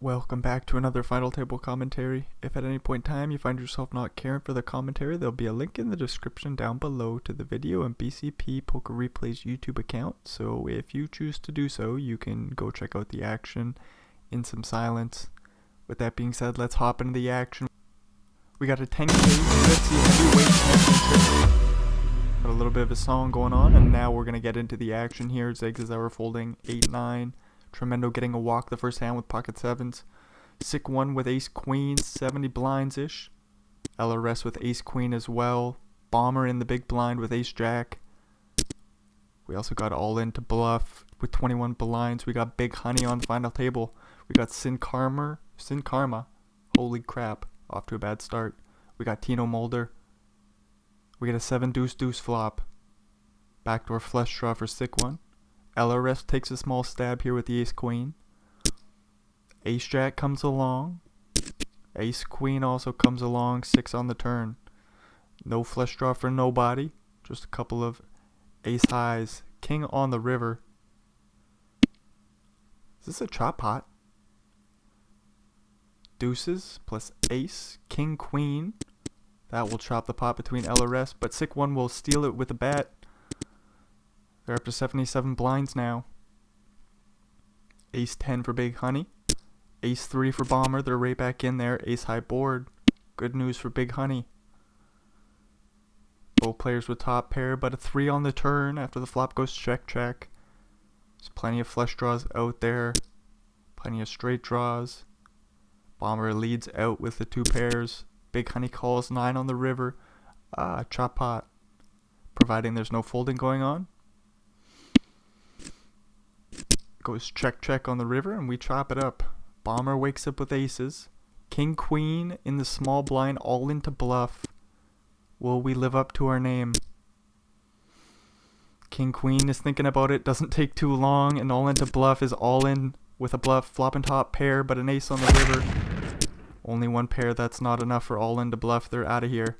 Welcome back to another final table commentary. If at any point in time you find yourself not caring for the commentary, there'll be a link in the description down below to the video and BCP Poker Replays YouTube account. So if you choose to do so, you can go check out the action in some silence. With that being said, let's hop into the action. We got a 10K UFC heavyweight championship. Got a little bit of a song going on, and now we're gonna get into the action here. Zigzauer folding 8-9. Tremendo getting a walk the first hand with pocket sevens. Sick one with ace queen, 70 blinds ish. LRS with ace queen as well. Bomber in the big blind with ace jack. We also got all in to bluff with 21 blinds. We got Big Honey on the final table. We got Sin Karma. Holy crap, off to a bad start. We got Tino Mulder. We got a 7 deuce deuce flop. Backdoor flush draw for sick one. LRS takes a small stab here with the ace queen. Ace jack comes along. Ace queen also comes along. 6 on the turn. No flush draw for nobody. Just a couple of ace highs. King on the river. Is this a chop pot? Deuces plus ace. King queen. That will chop the pot between LRS. But sick one will steal it with a bet. They're up to 77 blinds now. Ace 10 for Big Honey. Ace 3 for Bomber. They're right back in there. Ace high board. Good news for Big Honey. Both players with top pair, but a 3 on the turn after the flop goes check check. There's plenty of flush draws out there. Plenty of straight draws. Bomber leads out with the 2 pairs. Big Honey calls 9 on the river. Chop pot. Providing there's no folding going on. Goes check check on the river and we chop it up. Bomber wakes up with aces. King queen in the small blind, all into bluff. Will we live up to our name? King queen is thinking about it, doesn't take too long, and all into bluff is all in with a bluff, flop and top pair, but an ace on the river. Only one pair, that's not enough for all into bluff. They're out of here.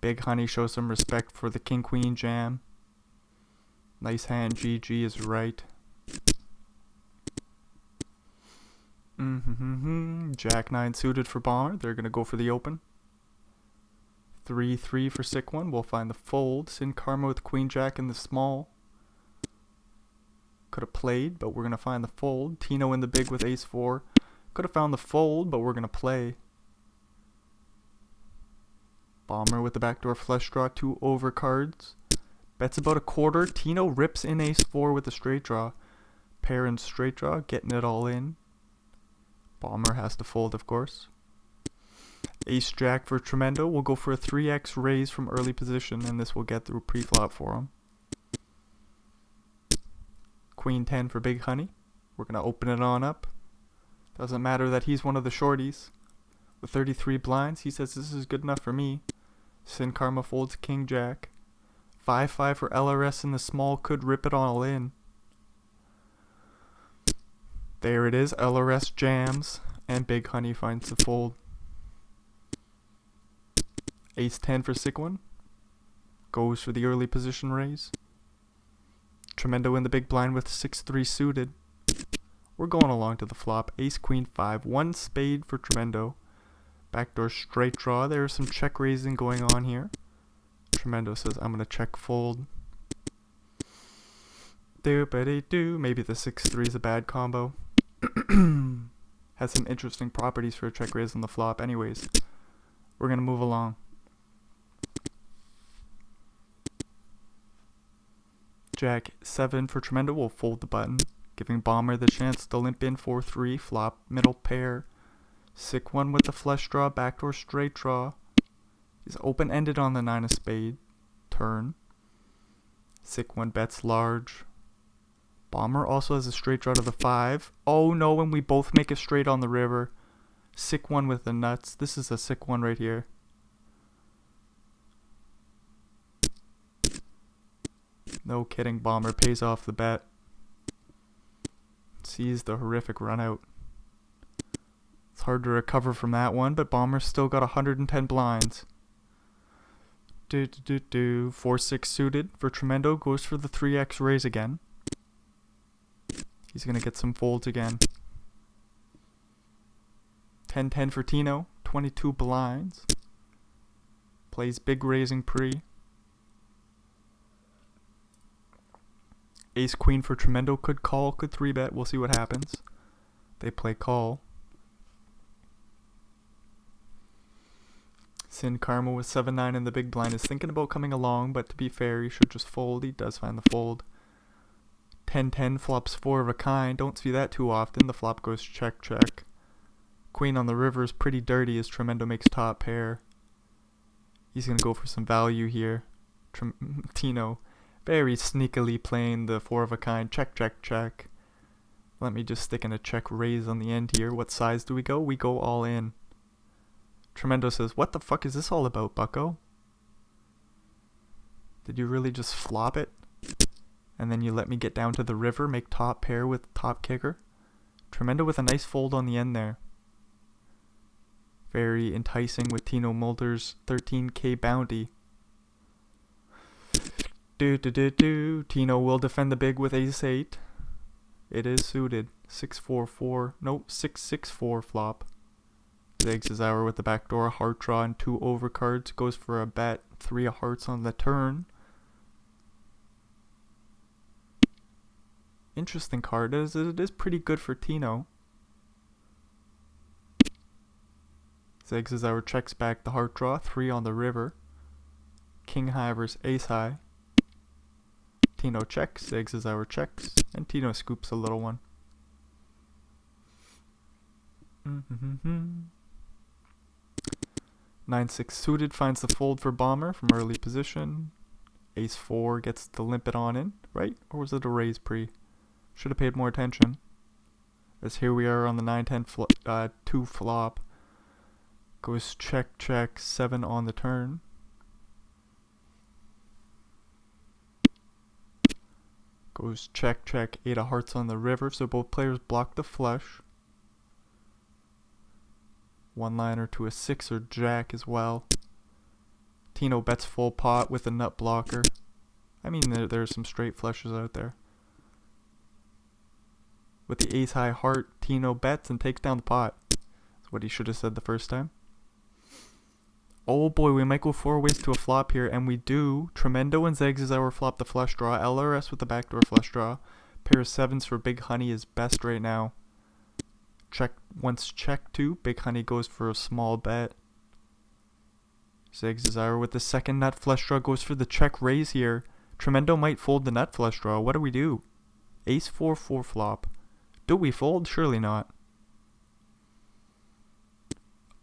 Big Honey shows some respect for the king queen jam. Nice hand, GG is right. Jack 9 suited for Bomber. They're going to go for the open. 3-3 for sick one. We'll find the fold. Sin Karma with Queen Jack in the small. Could have played, but we're going to find the fold. Tino in the big with ace 4. Could have found the fold, but we're going to play. Bomber with the backdoor flush draw. 2 overcards. Bets about a quarter. Tino rips in ace 4 with the straight draw. Pair and straight draw. Getting it all in. Bomber has to fold, of course. Ace jack for Tremendo. We'll go for a 3x raise from early position, and this will get through pre-flop for him. Queen 10 for Big Honey. We're going to open it on up. Doesn't matter that he's one of the shorties. With 33 blinds, he says this is good enough for me. Sin Karma folds King Jack. 5-5 for LRS in the small, could rip it all in. There it is, LRS jams, and Big Honey finds the fold. Ace 10 for sick one. Goes for the early position raise. Tremendo in the big blind with 6-3 suited. We're going along to the flop. Ace Queen 5, 1 spade for Tremendo. Backdoor straight draw. There's some check raising going on here. Tremendo says, I'm going to check fold. Do-ba-dee-do. Maybe the 6-3 is a bad combo. Has some interesting properties for a check raise on the flop. Anyways, we're going to move along. Jack 7 for Tremendo will fold the button, giving Bomber the chance to limp in 4-3, flop, middle pair. Sick one with the flush draw, backdoor straight draw. He's open-ended on the 9 of spade. Turn. Sick one bets large. Bomber also has a straight draw to the 5. Oh no, and we both make a straight on the river. Sick one with the nuts. This is a sick one right here. No kidding, Bomber pays off the bet. Sees the horrific run out. It's hard to recover from that one, but Bomber's still got 110 blinds. 4-6 suited for Tremendo. Goes for the 3x raise again. He's going to get some folds again. 10-10 for Tino. 22 blinds. Plays big raising pre. Ace queen for Tremendo. Could call, could 3-bet. We'll see what happens. They play call. Sin Karma with 7-9 in the big blind is thinking about coming along, but to be fair, he should just fold. He does find the fold. 10-10 flops 4 of a kind. Don't see that too often. The flop goes check, check. Queen on the river is pretty dirty as Tremendo makes top pair. He's going to go for some value here. Tino very sneakily playing the 4 of a kind. Check, check, check. Let me just stick in a check raise on the end here. What size do we go? We go all in. Tremendo says, what the fuck is this all about, bucko? Did you really just flop it? And then you let me get down to the river, make top pair with top kicker? Tremendo with a nice fold on the end there. Very enticing with Tino Mulder's 13k bounty. Tino will defend the big with ace-8. It is suited. 6-4-4. Nope, 6-6-4 flop. Zags his hour with the backdoor. Heart draw and 2 overcards. Goes for a bet. 3 of hearts on the turn. Interesting card. It is pretty good for Tino. Zags his hour checks back the heart draw. 3 on the river. King high versus ace high. Tino checks, Zags his hour checks, and Tino scoops a little one. 9-6 suited finds the fold for bomber from early position. Ace 4 gets the limpet on in, right? Or was it a raise pre? Should have paid more attention. As here we are on the 9-10 2 flop. Goes check, check, 7 on the turn. Goes check, check, 8 of hearts on the river, so both players block the flush. One liner to a 6 or jack as well. Tino bets full pot with a nut blocker. I mean, there's some straight flushes out there. With the ace high heart, Tino bets and takes down the pot. That's what he should have said the first time. Oh boy, we might go 4 ways to a flop here, and we do. Tremendo and Zags his hour flop the flush draw. LRS with the backdoor flush draw. Pair of 7s for Big Honey is best right now. Check once check 2. Big Honey goes for a small bet. Zags his hour with the second nut flush draw goes for the check raise here. Tremendo might fold the nut flush draw. What do we do? Ace 4-4 flop. Do we fold? Surely not.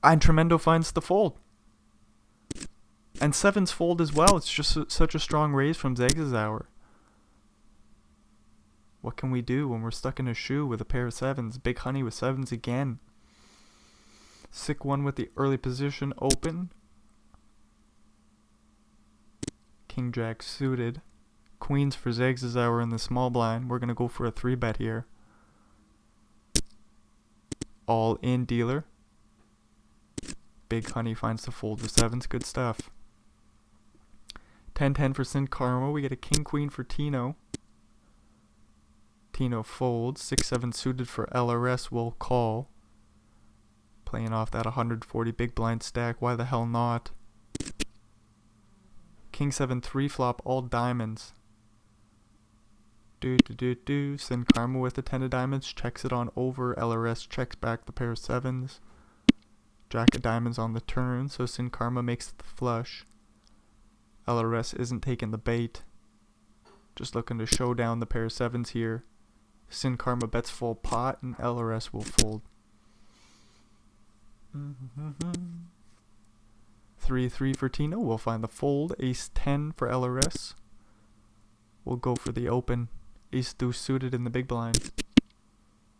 And Tremendo finds the fold. And 7s fold as well. It's just such a strong raise from Zags' hour. What can we do when we're stuck in a shoe with a pair of 7s? Big Honey with 7s again. Sick one with the early position open. King Jack suited. Queens for Zags' hour in the small blind. We're going to go for a 3-bet here. All in dealer. Big Honey finds the fold with 7s. Good stuff. 10-10 for Sin Karma. We get a king queen for Tino. Tino folds. 6-7 suited for LRS will call. Playing off that 140 big blind stack. Why the hell not? King 7 3 flop all diamonds. Sin Karma with the 10 of diamonds. Checks it on over. LRS checks back the pair of 7s. Jack of diamonds on the turn. So Sin Karma makes the flush. LRS isn't taking the bait. Just looking to show down the pair of 7s here. Sin Karma bets full pot and LRS will fold. 3-3 for Tino. We'll find the fold. Ace 10 for LRS. We'll go for the open. Ace deuce suited in the big blind.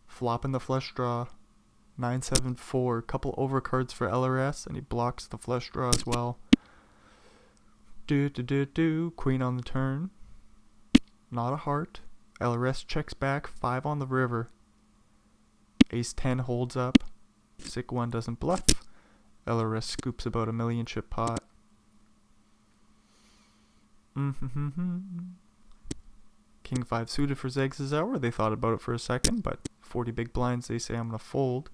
Flopping the flush draw. 9-7-4. Couple overcards for LRS and he blocks the flush draw as well. Queen on the turn. Not a heart. LRS checks back. 5 on the river. Ace 10 holds up. Sick one doesn't bluff. LRS scoops about a million chip pot. King 5 suited for Zags' hour. They thought about it for a second, but 40 big blinds, they say I'm going to fold.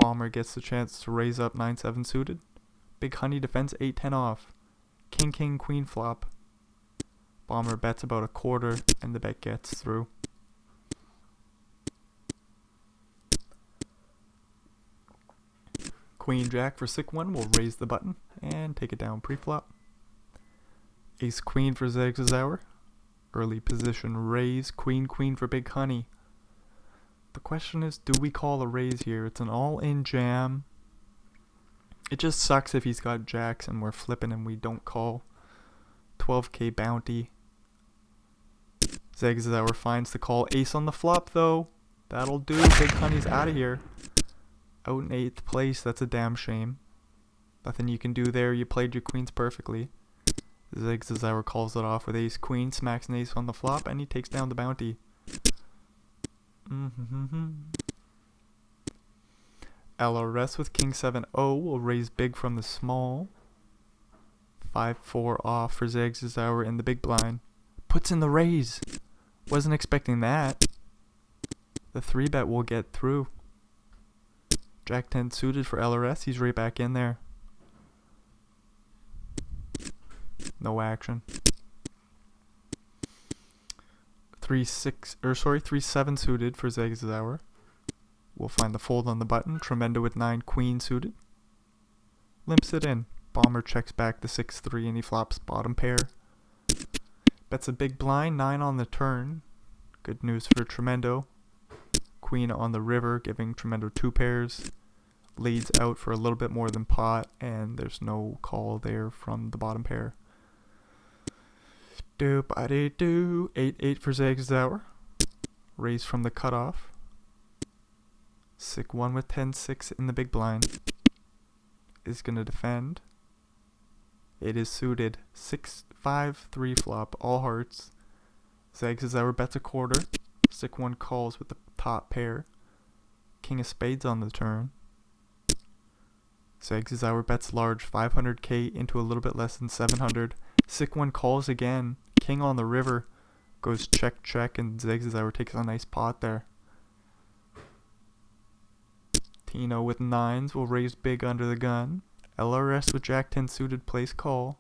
Bomber gets the chance to raise up 9-7 suited. Big Honey defends 8-10 off. King King Queen flop. Bomber bets about a quarter and the bet gets through. Queen Jack for sick one will raise the button and take it down pre-flop. Ace Queen for Zags' hour. Early position raise. Queen Queen for Big Honey. The question is, do we call a raise here? It's an all-in jam. It just sucks if he's got jacks and we're flipping and we don't call. 12k bounty. Zags' hour finds the call. Ace on the flop though. That'll do. Big Honey's out of here. Out in 8th place. That's a damn shame. Nothing you can do there. You played your queens perfectly. Zags' hour calls it off with Ace Queen. Smacks an ace on the flop and he takes down the bounty. LRS with King 7-0 will raise big from the small. 5-4 off for Zags' hour in the big blind. Puts in the raise. Wasn't expecting that. The 3-bet will get through. Jack 10 suited for LRS. He's right back in there. No action. 3-7 suited for Zags' hour. We'll find the fold on the button. Tremendo with 9 queen suited. Limps it in. Bomber checks back the 6-3 and he flops bottom pair. Bets a big blind. 9 on the turn. Good news for Tremendo. Queen on the river, giving Tremendo 2 pairs. Leads out for a little bit more than pot, and there's no call there from the bottom pair. 8-8 for Zags' hour. Raise from the cutoff. Sick 1 with 10-6 in the big blind. Is gonna defend. It is suited. 6-5-3 flop, all hearts. Zags' hour bets a quarter. Sick 1 calls with the top pair. King of spades on the turn. Zags' hour bets large, 500k into a little bit less than 700. Sick 1 calls again. King on the river goes check check and Zags' hour takes a nice pot there. Tino with 9s will raise big under the gun. LRS with Jack 10 suited plays call.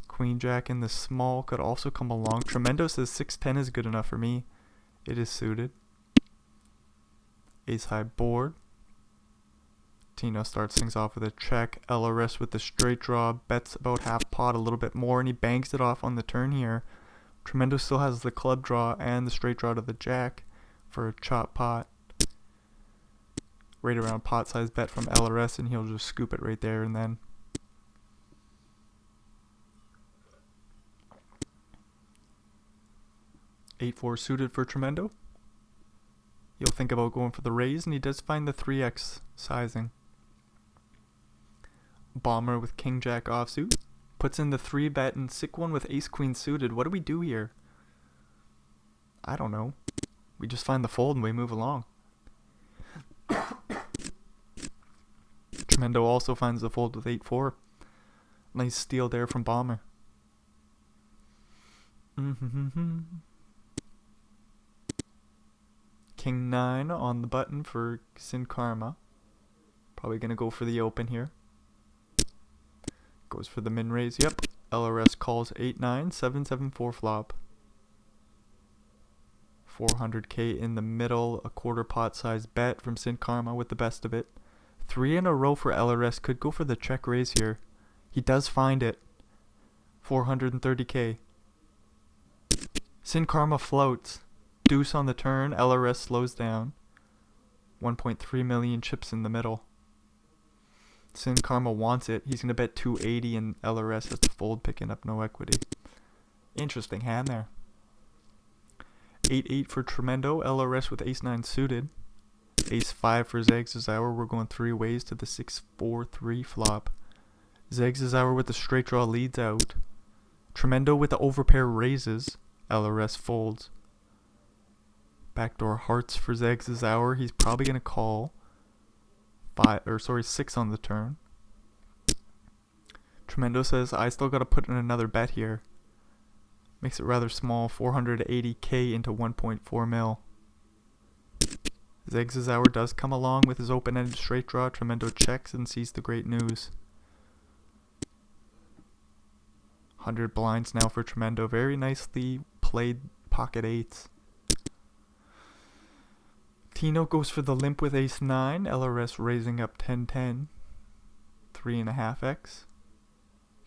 Queen Jack in the small could also come along. Tremendo says 6-10 is good enough for me. It is suited. Ace high board. Tino starts things off with a check. LRS with the straight draw. Bets about half pot, a little bit more, and he banks it off on the turn here. Tremendo still has the club draw and the straight draw to the jack for a chop pot. Right around pot size bet from LRS, and he'll just scoop it right there and then. Eight 4 suited for Tremendo. He'll think about going for the raise, and he does find the 3x sizing. Bomber with King Jack offsuit. Puts in the 3-bet and sick 1 with Ace Queen suited. What do we do here? I don't know. We just find the fold and we move along. Tremendo also finds the fold with 8-4. Nice steal there from Bomber. King 9 on the button for Sin Karma. Probably going to go for the open here. Goes for the min raise. Yep. LRS calls 8-9, 7-7-4 flop. 400k in the middle. A quarter pot size bet from Sin Karma with the best of it. 3 in a row for LRS. Could go for the check raise here. He does find it. 430k. Sin Karma floats. Deuce on the turn. LRS slows down. 1.3 million chips in the middle. Sin Karma wants it. He's going to bet 280 and LRS has to fold, picking up no equity. Interesting hand there. 8-8 for Tremendo. LRS with Ace-9 suited. Ace-5 for Zags' hour. We're going 3 ways to the 6-4-3 flop. Zags' hour with the straight draw leads out. Tremendo with the overpair raises. LRS folds. Backdoor hearts for Zags' hour. He's probably going to call. 6 on the turn. Tremendo says, I still got to put in another bet here. Makes it rather small. 480k into 1.4 mil. Zegzauer does come along with his open-ended straight draw. Tremendo checks and sees the great news. 100 blinds now for Tremendo. Very nicely played pocket eights. Tino goes for the limp with ace-9. LRS raising up 10-10. 3.5x.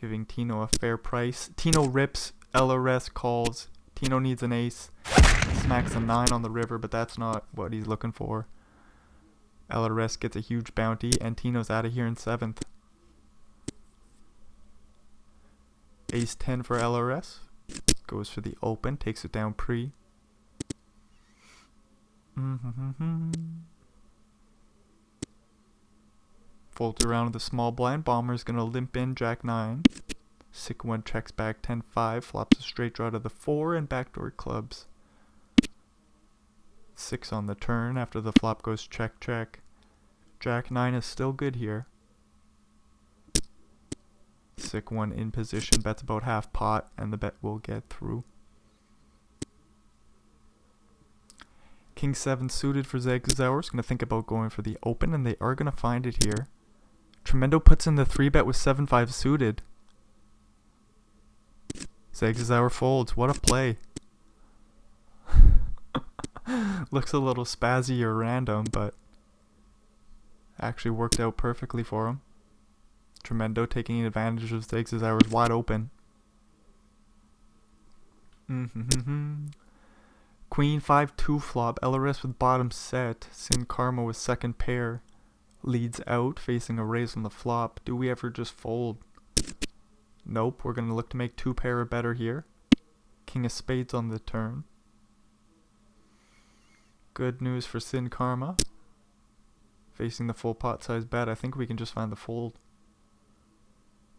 Giving Tino a fair price. Tino rips. LRS calls. Tino needs an ace. Smacks a 9 on the river, but that's not what he's looking for. LRS gets a huge bounty, and Tino's out of here in 7th. Ace 10 for LRS. Goes for the open, takes it down pre. Folds around with the small blind. Bomber's gonna limp in Jack 9. Sick 1 checks back 10-5, flops a straight draw to the 4 and backdoor clubs. 6 on the turn after the flop goes check check. Jack 9 is still good here. Sick 1 in position, bets about half pot, and the bet will get through. King 7 suited for Zegzauer is going to think about going for the open, and they are going to find it here. Tremendo puts in the 3-bet with 7-5 suited. Zegzauer folds. What a play. Looks a little spazzy or random, but actually worked out perfectly for him. Tremendo taking advantage of Zegzauer's wide open. Queen 5-2 flop. LRS with bottom set. Sin Karma with second pair. Leads out, facing a raise on the flop. Do we ever just fold? Nope, we're going to look to make 2 pair or better here. King of spades on the turn. Good news for Sin Karma. Facing the full pot size bet, I think we can just find the fold.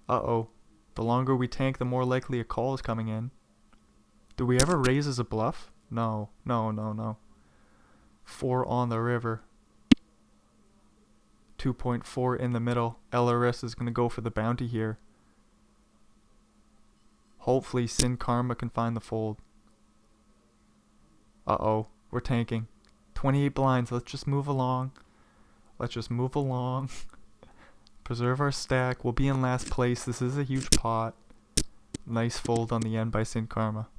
Uh-oh. The longer we tank, the more likely a call is coming in. Do we ever raise as a bluff? No. 4 on the river. 2.4 in the middle. LRS is going to go for the bounty here. Hopefully Sin Karma can find the fold. Uh-oh. We're tanking. 28 blinds. Let's just move along. Preserve our stack. We'll be in last place. This is a huge pot. Nice fold on the end by Sin Karma.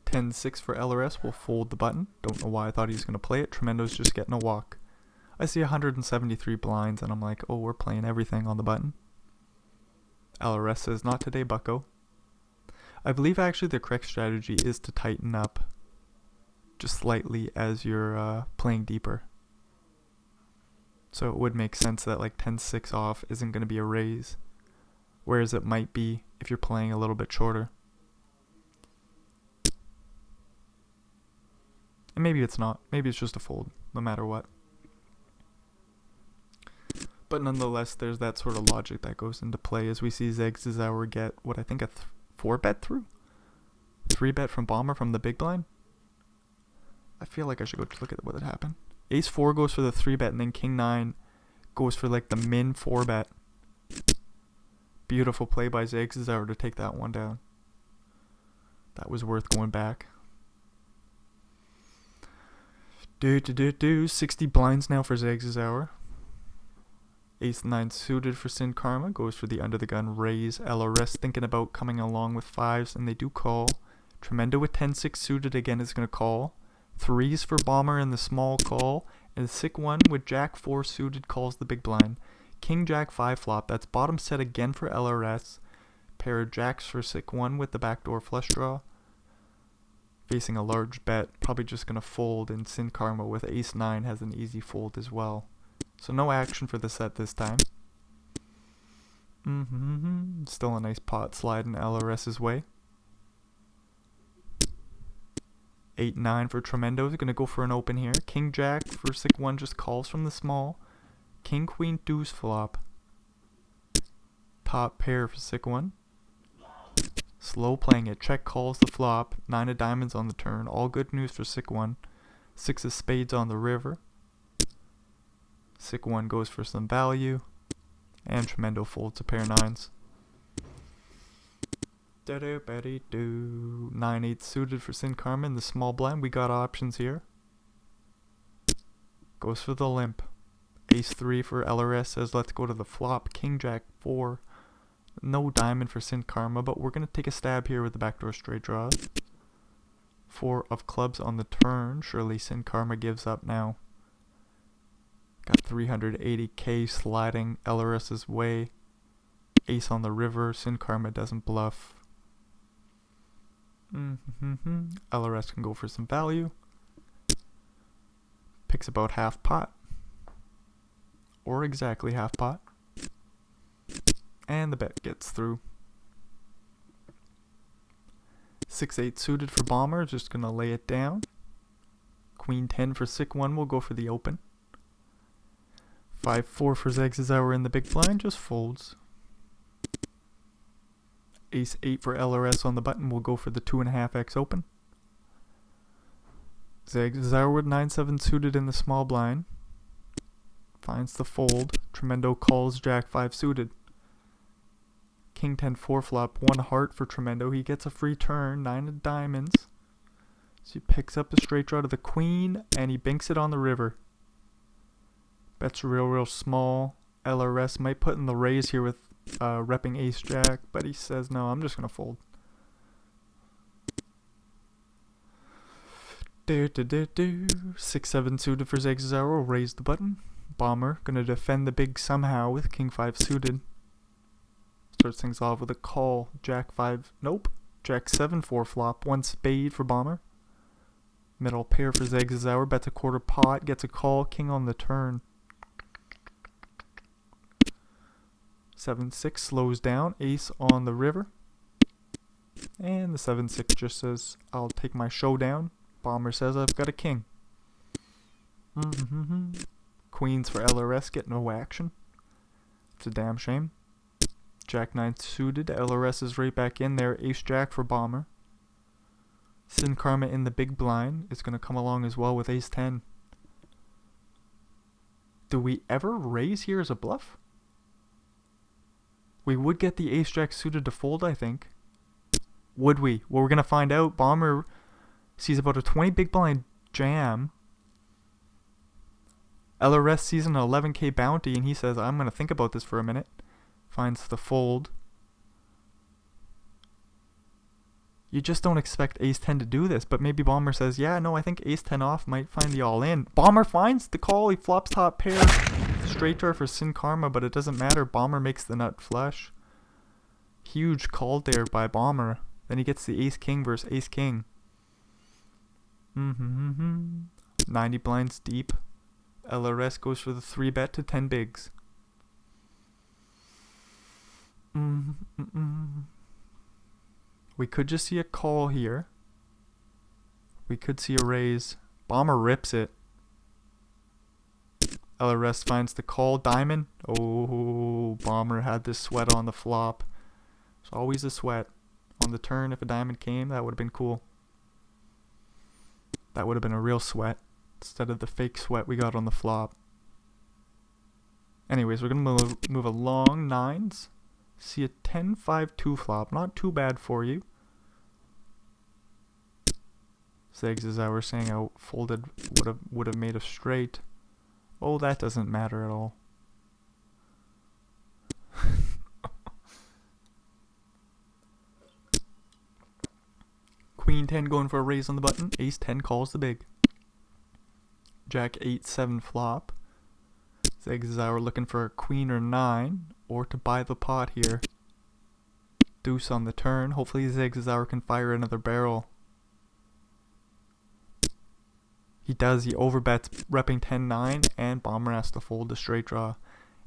10-6 for LRS. We'll fold the button. Don't know why I thought he was going to play it. Tremendo's just getting a walk. I see 173 blinds, and I'm like, oh, we're playing everything on the button. LRS says, not today, bucko. I believe actually the correct strategy is to tighten up just slightly as you're playing deeper. So it would make sense that like 10-6 off isn't going to be a raise, whereas it might be if you're playing a little bit shorter. And maybe it's not. Maybe it's just a fold, no matter what. But nonetheless, there's that sort of logic that goes into play as we see Zegzauer get what I think a 4-bet through? 3-bet from Bomber from the big blind? I feel like I should go look at what had happened. Ace 4 goes for the 3-bet, and then King 9 goes for like the min 4-bet. Beautiful play by Zegzauer to take that one down. That was worth going back. 60 blinds now for Zegzauer. Ace 9 suited for Sin Karma. Goes for the under the gun raise. LRS thinking about coming along with 5s, and they do call. Tremendo with 10-6 suited again is going to call. 3s for Bomber in the small call. And the sick 1 with Jack 4 suited calls the big blind. King Jack 5 flop. That's bottom set again for LRS. Pair of Jacks for sick 1 with the backdoor flush draw. Facing a large bet. Probably just going to fold, and Sin Karma with Ace 9 has an easy fold as well. So no action for the set this time. Still a nice pot slide in LRS's way. 8-9 for Tremendo. He's going to go for an open here. King Jack for sick 1 just calls from the small. King Queen deuce flop. Top pair for sick 1. Slow playing it. Check calls the flop. 9 of diamonds on the turn. All good news for sick 1. 6 of spades on the river. Sick 1 goes for some value. And Tremendo folds a pair of nines. 9-8 suited for Sin Karma in the small blind. We got options here. Goes for the limp. Ace 3 for LRS says let's go to the flop. King Jack 4. No diamond for Sin Karma, but we're going to take a stab here with the backdoor straight draw. 4 of clubs on the turn. Surely Sin Karma gives up now. Got 380k sliding LRS's way. Ace on the river. Sin Karma doesn't bluff. LRS can go for some value. Picks about half pot. Or exactly half pot. And the bet gets through. 6-8 suited for Bomber, just gonna lay it down. Queen 10 for Sick 1 will go for the open. 5-4 for Zegzauer in the big blind, just folds. Ace 8 for LRS on the button will go for the 2.5x open. Zegzauer with 9-7 suited in the small blind. Finds the fold. Tremendo calls Jack 5 suited. King 10 4 flop, 1 heart for Tremendo. He gets a free turn, 9 of diamonds. So he picks up the straight draw to the queen, and he binks it on the river. Bets real small. LRS might put in the raise here with repping ace jack, but he says no, I'm just gonna fold. 6-7 suited for Zegzauer will raise the button. Bomber gonna defend the big somehow with King 5 suited. Starts things off with a call. Jack 5, nope. Jack 7 4 flop, 1 spade for Bomber. Middle pair for Zegzauer, bets a quarter pot, gets a call, king on the turn. 7-6 slows down, ace on the river. And the 7-6 just says, I'll take my showdown. Bomber says, I've got a king. Queens for LRS get no action. It's a damn shame. Jack 9 suited, LRS is right back in there. Ace Jack for Bomber. Sin Karma in the big blind is going to come along as well with Ace 10. Do we ever raise here as a bluff? We would get the Ace Jack suited to fold, I think. Would we? Well, we're going to find out. Bomber sees about a 20 big blind jam. LRS sees an 11k bounty and he says, I'm going to think about this for a minute. Finds the fold. You just don't expect Ace 10 to do this, but maybe Bomber says, yeah, no, I think Ace 10 off might find the all-in. Bomber finds the call, he flops top pair. Straight draw for Sin Karma, but it doesn't matter. Bomber makes the nut flush. Huge call there by Bomber. Then he gets the Ace King versus Ace King. 90 blinds deep. LRS goes for the 3 bet to 10 bigs. We could just see a call here. We could see a raise. Bomber rips it. LRS finds the call. Diamond. Oh, Bomber had this sweat on the flop. It's always a sweat. On the turn, if a diamond came, that would have been cool. That would have been a real sweat instead of the fake sweat we got on the flop. Anyways, we're going to move along. Nines. See a 10-5-2 flop. Not too bad for you. Zegs, as I was saying, I folded would have made a straight. Oh, that doesn't matter at all. Queen 10 going for a raise on the button. Ace 10 calls the big. Jack 8-7 flop. Zegzauer looking for a queen or 9, or to buy the pot here. Deuce on the turn. Hopefully Zegzauer can fire another barrel. He does. He overbets, repping 10-9, and Bomber has to fold the straight draw.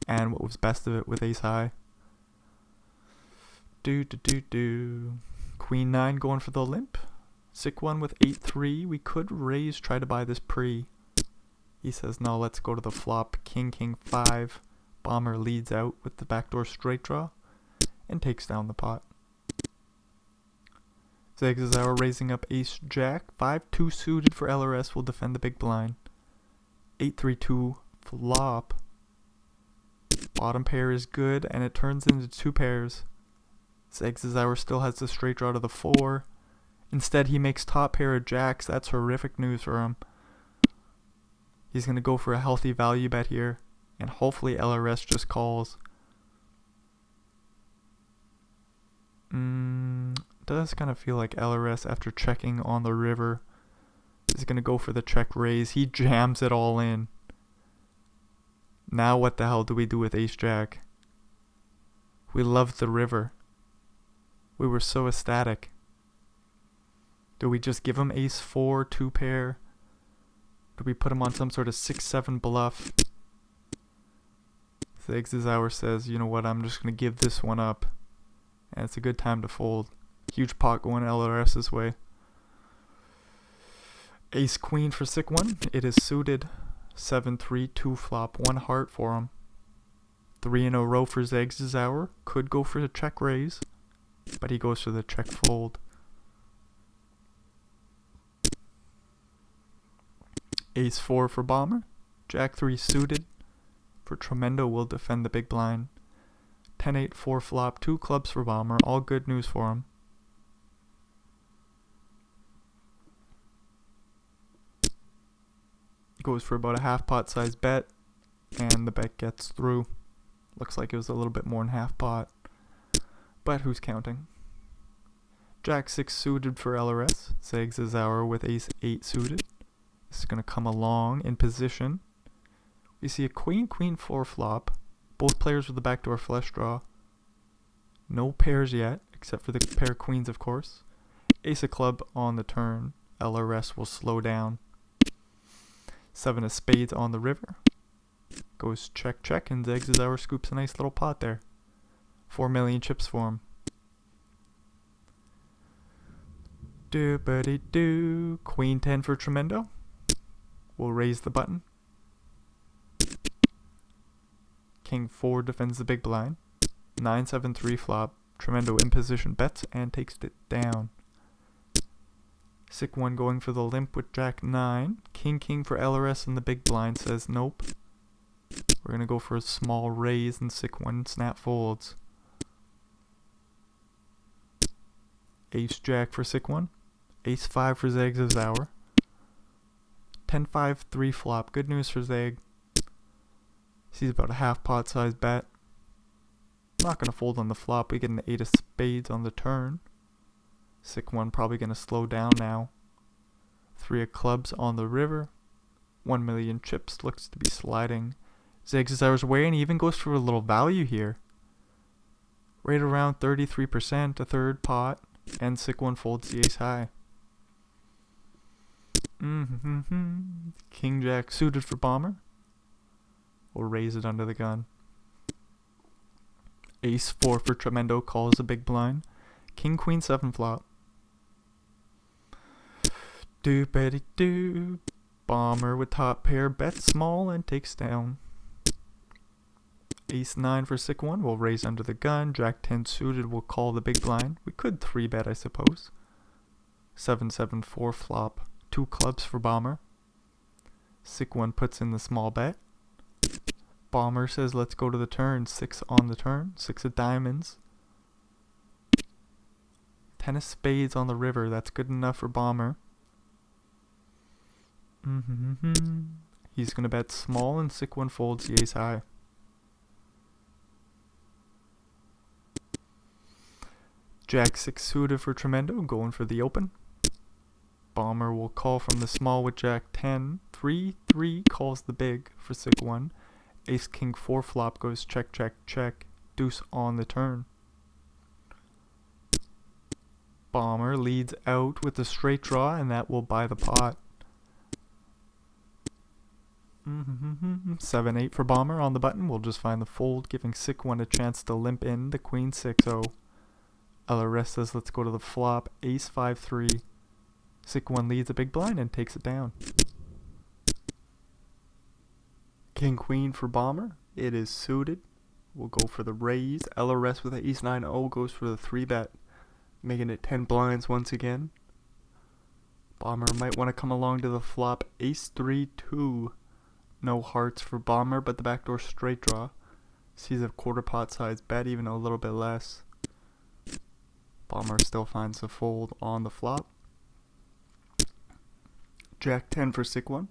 And what was best of it with ace high. Queen 9 going for the limp. Sick 1 with 8-3. We could raise, try to buy this pre. He says, no, let's go to the flop. King 5. Bomber leads out with the backdoor straight draw and takes down the pot. Zegzauer raising up ace jack. 5-2 suited for LRS will defend the big blind. 8-3-2 flop. Bottom pair is good, and it turns into 2 pairs. Zegzauer still has the straight draw to the 4. Instead, he makes top pair of jacks. That's horrific news for him. He's going to go for a healthy value bet here, and hopefully LRS just calls. Does kind of feel like LRS, after checking on the river, is going to go for the check raise. He jams it all in. Now what the hell do we do with ace jack? We loved the river. We were so ecstatic. Do we just give him ace 4, 2 pair? Do we put him on some sort of 6-7 bluff? Zegzauer says, you know what, I'm just going to give this one up. And it's a good time to fold. Huge pot going LRS's way. Ace queen for sick one. It is suited. 7-3, 2 flop, 1 heart for him. 3 in a row for Zegzauer. Could go for the check raise, but he goes for the check fold. Ace 4 for Bomber. Jack 3 suited. For Tremendo will defend the big blind. 10-8, 4 flop, 2 clubs for Bomber. All good news for him. Goes for about a half pot size bet, and the bet gets through. Looks like it was a little bit more than half pot, but who's counting? Jack 6 suited for LRS. Zegzauer with ace 8 suited. This is going to come along in position. We see a queen 4 flop. Both players with the backdoor flush draw. No pairs yet, except for the pair of queens, of course. Ace of club on the turn. LRS will slow down. 7 of spades on the river. Goes check, check, and Zegzauer scoops a nice little pot there. 4 million chips for him. Do-ba-dee-doo. Queen 10 for Tremendo. We'll raise the button. King 4 defends the big blind. 9-7, 3 flop. Tremendo in position bets and takes it down. Sick 1 going for the limp with Jack 9. King for LRS and the big blind says nope. We're going to go for a small raise, and Sick 1 snap folds. Ace Jack for Sick 1. Ace 5 for Zegzauer. 10-5, 3 flop. Good news for Zeg. Sees about a half pot size bet. Not going to fold on the flop. We get an 8 of spades on the turn. Sick 1 probably going to slow down now. 3 of clubs on the river. 1 million chips looks to be sliding Zegzauer's way, and he even goes for a little value here. Right around 33%, a third pot, and Sick 1 folds the ace high. King Jack suited for Bomber. We'll raise it under the gun. Ace 4 for Tremendo calls a big blind. King Queen 7 flop. Do-ba-dee-doo. Bomber with top pair bets small and takes down. Ace 9 for Sick 1 will raise under the gun. Jack 10 suited will call the big blind. We could 3-bet, I suppose. 7-7, 4 flop. 2 clubs for Bomber. Sick 1 puts in the small bet. Bomber says let's go to the turn. 6 on the turn. 6 of diamonds. 10 of spades on the river. That's good enough for Bomber. He's going to bet small, and Sick 1 folds the ace high. Jack 6 suited for Tremendo, going for the open. Bomber will call from the small with Jack 10. 3-3 calls the big for Sick 1. Ace King 4 flop goes check, check, check. Deuce on the turn. Bomber leads out with a straight draw, and that will buy the pot. 7-8 for Bomber on the button. We'll just find the fold, giving Sick 1 a chance to limp in the Queen 6-0. LRS says let's go to the flop. Ace 5-3. Sick 1 leads a big blind and takes it down. King Queen for Bomber. It is suited. We'll go for the raise. LRS with the ace 9-0 goes for the 3-bet, making it 10 blinds once again. Bomber might want to come along to the flop. Ace 3-2. No hearts for Bomber, but the backdoor straight draw. Sees a quarter pot size bet, even a little bit less. Bomber still finds the fold on the flop. Jack 10 for sick one.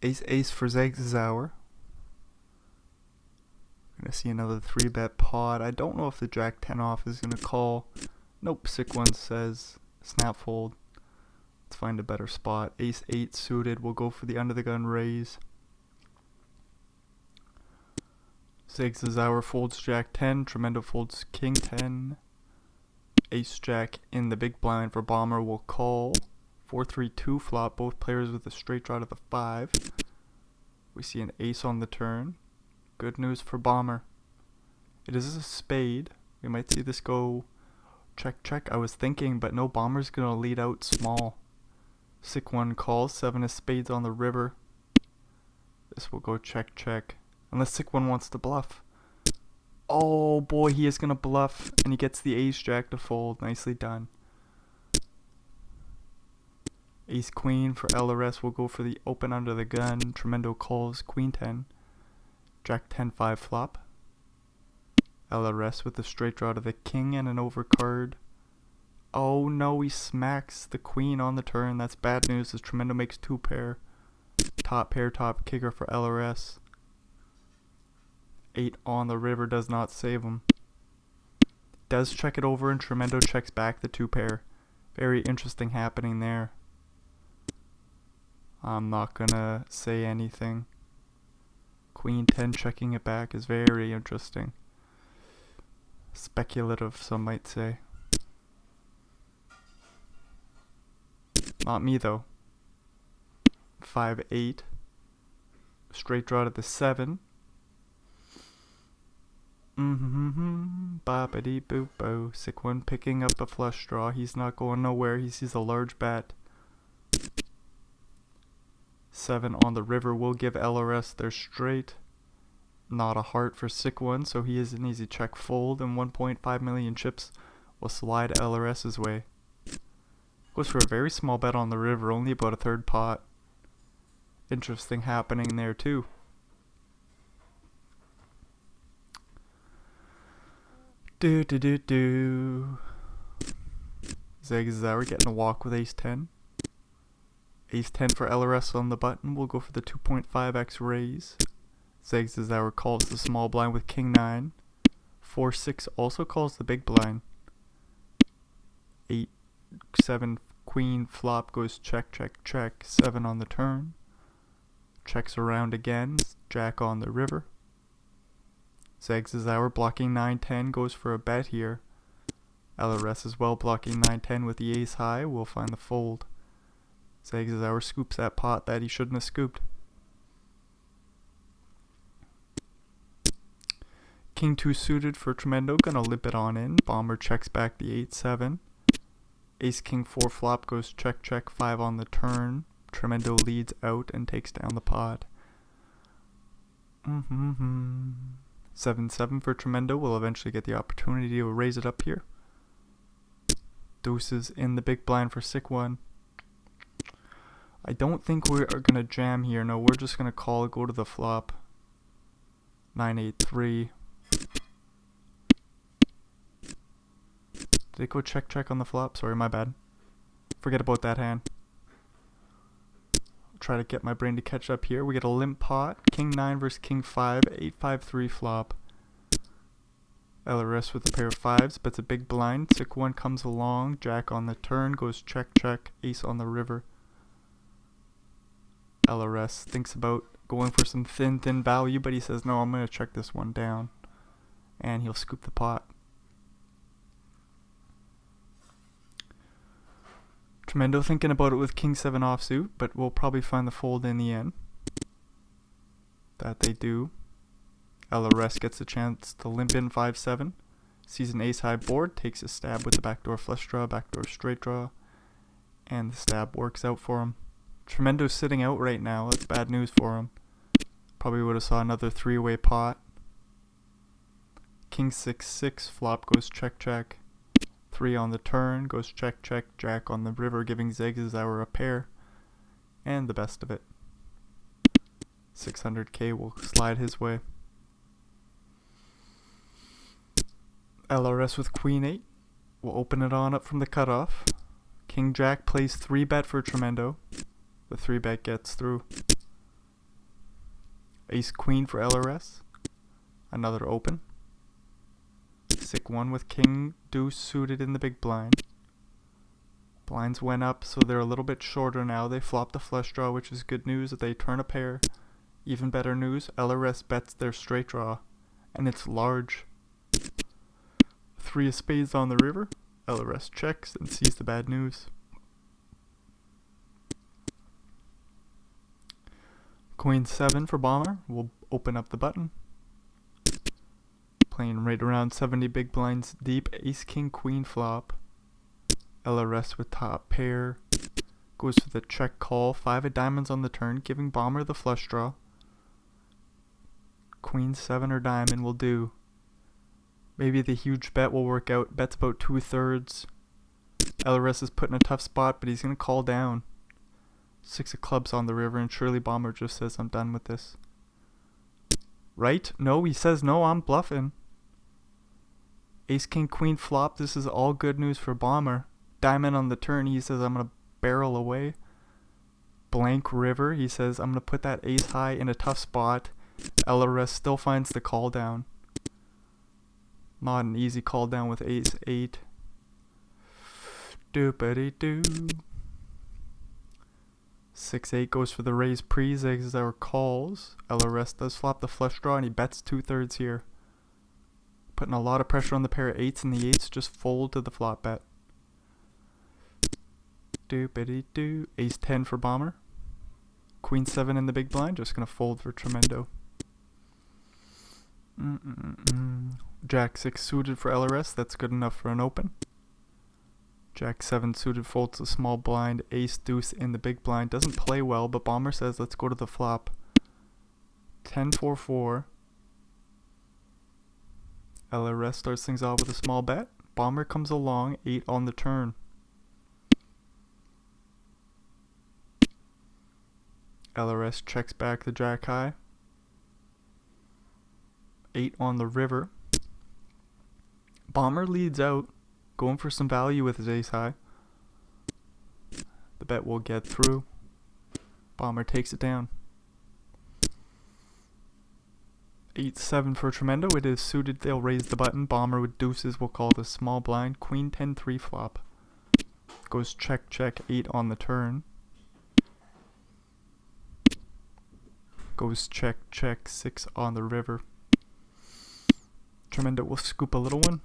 Ace ace for Zegzauer. Gonna see another 3-bet pot. I don't know if the Jack 10 off is gonna call. Nope, sick one says snap fold. Let's find a better spot. Ace 8 suited. We'll go for the under the gun raise. Zegzauer folds Jack 10. Tremendo folds King 10. Ace Jack in the big blind for Bomber will call. 4-3-2 flop. Both players with a straight draw to the 5. We see an ace on the turn. Good news for Bomber. It is a spade. We might see this go check check. I was thinking, but no, Bomber's gonna lead out small. Sick one calls. 7 of spades on the river. This will go check check. Unless sick one wants to bluff. Oh boy, he is gonna bluff, and he gets the ace jack to fold. Nicely done. Ace queen for LRS will go for the open under the gun. Tremendo calls queen 10. Jack 10 5 flop. LRS with a straight draw to the king and an overcard. Oh no, he smacks the queen on the turn. That's bad news as Tremendo makes 2 pair. Top pair, top kicker for LRS. 8 on the river does not save him. Does check it over and Tremendo checks back the 2 pair. Very interesting happening there. I'm not gonna say anything. Queen 10 checking it back is very interesting. Speculative, some might say. Not me though. 5-8. Straight draw to the 7. Boppity boop bo. Sick one picking up a flush draw. He's not going nowhere. He sees a large bet. 7 on the river will give LRS their straight. Not a heart for sick one, so he is an easy check fold, and 1.5 million chips will slide LRS's way. Goes for a very small bet on the river, only about a third pot. Interesting happening there too. Zegzauer getting a walk with ace 10. Ace 10 for LRS on the button. We'll go for the 2.5x raise. Zegzauer calls the small blind with king 9. 4-6 also calls the big blind. 8-7 queen flop goes check check check. 7 on the turn. Checks around again. Jack on the river. Zegzauer blocking 9-10 goes for a bet here. LRS as well blocking 9-10 with the ace high. We'll find the fold. Zegzauer scoops that pot that he shouldn't have scooped. King 2 suited for Tremendo, gonna limp it on in. Bomber checks back the 8-7. Ace King 4 flop goes check check 5 on the turn. Tremendo leads out and takes down the pot. 7-7 for Tremendo will eventually get the opportunity to raise it up here. Deuces in the big blind for sick one. I don't think we are gonna jam here. No, we're just gonna call it, go to the flop. 9-8-3. Did it go check check on the flop? Sorry, my bad. Forget about that hand. I'll try to get my brain to catch up here. We get a limp pot. King 9 versus King 5. 8-5-3 flop. LRS with a pair of 5s, bets a big blind. Sick one comes along. Jack on the turn. Goes check check. Ace on the river. LRS thinks about going for some thin value, but he says, no, I'm going to check this one down. And he'll scoop the pot. Tremendo thinking about it with King 7 offsuit, but we'll probably find the fold in the end. That they do. LRS gets a chance to limp in 5-7. Sees an ace high board, takes a stab with the backdoor flush draw, backdoor straight draw. And the stab works out for him. Tremendo's sitting out right now. That's bad news for him. Probably would have saw another 3-way pot. King 6-6 flop goes check check. 3 on the turn goes check check. Jack on the river giving Zegzauer a pair. And the best of it. 600k will slide his way. LRS with Queen 8. We'll open it on up from the cutoff. King Jack plays 3-bet for Tremendo. The 3-bet gets through. Ace Queen for LRS. Another open. Sick 1 with King Deuce suited in the big blind. Blinds went up, so they're a little bit shorter now. They flopped a flush draw, which is good news. They turn a pair. Even better news, LRS bets their straight draw, and it's large. 3 of spades on the river. LRS checks and sees the bad news. Queen 7 for Bomber. We'll open up the button. Playing right around 70 big blinds deep. Ace King Queen flop. LRS with top pair. Goes for the check call. 5 of diamonds on the turn, giving Bomber the flush draw. Queen 7 or diamond will do. Maybe the huge bet will work out. Bet's about 2/3. LRS is put in a tough spot, but he's going to call down. 6 of clubs on the river, and surely Bomber just says, I'm done with this. Right? No, he says, no, I'm bluffing. Ace King Queen flop. This is all good news for Bomber. Diamond on the turn. He says, I'm going to barrel away. Blank river. He says, I'm going to put that ace high in a tough spot. LRS still finds the call down. Not an easy call down with ace 8. Doopity-doo. 6-8 goes for the raise pre. Zigzag calls. LRS does flop the flush draw, and he bets 2/3 here. Putting a lot of pressure on the pair of 8s, and the 8s just fold to the flop bet. Doopity-doo. Ace 10 for Bomber. Queen 7 in the big blind, just gonna fold for Tremendo. Jack 6 suited for LRS, that's good enough for an open. Jack 7 suited folds a small blind. Ace Deuce in the big blind, doesn't play well, but Bomber says let's go to the flop. 10-4-4. LRS starts things off with a small bet. Bomber comes along, 8 on the turn. LRS checks back the Jack high. 8 on the river. Bomber leads out, going for some value with his ace high. The bet will get through. Bomber takes it down. 8-7 for Tremendo. It is suited. They'll raise the button. Bomber with deuces will call the small blind. Queen 10-3 flop. Goes check check. 8 on the turn. Goes check check. 6 on the river. Tremendo will scoop a little one.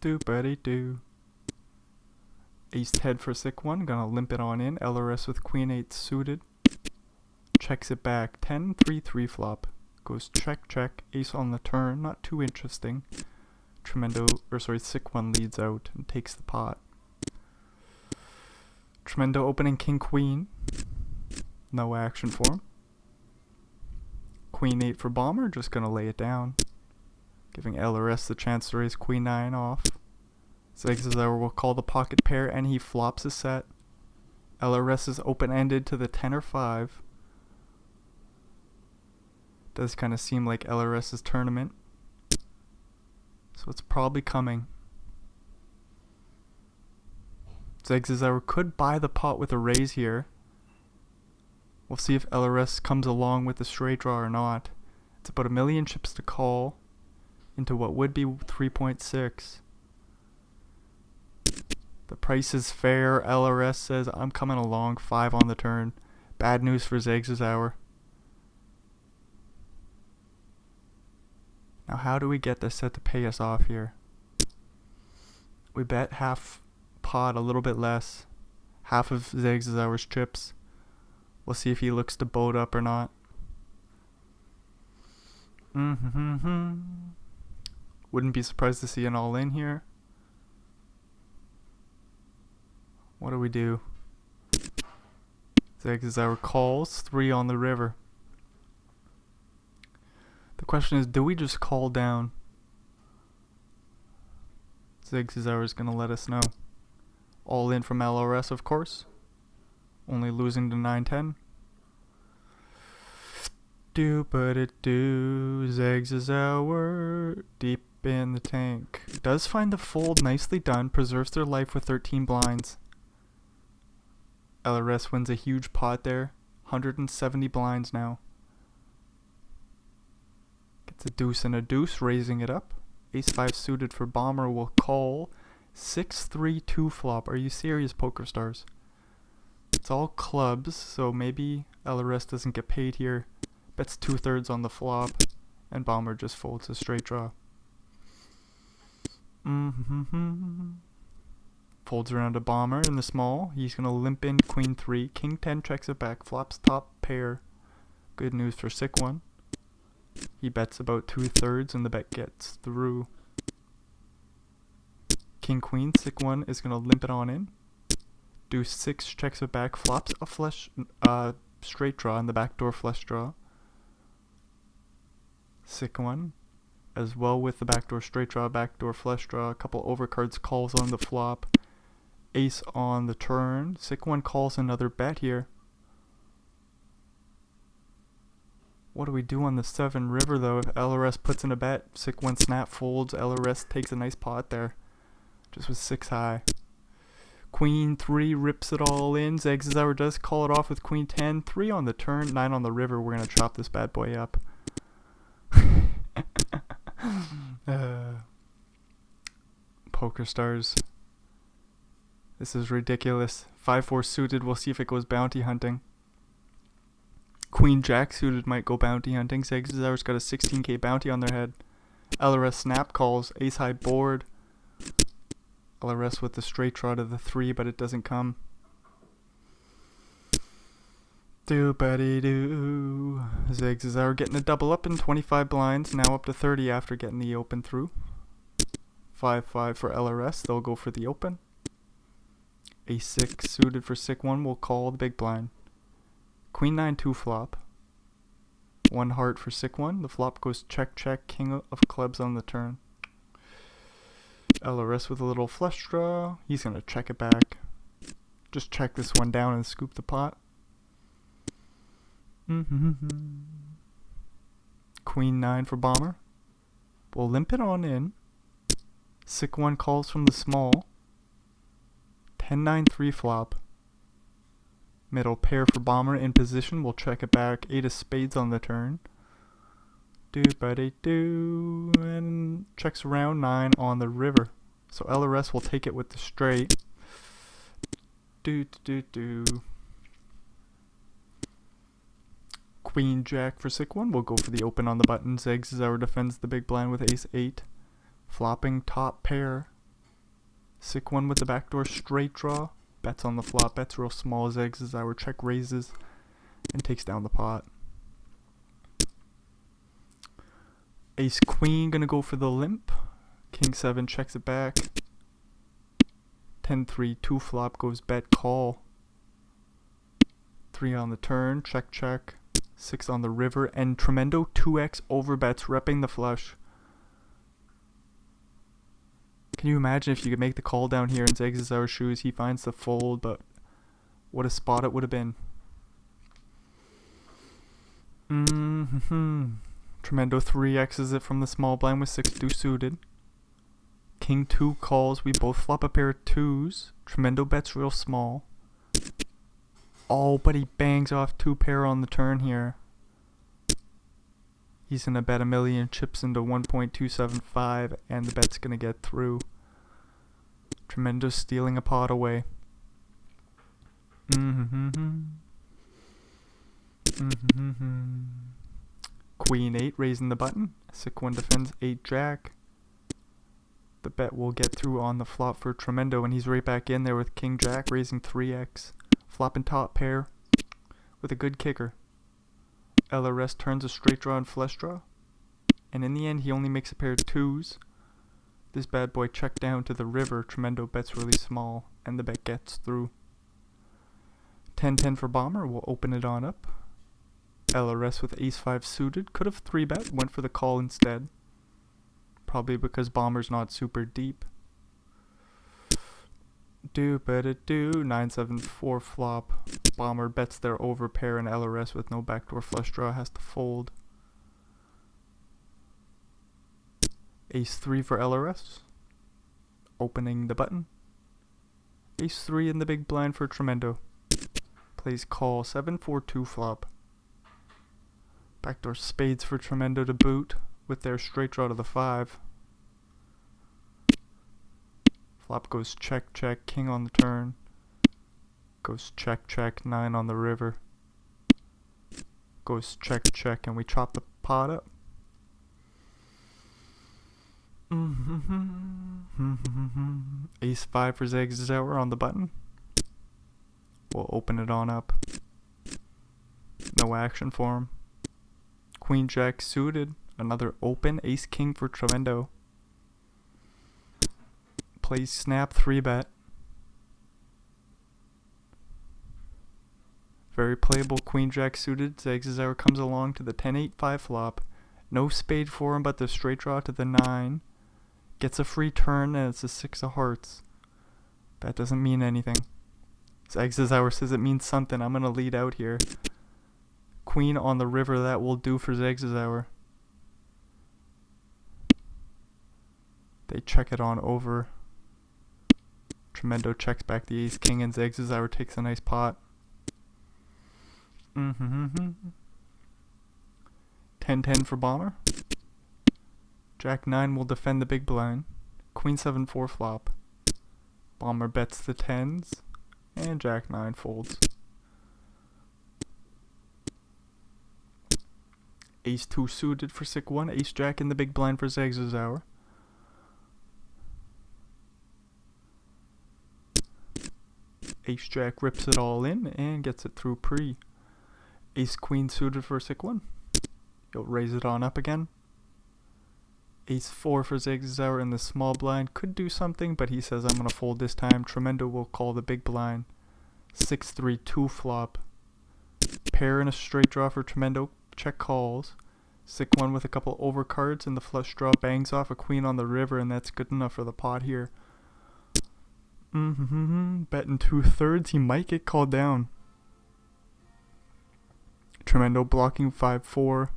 Doopity-doo. Ace 10 for sick 1. Gonna limp it on in. LRS with Queen 8 suited. Checks it back. 10-3-3 flop. Goes check check. Ace on the turn. Not too interesting. Sick 1 leads out and takes the pot. Tremendo opening King Queen. No action for him. Queen 8 for Bomber. Just gonna lay it down, giving LRS the chance to raise Queen 9 off. Zigzag will call the pocket pair, and he flops a set. LRS is open-ended to the 10 or 5. Does kind of seem like LRS's tournament, so it's probably coming. Zigzag could buy the pot with a raise here. We'll see if LRS comes along with the straight draw or not. It's about 1 million chips to call into what would be 3.6. The price is fair. LRS says, I'm coming along. 5 on the turn. Bad news for Zigzag. Now how do we get this set to pay us off here? We bet half pot, a little bit less. Half of Zigzag's chips. We'll see if he looks to boat up or not. Wouldn't be surprised to see an all-in here. What do we do? Zigzag calls. 3 on the river. The question is, do we just call down? Zigzag is going to let us know. All in from LRS, of course. Only losing to 9-10. Doopity-doo, Zigzag, deep Spin the tank. Does find the fold, nicely done. Preserves their life with 13 blinds. LRS wins a huge pot there. 170 blinds now. Gets a deuce and a deuce, raising it up. Ace-5 suited for bomber will call. 6-3-2 flop. Are you serious, Poker Stars? It's all clubs, so maybe LRS doesn't get paid here. Bets 2/3 on the flop, and bomber just folds a straight draw. Folds around a bomber in the small. He's gonna limp in queen 3. King 10 checks it back. Flops top pair. Good news for sick one. He bets about 2/3 and the bet gets through. King queen, sick one is gonna limp it on in. Deuce 6 checks it back. Flops a flush straight draw in the backdoor flush draw. Sick one. As well with the backdoor straight draw, backdoor flush draw. A couple overcards calls on the flop. Ace on the turn. Sick one calls another bet here. What do we do on the 7 river though? If LRS puts in a bet, sick one snap folds. LRS takes a nice pot there. Just with 6 high. Queen 3 rips it all in. Zegzauer does call it off with queen 10. 3 on the turn, 9 on the river. We're going to chop this bad boy up. Poker Stars. This is ridiculous. 5-4 suited. We'll see if it goes bounty hunting. Queen Jack suited might go bounty hunting. Zegzauer's got a 16k bounty on their head. LRS snap calls. Ace high board. LRS with the straight draw to the 3, but it doesn't come. Do-buddy-doo. Zegzauer getting a double up in 25 blinds. Now up to 30 after getting the open through. 5-5 for LRS. They'll go for the open. Ace-6 suited for sick one will call the big blind. Queen 9-2 flop. 1 heart for sick one. The flop goes check check. King of clubs on the turn. LRS with a little flush draw. He's gonna check it back. Just check this one down and scoop the pot. Queen 9 for bomber. We'll limp it on in. Sick one calls from the small. 10-9-3 flop. Middle pair for bomber in position. We'll check it back. 8 of spades on the turn. Do-buddy-do. And checks around 9 on the river. So LRS will take it with the straight. Do-do-do-do. Queen Jack for sick one. We'll go for the open on the button. Zegzauer defends the big blind with Ace-8. Flopping top pair. Sick one with the backdoor straight draw. Bets on the flop. Bets real small. Zegzauer check raises and takes down the pot. Ace queen gonna go for the limp. King 7 checks it back. 10-3-2 flop goes bet call. 3 on the turn. Check check. 6 on the river. And Tremendo 2x over bets, repping the flush. Can you imagine if you could make the call down here in Zegzauer's shoes? He finds the fold, but what a spot it would have been. Tremendo 3x's it from the small blind with 6 deuce suited. King 2 calls. We both flop a pair of 2s. Tremendo bets real small. Oh, but he bangs off 2 pair on the turn here. He's gonna bet 1,000,000 chips into 1.275, and the bet's gonna get through. Tremendo stealing a pot away. Queen 8 raising the button. Sick one defends 8 jack. The bet will get through on the flop for Tremendo, and he's right back in there with King Jack raising 3x. Flopping top pair with a good kicker. LRS turns a straight draw and flush draw. And in the end, he only makes a pair of 2s. This bad boy checked down to the river. Tremendo bets really small, and the bet gets through. 10-10 for bomber. We'll open it on up. LRS with Ace-5 suited. Could have 3-bet. Went for the call instead. Probably because bomber's not super deep. Do-ba-da-do. 9-7-4 flop. Bomber bets their overpair, and LRS with no backdoor flush draw has to fold. Ace 3 for LRS. Opening the button. Ace 3 in the big blind for Tremendo. Plays call 7-4-2 flop. Backdoor spades for Tremendo to boot with their straight draw to the 5. Flop goes check check, king on the turn. Goes check check, 9 on the river. Goes check check, and we chop the pot up. Ace 5 for Zagzauer on the button. We'll open it on up. No action for him. Queen Jack suited. Another open. Ace King for Tremendo. Plays snap 3-bet. Very playable. Queen Jack suited. Zagzauer comes along to the 10-8-5 flop. No spade for him, but the straight draw to the 9. Gets a free turn, and it's a 6 of hearts. That doesn't mean anything. Zagzauer says it means something. I'm going to lead out here. Queen on the river, that will do for Zagzauer. They check it on over. Tremendo checks back the ace king, and Zagzauer takes a nice pot. 10-10 for Bomber. Jack 9 will defend the big blind. Queen 7-4 flop. Bomber bets the 10s. And Jack 9 folds. Ace 2 suited for Sick 1. Ace Jack in the big blind for Zagzauer. Ace Jack rips it all in and gets it through pre. Ace Queen suited for Sick 1. He'll raise it on up again. Ace 4 for Zagzauer in the small blind. Could do something, but he says I'm going to fold this time. Tremendo will call the big blind. 6-3-2 flop. Pair and a straight draw for Tremendo. Check calls. Sick 1 with a couple overcards, and the flush draw bangs off a queen on the river, and that's good enough for the pot here. Betting 2/3. He might get called down. Tremendo blocking 5-4.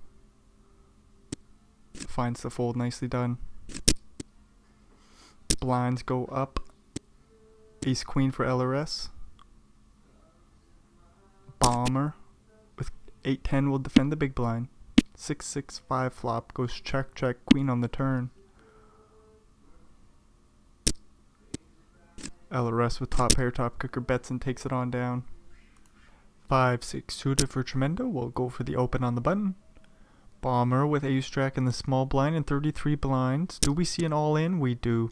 Finds the fold, nicely done. Blinds go up. Ace Queen for LRS. Bomber with 8-10 will defend the big blind. 6-6-5 flop goes check check, queen on the turn. LRS with top pair, top cooker bets and takes it on down. 5-6 suited for Tremendo. We'll go for the open on the button. Bomber with ace jack in the small blind and 33 blinds. Do we see an all-in? We do.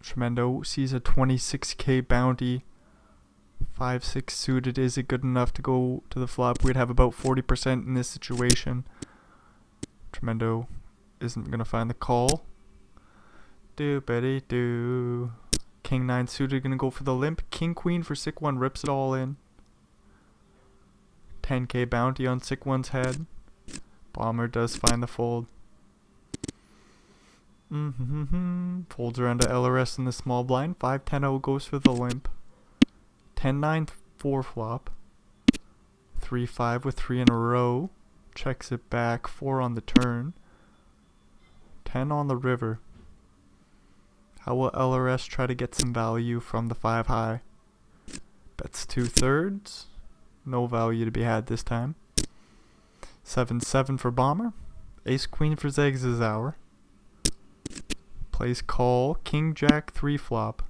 Tremendo sees a 26k bounty. 5-6 suited. Is it good enough to go to the flop? We'd have about 40% in this situation. Tremendo isn't going to find the call. Do. King 9 suited, going to go for the limp. King Queen for Sick 1 rips it all in. 10k bounty on Sick 1's head. Bomber does find the fold. Folds around to LRS in the small blind. 5-10-0 goes for the limp. 10-9 4 flop. 3-5 with 3 in a row. Checks it back. 4 on the turn. 10 on the river. How will LRS try to get some value from the 5 high? Bets 2/3. No value to be had this time. 7-7 for Bomber. Ace Queen for Zagzauer. Plays call. King Jack 3 flop.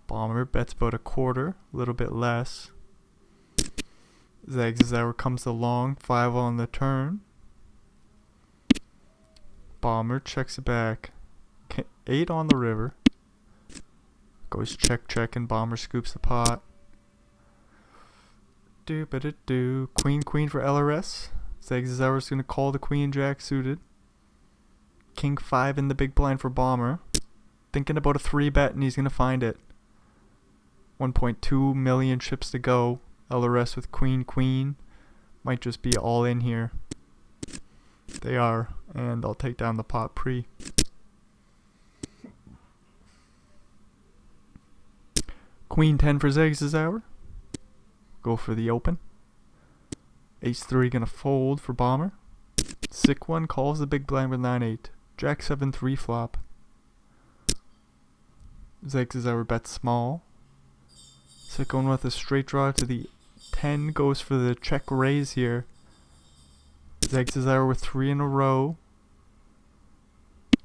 Bomber bets about a quarter, a little bit less. Zagzauer comes along, 5 on the turn. Bomber checks it back. 8 on the river. Goes check check and Bomber scoops the pot. Queen for LRS. Zagzauer's gonna call the Queen Jack suited. King 5 in the big blind for Bomber. Thinking about a 3-bet and he's gonna find it. 1.2 million chips to go. LRS with Queen. Might just be all in here. They are, and I'll take down the pot pre. Queen 10 for Zagzauer. Go for the open. Ace 3 gonna fold for bomber. Sick 1 calls the big blind with 9-8. Jack 7-3 flop. Zags our bet small. Sick 1 with a straight draw to the 10 goes for the check raise here. Zags our with 3 in a row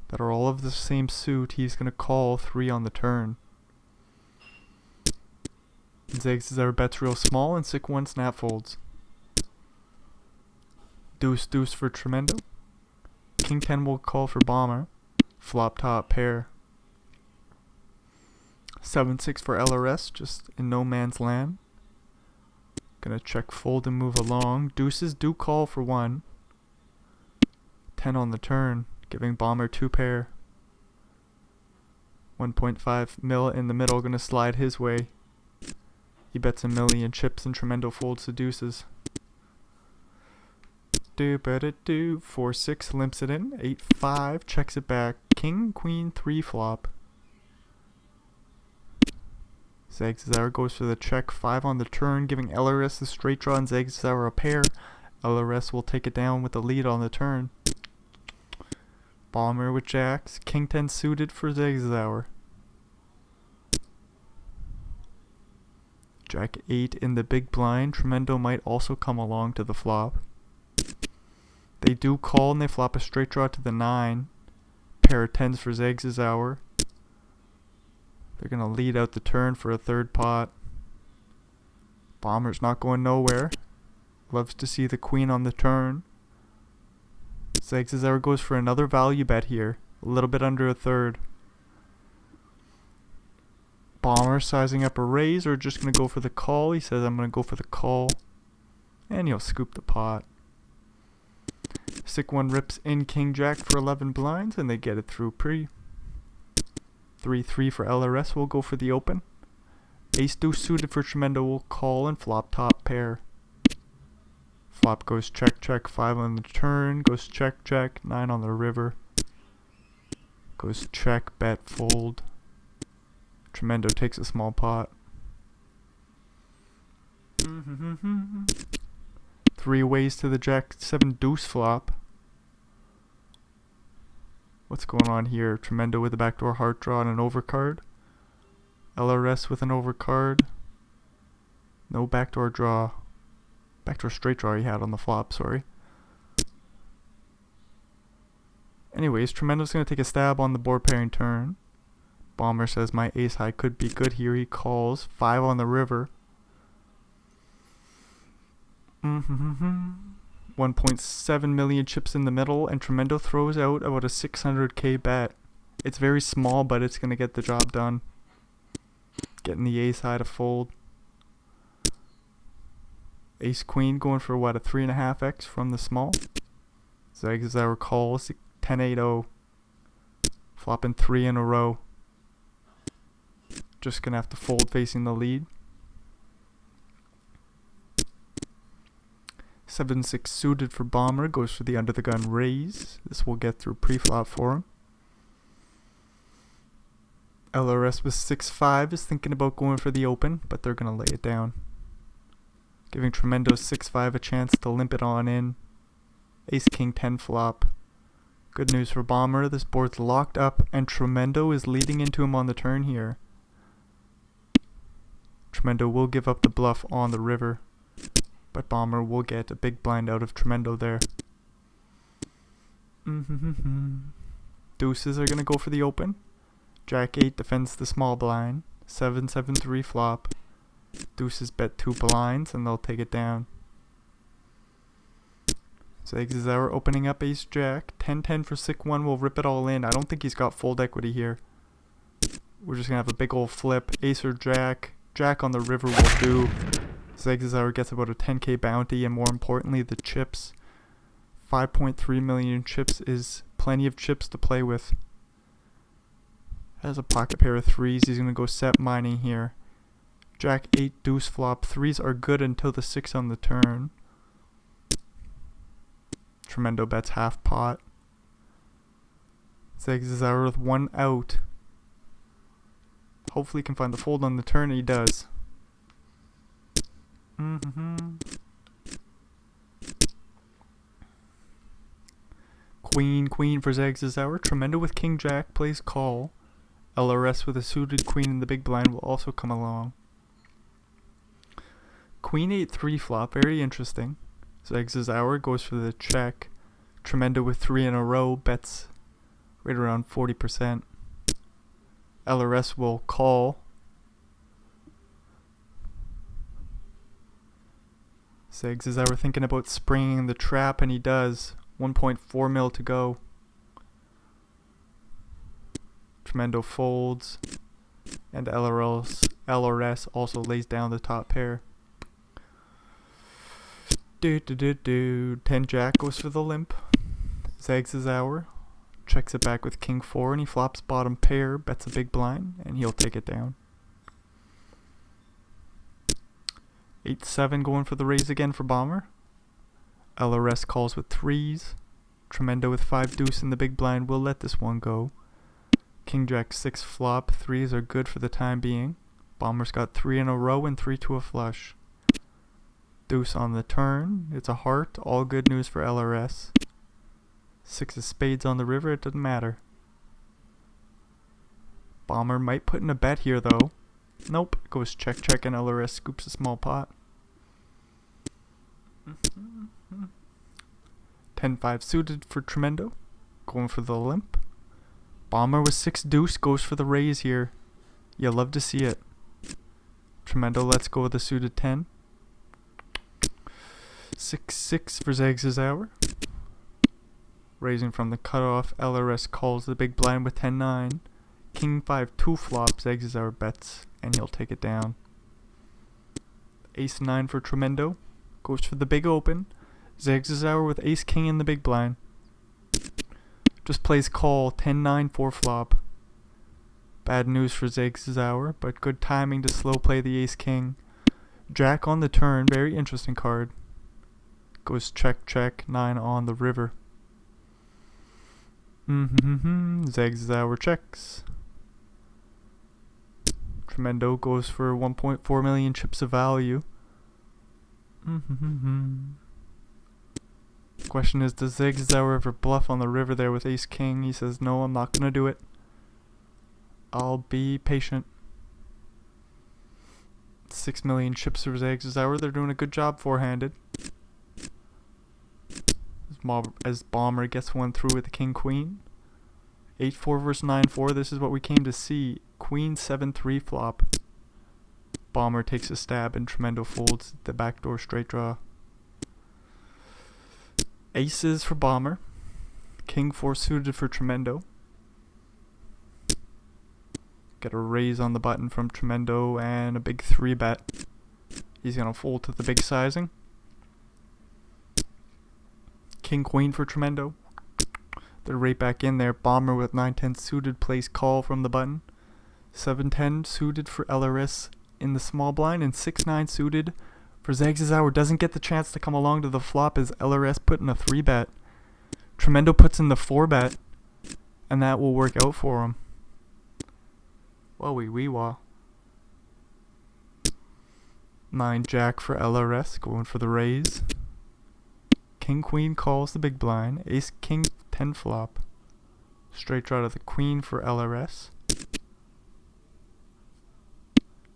that are all of the same suit. He's gonna call 3 on the turn. Zags our bets real small and Sick 1 snap folds. Deuce deuce for Tremendo. King 10 will call for bomber. Flop top pair. 7-6 for LRS, just in no man's land. Gonna check fold and move along. Deuces do call for 1. 10 on the turn, giving bomber 2 pair. 1.5 mil in the middle, gonna slide his way. He bets a million chips and Tremendo folds the deuces. 4-6 limps it in. 8-5 checks it back. King queen 3 flop. Zags goes for the check. 5 on the turn, giving LRS the straight draw and Zags a pair. LRS will take it down with the lead on the turn. Bomber with jacks. King 10 suited for Zags. Jack 8 in the big blind. Tremendo might also come along to the flop. They do call and they flop a straight draw to the 9. Pair of 10s for Zags. They're gonna lead out the turn for a third pot. Bomber's not going nowhere. Loves to see the queen on the turn. Zags goes for another value bet here. A little bit under a third. Bomber sizing up a raise or just gonna go for the call. He says I'm gonna go for the call. And he'll scoop the pot. Sick 1 rips in King Jack for 11 blinds and they get it through pre. 3-3 for LRS will go for the open. Ace deuce suited for Tremendo will call and flop top pair. Flop goes check check. 5 on the turn, goes check check. 9 on the river. Goes check bet fold. Tremendo takes a small pot. 3 ways to the Jack 7 deuce flop. What's going on here? Tremendo with a backdoor heart draw and an overcard. LRS with an overcard. No backdoor draw. Backdoor straight draw he had on the flop, sorry. Anyways, Tremendo's going to take a stab on the board pairing turn. Bomber says my ace high could be good here. He calls. 5 on the river. 1.7 million chips in the middle, and Tremendo throws out about a 600k bet. It's very small, but it's going to get the job done. Getting the ace high to fold. Ace queen going for what, a 3.5x from the small. Zags calls. 10-8-0. Flopping 3 in a row. Just going to have to fold facing the lead. 7-6 suited for bomber, goes for the under the gun raise. This will get through pre-flop for him. LRS with 6-5 is thinking about going for the open, but they're going to lay it down. Giving Tremendo 6-5 a chance to limp it on in. Ace King 10 flop. Good news for bomber, this board's locked up and Tremendo is leading into him on the turn here. Tremendo will give up the bluff on the river. But bomber will get a big blind out of Tremendo there. Deuces are going to go for the open. Jack 8 defends the small blind. 7-7-3 flop. Deuces bet 2 blinds and they'll take it down. Zags opening up ace jack. 10-10 for Sick 1 will rip it all in. I don't think he's got fold equity here. We're just going to have a big old flip. Ace or jack. Jack on the river will do. Zags gets about a 10k bounty, and more importantly the chips. 5.3 million chips is plenty of chips to play with. Has a pocket pair of 3s. He's going to go set mining here. Jack 8 deuce flop. 3s are good until the 6 on the turn. Tremendo bets half pot. Zags with 1 out. Hopefully he can find the fold on the turn, and he does. Queen for Zags this hour. Tremendo with King Jack plays call. LRS with a suited queen in the big blind will also come along. Queen 8-3 flop, very interesting. Zags this hour goes for the check. Tremendo with 3 in a row, bets right around 40%. LRS will call. Zags is hour thinking about springing the trap, and he does. 1.4 mil to go. Tremendo folds, and LRS also lays down the top pair. 10 Jack goes for the limp. Zags his hour, checks it back with King 4, and he flops bottom pair, bets a big blind, and he'll take it down. 8-7 going for the raise again for Bomber. LRS calls with 3s. Tremendo with 5 deuce in the big blind will let this one go. King Jack 6 flop, 3s are good for the time being. Bomber's got 3 in a row and 3 to a flush. Deuce on the turn, it's a heart, all good news for LRS. 6 of spades on the river, it doesn't matter. Bomber might put in a bet here though. Nope, goes check and LRS scoops a small pot. 10-5 suited for Tremendo, going for the limp. Bomber with 6 deuce goes for the raise here. You love to see it. Tremendo lets go with the suited 10. 6-6 for Zags' hour. Raising from the cutoff, LRS calls the big blind with 10-9. King 5-2 flop, Zags' hour bets, and he'll take it down. Ace-9 for Tremendo, goes for the big open. Zags' hour with ace-king in the big blind. Just plays call, 10-9 4 flop. Bad news for Zags' hour, but good timing to slow play the ace-king. Jack on the turn, very interesting card. Goes check, 9 on the river. Zags' hour checks. Tremendo goes for 1.4 million chips of value. Question is, does Zags' hour ever bluff on the river there with ace king? He says, no, I'm not gonna do it. I'll be patient. 6 million chips for Zags' hour. They're doing a good job four-handed. As Bomber gets one through with the king queen. 8-4 versus 9-4. This is what we came to see. Queen 7-3 flop. Bomber takes a stab and Tremendo folds the backdoor straight draw. Aces for Bomber. King 4 suited for Tremendo. Get a raise on the button from Tremendo and a big 3 bet. He's gonna fold to the big sizing. King Queen for Tremendo. They're right back in there. Bomber with 9-10 suited plays call from the button. 7-10 suited for LRS in the small blind, and 6-9 suited for Zags' hour. Doesn't get the chance to come along to the flop as LRS put in a 3 bet. Tremendo puts in the 4 bet, and that will work out for him. Whoa wee wah. 9 Jack for LRS, going for the raise. King Queen calls the big blind. Ace King 10 flop. Straight draw to the queen for LRS.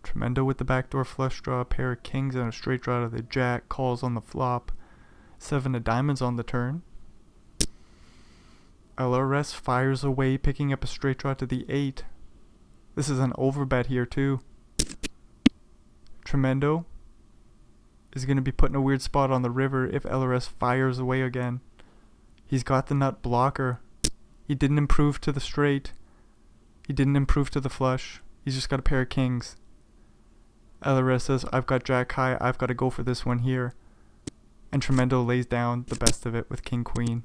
Tremendo with the backdoor flush draw, a pair of kings and a straight draw to the jack, calls on the flop. 7 of diamonds on the turn. LRS fires away, picking up a straight draw to the 8. This is an overbet here too. Tremendo is going to be put in a weird spot on the river if LRS fires away again. He's got the nut blocker. He didn't improve to the straight. He didn't improve to the flush. He's just got a pair of kings. LRS says, I've got jack high, I've got to go for this one here. And Tremendo lays down the best of it with king queen.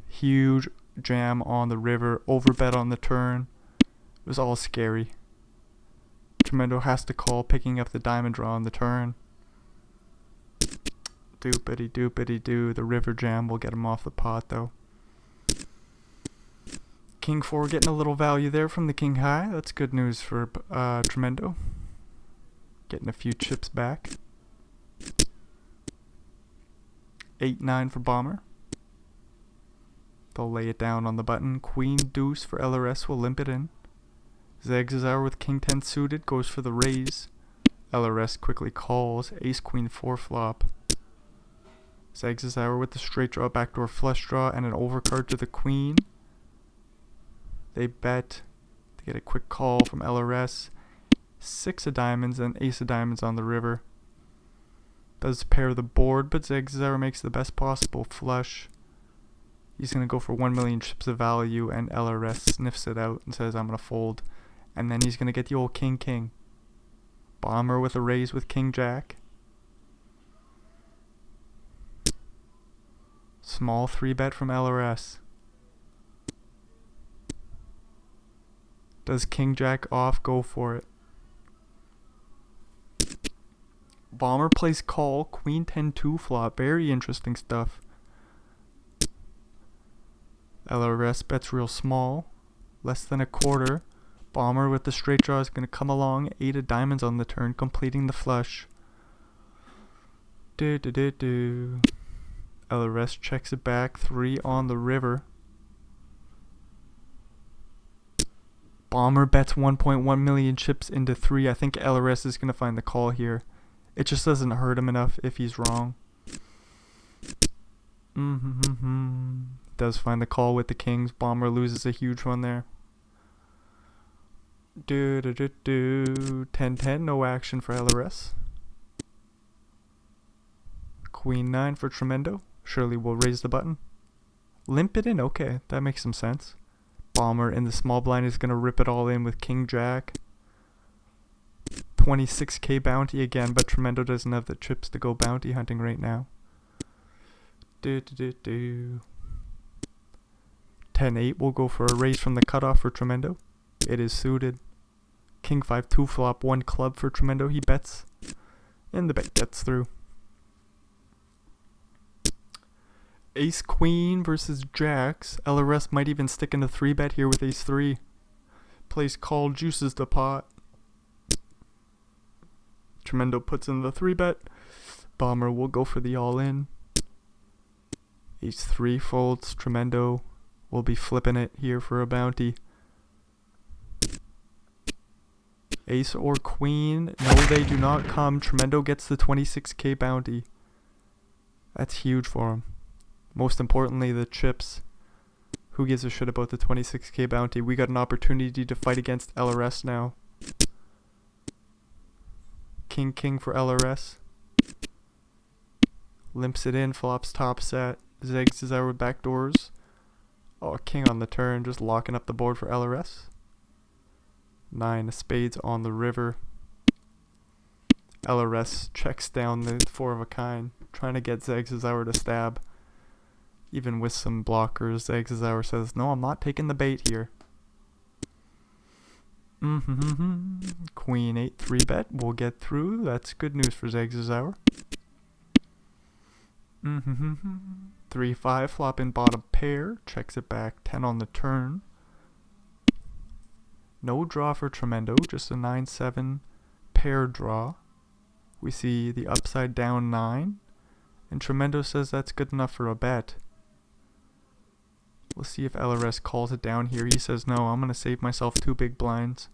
Huge jam on the river, overbet on the turn. It was all scary. Tremendo has to call, picking up the diamond draw on the turn. Doopity doopity doo. The river jam will get him off the pot though. King 4 getting a little value there from the king high. That's good news for Tremendo. Getting a few chips back. 8-9 for Bomber. They'll lay it down on the button. Queen deuce for LRS will limp it in. Zigzag with king 10 suited goes for the raise. LRS quickly calls. Ace queen 4 flop. Zigzag with the straight draw, backdoor flush draw, and an overcard to the queen. They bet. They get a quick call from LRS. 6 of diamonds and ace of diamonds on the river. Does pair the board, but Zigzag makes the best possible flush. He's going to go for 1 million chips of value, and LRS sniffs it out and says, I'm going to fold. And then he's going to get the old king. Bomber with a raise with king jack. Small 3-bet from LRS. Does king jack off? Go for it. Bomber plays call, queen 10-2 flop. Very interesting stuff. LRS bets real small, less than a quarter. Bomber with the straight draw is going to come along. 8 of diamonds on the turn, completing the flush. LRS checks it back. 3 on the river. Bomber bets 1.1 million chips into 3. I think LRS is going to find the call here. It just doesn't hurt him enough if he's wrong. Does find the call with the kings. Bomber loses a huge one there. 10-10, no action for LRS. Queen 9 for Tremendo. Surely will raise the button. Limp it in, okay, that makes some sense. Bomber in the small blind is going to rip it all in with king jack. 26k bounty again, but Tremendo doesn't have the chips to go bounty hunting right now. 10-8 will go for a raise from the cutoff for Tremendo. It is suited. King 5-2 flop, 1 club for Tremendo. He bets, and the bet gets through. Ace queen versus jacks. LRS might even stick in the 3-bet here with ace 3. Plays call, juices the pot. Tremendo puts in the 3-bet. Bomber will go for the all-in. Ace 3 folds. Tremendo will be flipping it here for a bounty. Ace or queen. No, they do not come. Tremendo gets the 26k bounty. That's huge for him. Most importantly, the chips. Who gives a shit about the 26k bounty? We got an opportunity to fight against LRS now. King for LRS. Limps it in, flops top set. Zegs is out with backdoors. Oh, king on the turn, just locking up the board for LRS. 9 of spades on the river. LRS checks down the 4 of a kind, trying to get Zegzauer to stab. Even with some blockers, Zegzauer says, no, I'm not taking the bait here. Queen 8 3-bet will get through. That's good news for Zegzauer. 3-5 flop in bottom pair. Checks it back. 10 on the turn. No draw for Tremendo. Just a 9-7 pair draw. We see the upside down 9. And Tremendo says that's good enough for a bet. We'll see if LRS calls it down here. He says, no, I'm going to save myself 2 big blinds.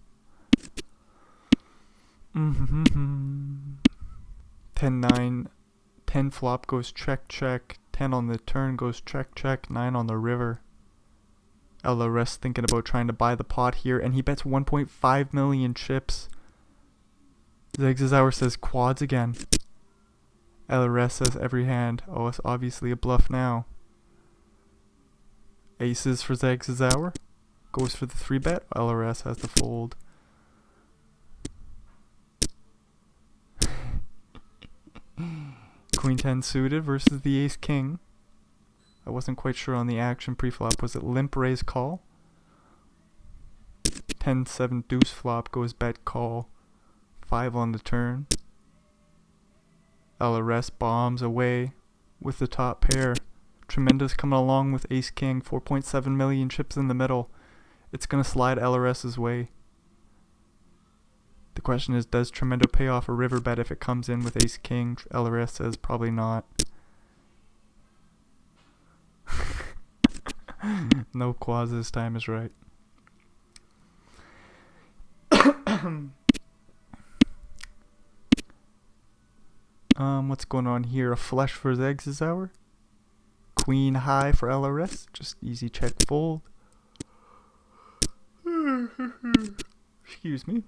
10-9. 10 flop goes check, check. 10 on the turn goes check, check. 9 on the river. LRS thinking about trying to buy the pot here. And he bets 1.5 million chips. Zegzauer says quads again. LRS says every hand. Oh, it's obviously a bluff now. Aces for Zegzauer. Goes for the 3-bet. LRS has to fold. Queen 10 suited versus the ace king. I wasn't quite sure on the action pre-flop. Was it limp raise call? 10-7 deuce flop goes bet call. 5 on the turn. LRS bombs away with the top pair. Tremendo's coming along with ace king. 4.7 million chips in the middle. It's going to slide LRS's way. The question is, does Tremendo pay off a river bet if it comes in with ace king? LRS says probably not. No quads this time is right. What's going on here? A flush for his eggs this hour. Queen high for LRS. Just easy check fold. Excuse me.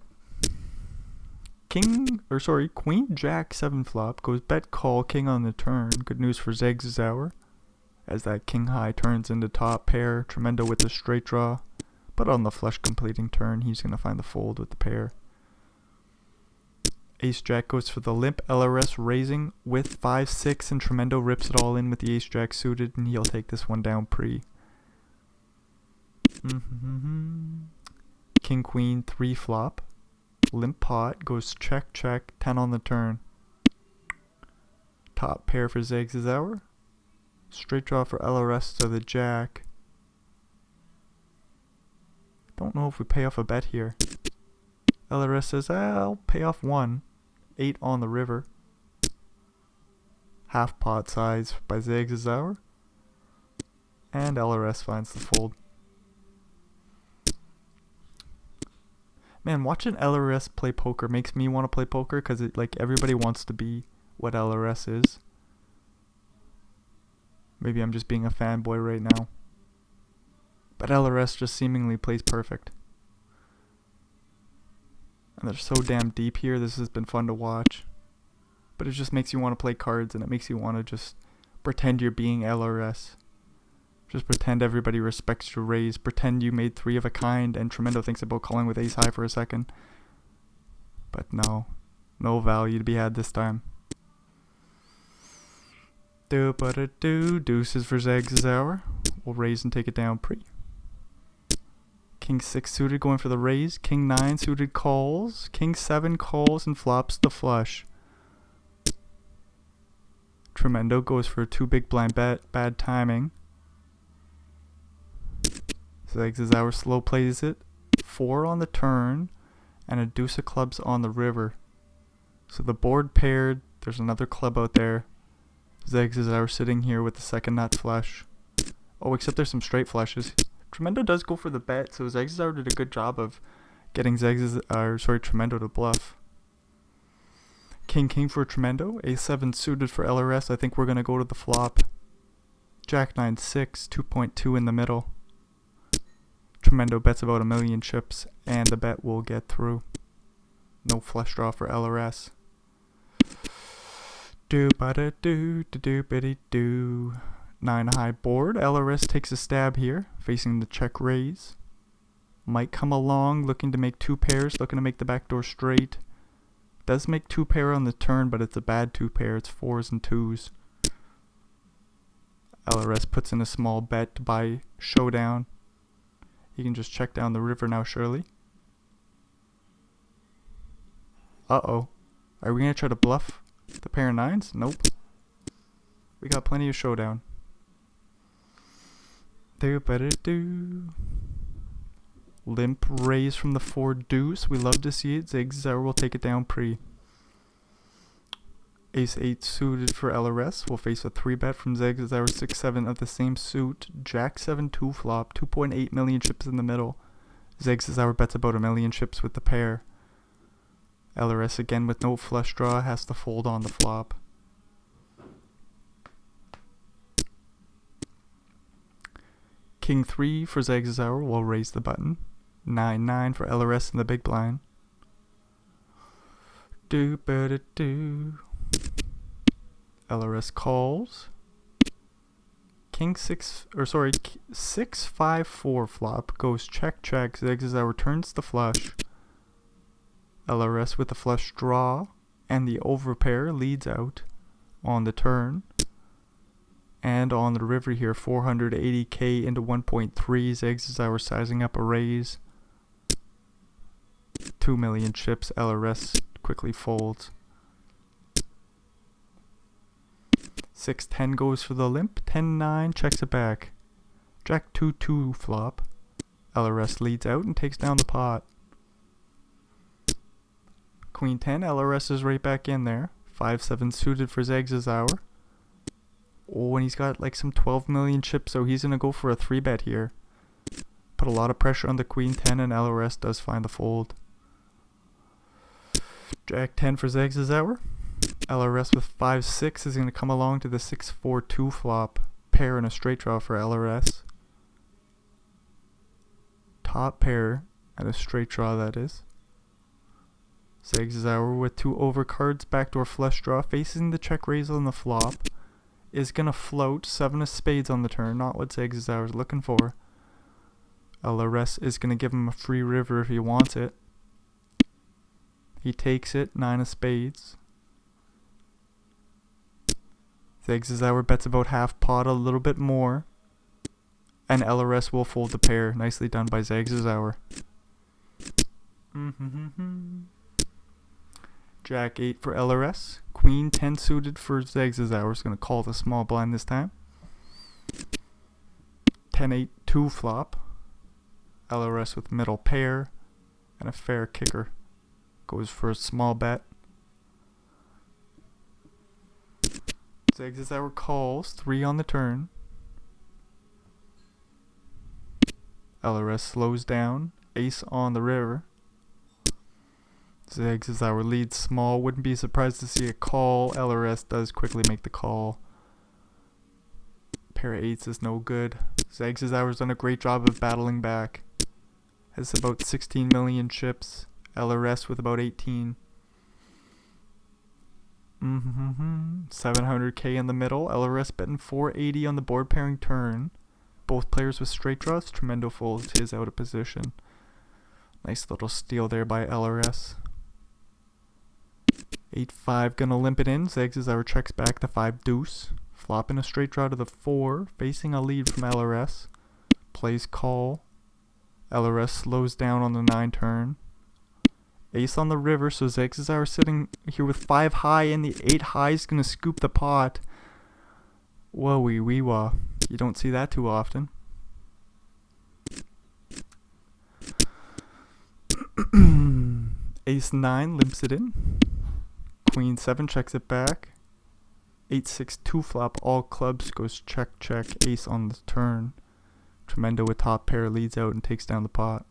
Queen jack 7 flop. Goes bet call king on the turn. Good news for Zegs this hour, as that king high turns into top pair. Tremendo with the straight draw. But on the flush completing turn, he's going to find the fold with the pair. Ace Jack goes for the limp. LRS raising with 5-6, and Tremendo rips it all in with the Ace Jack suited, and he'll take this one down pre. King Queen 3 flop. Limp pot goes check check, 10 on the turn. Top pair for Zegs this hour. Straight draw for LRS to the jack. Don't know if we pay off a bet here. LRS says, I'll pay off 1. 8 on the river. Half pot size by Zegs this hour. And LRS finds the fold. Man, watching LRS play poker makes me want to play poker, because everybody wants to be what LRS is. Maybe I'm just being a fanboy right now. But LRS just seemingly plays perfect. And they're so damn deep here. This has been fun to watch. But it just makes you want to play cards, and it makes you want to just pretend you're being LRS. Just pretend everybody respects your raise. Pretend you made 3 of a kind, and Tremendo thinks about calling with ace high for a second. But no. No value to be had this time. Deuces for Zegs this hour. We'll raise and take it down pre. King 6 suited going for the raise. King 9 suited calls. King 7 calls and flops the flush. Tremendo goes for a 2 big blind bet. Bad timing. Zegs this hour slow plays it. 4 on the turn. And a deuce of clubs on the river. So the board paired. There's another club out there. Zegs this hour sitting here with the second nut flush. Oh, except there's some straight flushes. Tremendo does go for the bet, so Zegs this hour did a good job of getting Tremendo to bluff. King for Tremendo. A7 suited for LRS. I think we're going to go to the flop. Jack 9 6, 2.2 in the middle. Tremendo bets about 1 million chips, and the bet will get through. No flush draw for LRS. Do ba da do do do biddy do. 9 high board. LRS takes a stab here, facing the check raise. Might come along, looking to make 2 pairs, looking to make the backdoor straight. Does make 2 pair on the turn, but it's a bad 2 pair. It's 4s and 2s. LRS puts in a small bet to buy showdown. He can just check down the river now, surely. Uh-oh. Are we going to try to bluff the pair of 9s? Nope. We got plenty of showdown. Limp raise from the 4 deuce. We love to see it. Zegs this hour will take it down pre. Ace 8 suited for LRS. We'll face a 3 bet from Zegs this hour. 6-7 of the same suit. Jack 7 2 flop. 2.8 million chips in the middle. Zegs this hour bets about 1 million chips with the pair. LRS again with no flush draw has to fold on the flop. King 3 for Zegs this hour. We'll raise the button. 9-9 for LRS in the big blind. LRS calls. King 6-5-4 flop goes check check. Zegs this hour turns the flush. LRS with the flush draw and the overpair leads out on the turn. And on the river here, 480k into 1.3. Zegs this hour sizing up a raise. 2 million chips. LRS quickly folds. 6-10 goes for the limp. 10-9 checks it back. Jack 2-2 flop. LRS leads out and takes down the pot. Queen 10. LRS is right back in there. 5-7 suited for Zegs this hour. Oh, and he's got like some 12 million chips, so he's going to go for a 3 bet here. Put a lot of pressure on the queen 10 and LRS does find the fold. Jack 10 for Zags' hour. LRS with 5-6 is going to come along to the 6-4-2 flop. Pair and a straight draw for LRS. Top pair and a straight draw, that is. Zags' hour with 2 overcards, backdoor flush draw, facing the check raise on the flop. Is going to float 7 of spades on the turn, not what Zags' hour is looking for. LRS is going to give him a free river if he wants it. He takes it, 9 of spades. Zags' hour bets about half pot, a little bit more. And LRS will fold the pair. Nicely done by Zags' hour. Jack 8 for LRS. Queen 10 suited for Zags' hour. Is going to call the small blind this time. 10-8-2 flop. LRS with middle pair. And a fair kicker. Goes for a small bet. Zags' hour calls. 3 on the turn. LRS slows down. Ace on the river. Zags' hour leads small. Wouldn't be surprised to see a call. LRS does quickly make the call. Pair of 8s is no good. Zags' hour's done a great job of battling back. Has about 16 million chips. LRS with about 18. 700k in the middle. LRS betting 480 on the board pairing turn. Both players with straight draws. Tremendo folds his out of position. Nice little steal there by LRS. 8-5 gonna limp it in. Zags' hour checks back the 5 deuce. Flopping a straight draw to the 4. Facing a lead from LRS. Plays call. LRS slows down on the 9 turn. Ace on the river, so Zags' hour sitting here with 5 high, and the 8 high is gonna scoop the pot. Whoa wee wee wah. You don't see that too often. Ace 9 limps it in. Queen 7 checks it back. 8-6-2 flop, all clubs goes check check. Ace on the turn. Tremendo with top pair leads out and takes down the pot.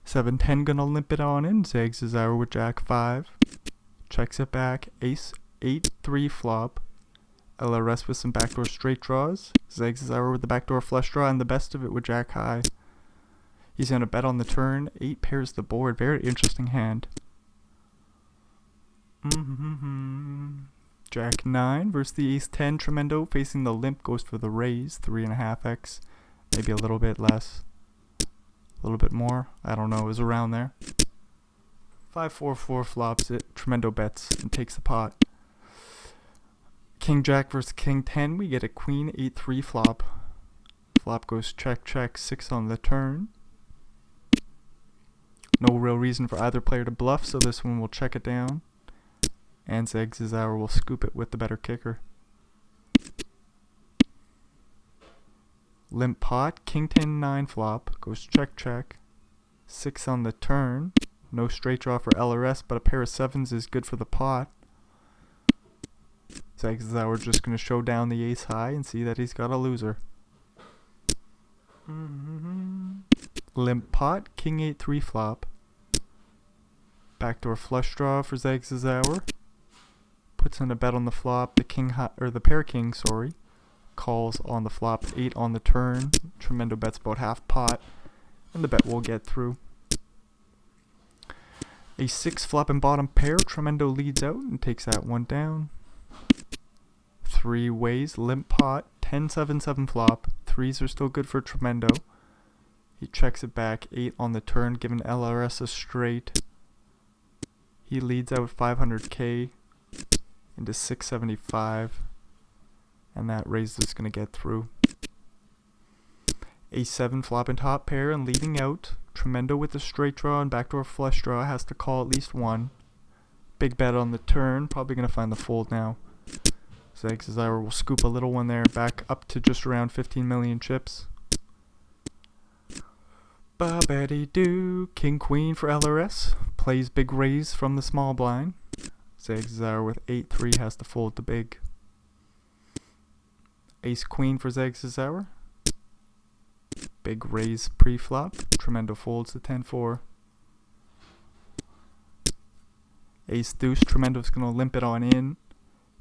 7-10 gonna limp it on in. Zags' hour with Jack 5. Checks it back. Ace 8-3 flop. LRS with some backdoor straight draws. Zags' hour with the backdoor flush draw and the best of it with Jack high. He's gonna bet on the turn. 8 pairs the board. Very interesting hand. Jack 9 versus the Ace 10. Tremendo facing the limp goes for the raise. 3.5x. Maybe a little bit less. A little bit more. I don't know. It was around there. 5-4-4 flops it. Tremendo bets and takes the pot. King Jack versus King 10. We get a Queen 8-3 flop. Flop goes check check. 6 on the turn. No real reason for either player to bluff, so this one will check it down. And Zags' hour will scoop it with the better kicker. Limp pot. King 10-9 flop. Goes check check. 6 on the turn. No straight draw for LRS, but a pair of 7s is good for the pot. Zags' hour just going to show down the ace high and see that he's got a loser. Limp pot. King 8-3 flop. Backdoor flush draw for Zags' hour. Puts in a bet on the flop. The king or the pair king, sorry, calls on the flop. 8 on the turn. Tremendo bets about half pot, and the bet will get through. A 6 flop and bottom pair. Tremendo leads out and takes that one down. 3 ways. Limp pot. 10-7-7 flop. 3s are still good for Tremendo. He checks it back. 8 on the turn, giving LRS a straight. He leads out 500k into 675, and that raise is going to get through. A7 flop and top pair and leading out. Tremendo with a straight draw and backdoor flush draw has to call at least one. Big bet on the turn, probably going to find the fold now. Zags' hour will scoop a little one there, back up to just around 15 million chips. Ba-ba-dee-doo. King Queen for LRS. Plays big raise from the small blind. Zags' hour with 8-3 has to fold the big. Ace Queen for Zags' hour. Big Big raise pre-flop. Tremendo folds to 10-4. Ace deuce. Tremendo's gonna limp it on in.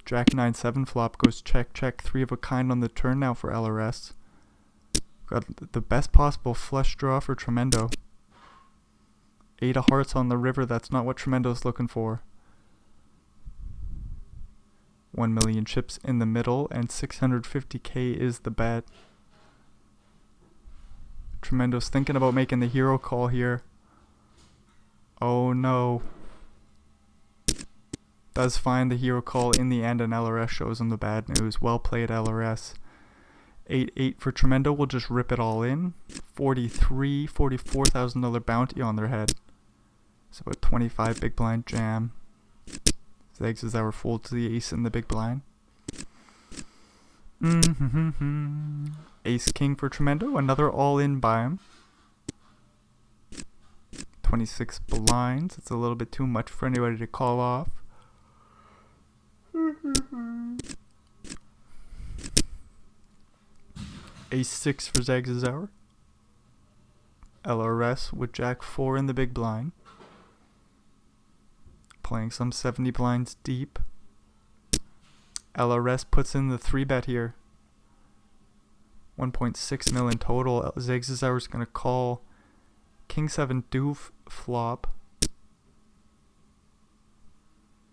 Jack 9-7 flop goes check check. 3 of a kind on the turn now for LRS. Got the best possible flush draw for Tremendo. 8 of hearts on the river. That's not what Tremendo's looking for. 1 million chips in the middle and 650k is the bet. Tremendo's thinking about making the hero call here. Oh no. Does find the hero call in the end, and LRS shows him the bad news. Well played, LRS. 8-8 for Tremendo. We'll just rip it all in. $44,000 bounty on their head. It's about 25 big blind jam. Zags is our fold to the ace in the big blind. Ace king for Tremendo. Another all in by him. 26 blinds. It's a little bit too much for anybody to call off. Ace 6 for Zags' hour. LRS with Jack 4 in the big blind. Playing some 70 blinds deep. LRS puts in the 3-bet here. 1.6 mil in total. Zags' hour is going to call. King 7 doof flop.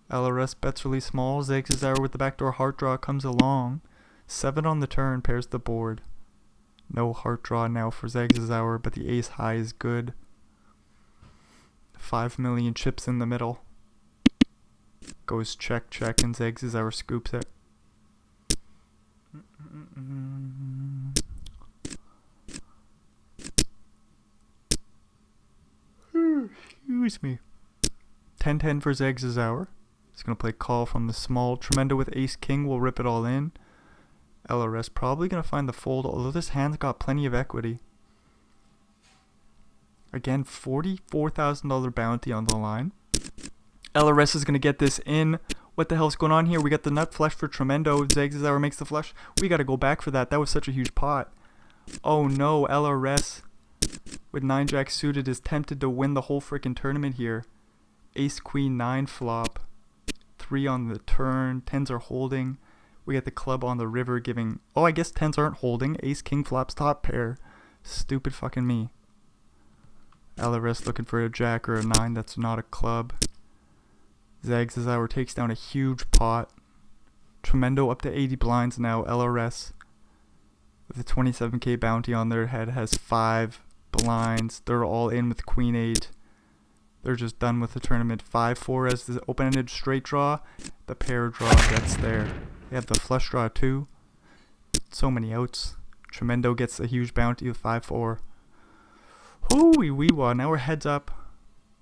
LRS bets really small. Zags' hour with the backdoor heart draw comes along. 7 on the turn, pairs the board. No heart draw now for Zags' hour, but the ace high is good. 5 million chips in the middle. Goes check check and Zags' hour scoops it. Excuse me. 10-10 for Zags' hour. He's going to play call from the small. Tremendo with ace king will rip it all in. LRS probably going to find the fold, although this hand's got plenty of equity. Again, $44,000 bounty on the line. LRS is going to get this in. What the hell's going on here? We got the nut flush for Tremendo. Zags' hour makes the flush. We got to go back for that. That was such a huge pot. Oh no, LRS with 9-jack suited is tempted to win the whole freaking tournament here. Ace queen 9 flop. 3 on the turn. 10s are holding. We got the club on the river giving... Oh, I guess 10s aren't holding. Ace king flops top pair. Stupid fucking me. LRS looking for a jack or a 9. That's not a club. Zags' hour takes down a huge pot. Tremendo up to 80 blinds now. LRS with a 27k bounty on their head has 5 blinds. They're all in with queen 8. They're just done with the tournament. 5-4 as the open-ended straight draw. The pair draw gets there. They have the flush draw too. So many outs. Tremendo gets a huge bounty of 5-4. Hooey wee wah. Now we're heads up.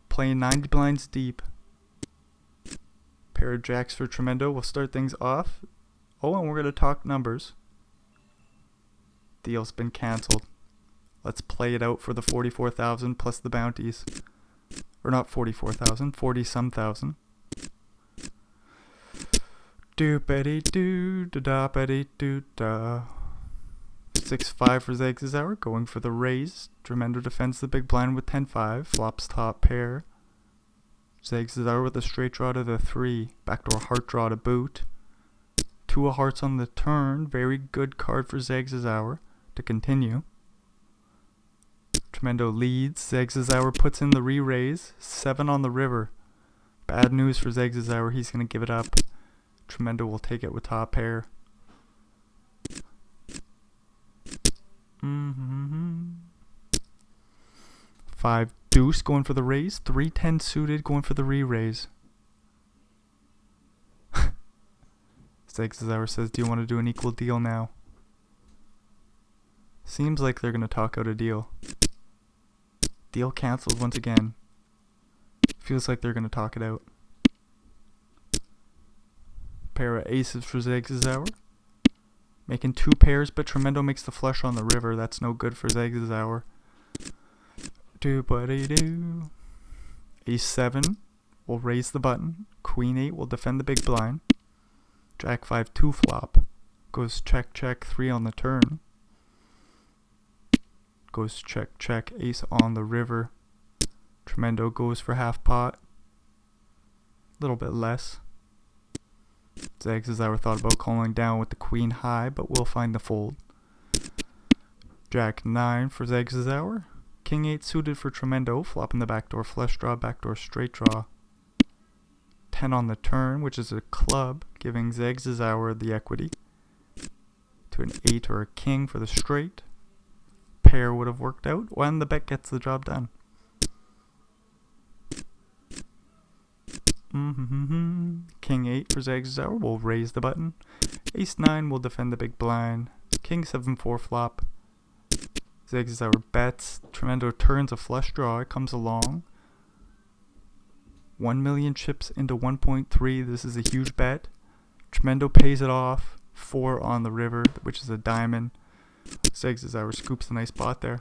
Playing 90 blinds deep. Pair of jacks for Tremendo. We'll start things off. Oh, and we're going to talk numbers. Deal's been cancelled. Let's play it out for the 44,000 plus the bounties. Or not 44,000, 40-some thousand. Doopity-doo-da-da-pity-doo-da. 6-5 for Zags' hour, going for the raise. Tremendo defends the big blind with 10-5. Flops top pair. Zags' hour with a straight draw to the 3. Backdoor heart draw to boot. 2 of hearts on the turn. Very good card for Zags' hour to continue. Tremendo leads. Zags' hour puts in the re-raise. 7 on the river. Bad news for Zags' hour. He's going to give it up. Tremendo will take it with top pair. Five deuce going for the raise. 3-10 suited going for the re-raise. Zags' hour says, do you want to do an equal deal now? Seems like they're going to talk out a deal. Deal cancelled once again. Feels like they're going to talk it out. Pair of aces for Zags' hour. Making 2 pairs, but Tremendo makes the flush on the river. That's no good for Zags' hour. Do-ba-dee-doo. Ace 7 will raise the button. Queen 8 will defend the big blind. Jack 5 2 flop. Goes check check 3 on the turn. goes check, check, ace on the river. Tremendo goes for half pot. A little bit less. Zags is our thought about calling down with the queen high, but we'll find the fold. Jack 9 for Zags is our. King 8 suited for Tremendo, flopping the backdoor flush draw, backdoor straight draw. 10 on the turn, which is a club, giving Zags is our the equity. To an 8 or a king for the straight. Pair would have worked out when the bet gets the job done. King 8 for Zags is our will raise the button. Ace 9 will defend the big blind. King 7-4 flop. Zags is our bets. Tremendo turns a flush draw. It comes along. 1 million chips into 1.3. This is a huge bet. Tremendo pays it off. 4 on the river, which is a diamond. Zags is our scoops a nice spot there.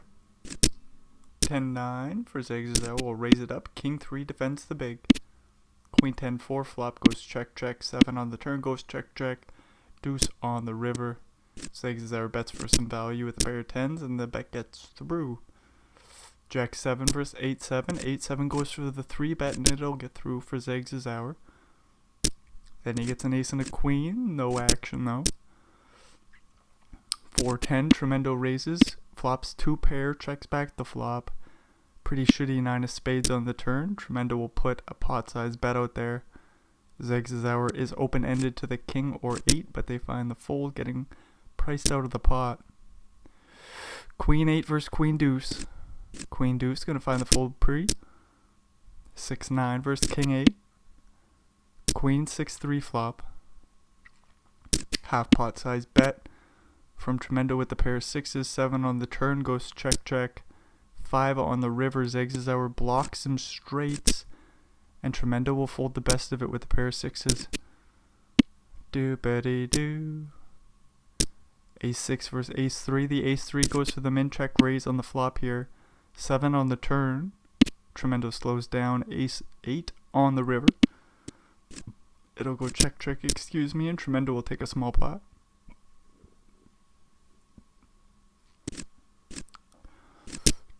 10-9 for Zags is our will raise it up. King 3 defends the big. Queen 10-4 flop goes check, check. 7 on the turn goes check, check. Deuce on the river. Zags is our bets for some value with a pair of 10s, and the bet gets through. Jack 7 versus 8-7. 8-7 goes for the 3 bet, and it'll get through for Zags is our. Then he gets an ace and a queen. No action though. 4-10. Tremendo raises. Flops 2 pair. Checks back the flop. Pretty shitty 9 of spades on the turn. Tremendo will put a pot-sized bet out there. Zags is our is open-ended to the king or 8, but they find the fold, getting priced out of the pot. Queen 8 versus Queen Deuce. Queen Deuce gonna find the fold pre. 6-9 versus King 8. Queen 6-3 flop. Half pot size bet from Tremendo with the pair of 6s. 7 on the turn goes check, check. 5 on the river. Zags is our blocks some straights, and Tremendo will fold the best of it with a pair of 6s. Do-ba-dee-doo. Ace 6 versus Ace 3. The Ace 3 goes for the min check raise on the flop here. 7 on the turn. Tremendo slows down. Ace 8 on the river. It'll go check, check, excuse me, and Tremendo will take a small pot.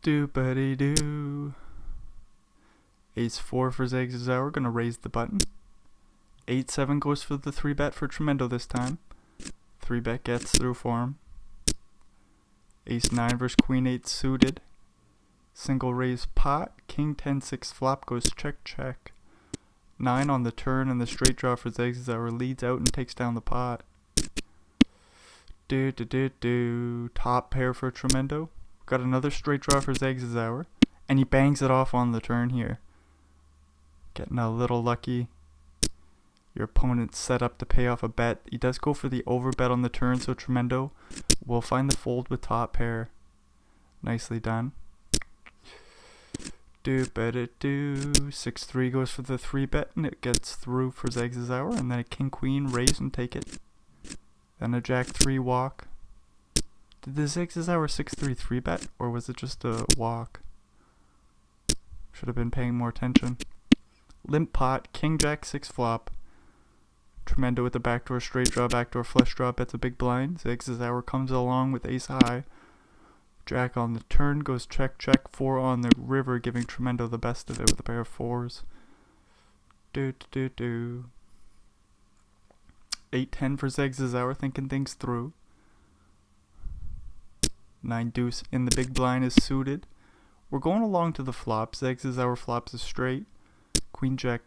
Do-ba-dee-doo. Ace 4 for Zags is our, gonna raise the button. 8-7 goes for the 3 bet for Tremendo this time. 3 bet gets through for him. Ace 9 versus Queen 8 suited. Single raise pot. King 10-6 flop goes check, check. 9 on the turn, and the straight draw for Zags is our leads out and takes down the pot. Do-do-do-do. Top pair for Tremendo. Got another straight draw for Zags is our, and he bangs it off on the turn here. Getting a little lucky. Your opponent's set up to pay off a bet. He does go for the over bet on the turn, so Tremendo will find the fold with top pair. Nicely done. Do-ba-da-do. 6-3 goes for the 3 bet, and it gets through for Zags is our, and then a king queen raise and take it. Then a jack 3 walk. Did the Zags is our 6-3 3 bet, or was it just a walk? Should have been paying more attention. Limp pot. King jack 6 flop. Tremendo with the backdoor straight draw, backdoor flush draw, bets a big blind. Zags is our comes along with ace high. Jack on the turn goes check, check. 4 on the river, giving Tremendo the best of it with a pair of 4s. Do-do-do-do. 8-10 for Zags is our, thinking things through. 9 deuce in the big blind is suited. We're going along to the flop. Zags is our flops is straight. Queen jack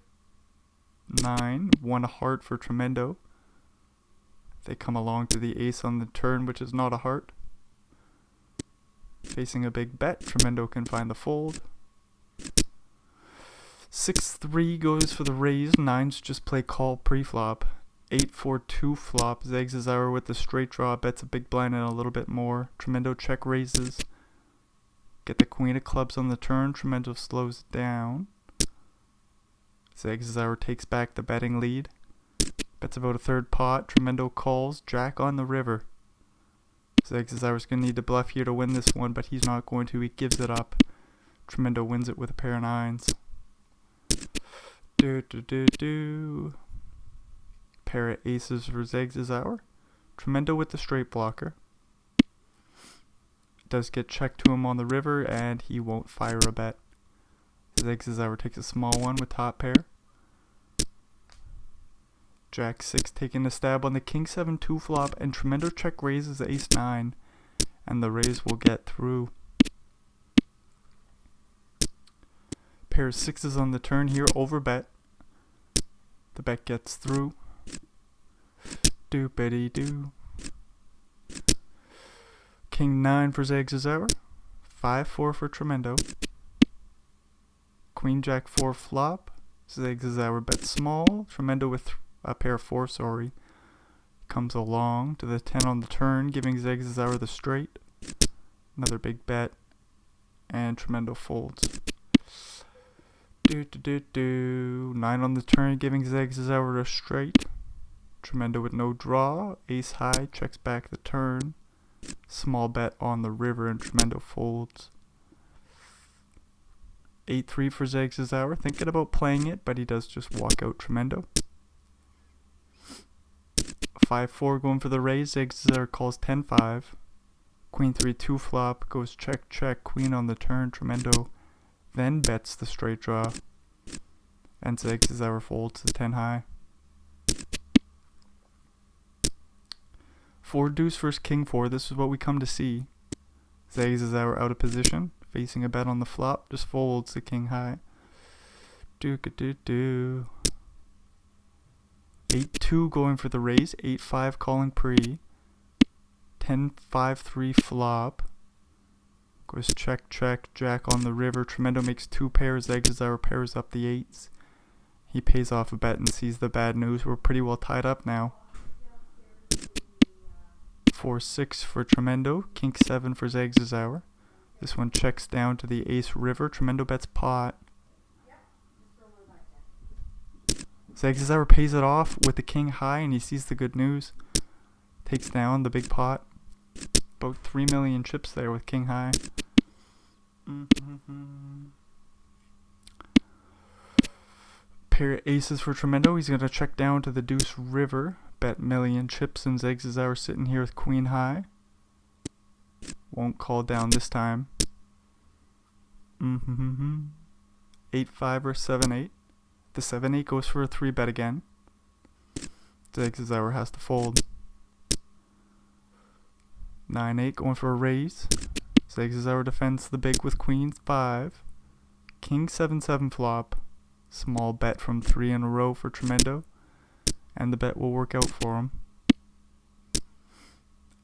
9, 1 heart for Tremendo. They come along to the ace on the turn, which is not a heart. Facing a big bet, Tremendo can find the fold. 6-3 goes for the raise. 9s just play call pre-flop. 8-4-2 flop. Zags is our with the straight draw, bets a big blind and a little bit more. Tremendo check raises. Get the queen of clubs on the turn. Tremendo slows down. Zags is our takes back the betting lead. Bets about a third pot. Tremendo calls. Jack on the river. Zags is ours gonna need to bluff here to win this one, but he's not going to. He gives it up. Tremendo wins it with a pair of 9s. Do-do-do-do. Pair of aces for Zags is our. Tremendo with the straight blocker. does get checked to him on the river, and he won't fire a bet. Zegzauer takes a small one with top pair. Jack 6 taking a stab on the king 7 2 flop, and Tremendo check raises ace 9, and the raise will get through. Pair of 6s on the turn here, over bet. The bet gets through. Doopity doo. King 9 for Zegzauer. 5-4 for Tremendo. Queen Jack 4 flop. Zegzauer bets small. Tremendo with a pair of 4, sorry. Comes along to the 10 on the turn, giving Zegzauer the straight. Another big bet. And Tremendo folds. 9 on the turn, giving Zegzauer a straight. Tremendo with no draw. Ace high, checks back the turn. Small bet on the river, and Tremendo folds. 8-3 for Zegzauer, thinking about playing it, but he does just walk out Tremendo. 5-4 going for the raise. Zegzauer calls 10-5. Queen 3-2 flop, goes check check, queen on the turn. Tremendo then bets the straight draw, and Zegzauer folds the 10 high. 4 deuce versus king 4. This is what we come to see. Zegzauer out of position, facing a bet on the flop, just folds the king high. 8-2 going for the raise. 8-5 calling pre. 10-5-3 flop. Goes check check, jack on the river. Tremendo makes 2 pairs. Zegzauer pairs up the 8s. He pays off a bet and sees the bad news. We're pretty well tied up now. 4-6 for Tremendo. King 7 for Zegzauer. This one checks down to the ace river. Tremendo bets pot. Zegzauer pays it off with the king high, and he sees the good news. Takes down the big pot. About 3 million chips there with king high. Pair of aces for Tremendo. He's going to check down to the deuce river. Bet million chips, and Zegzauer sitting here with queen high. Won't call down this time. 8-5 or 7-8. The 7-8 goes for a 3 bet again. Zegzauer has to fold. 9-8 going for a raise. Zegzauer defends the big with queen 5. King 7-7 flop. Small bet from 3 in a row for Tremendo, and the bet will work out for him.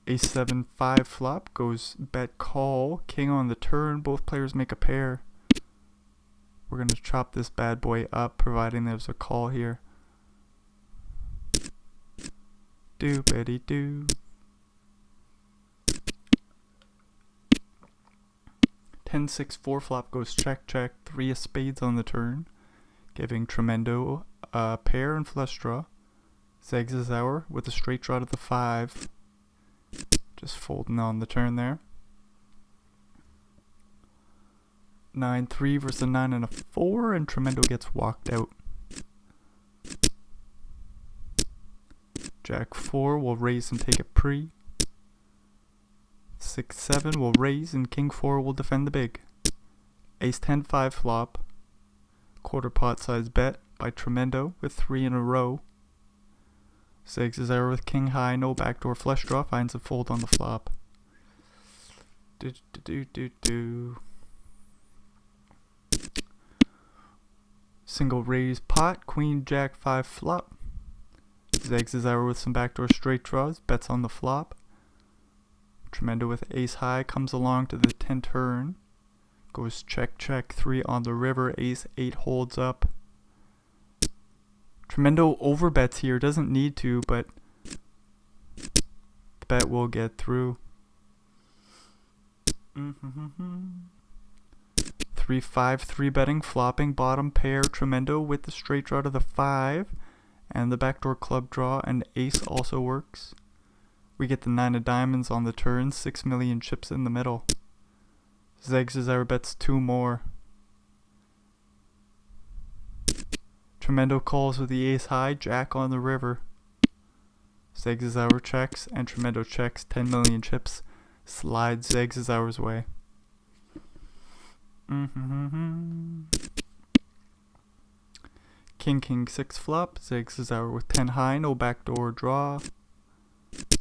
Ace 7-5 flop, goes bet call. King on the turn, both players make a pair. We're going to chop this bad boy up, providing there's a call here. Doopity doo. 10-6 4 flop, goes check check. 3 of spades on the turn, giving Tremendo a pair and flush draw. Zegzauer with a straight draw to the 5. Just folding on the turn there. 9-3 versus a 9 and a 4, and Tremendo gets walked out. Jack 4 will raise and take it pre. 6-7 will raise, and King 4 will defend the big. Ace 10-5 flop. Quarter pot size bet by Tremendo with 3 in a row. Zegzauer with king high, no backdoor flush draw, finds a fold on the flop. Single raise pot, queen jack 5 flop. Zegzauer with some backdoor straight draws, bets on the flop. Tremendo with ace high comes along to the 10 turn. Goes check check, 3 on the river, ace 8 holds up. Tremendo overbets here, doesn't need to, but the bet will get through. 3-5-3 betting, flopping bottom pair. Tremendo with the straight draw to the 5 and the backdoor club draw, and ace also works. We get the 9 of diamonds on the turn, 6 million chips in the middle. Zegzauer bets 2 more. Tremendo calls with the ace high, jack on the river. Zegzauer checks, and Tremendo checks, 10 million chips. Slides Zegzauer's way. King 6 flop. Zegzauer with 10 high, no backdoor draw.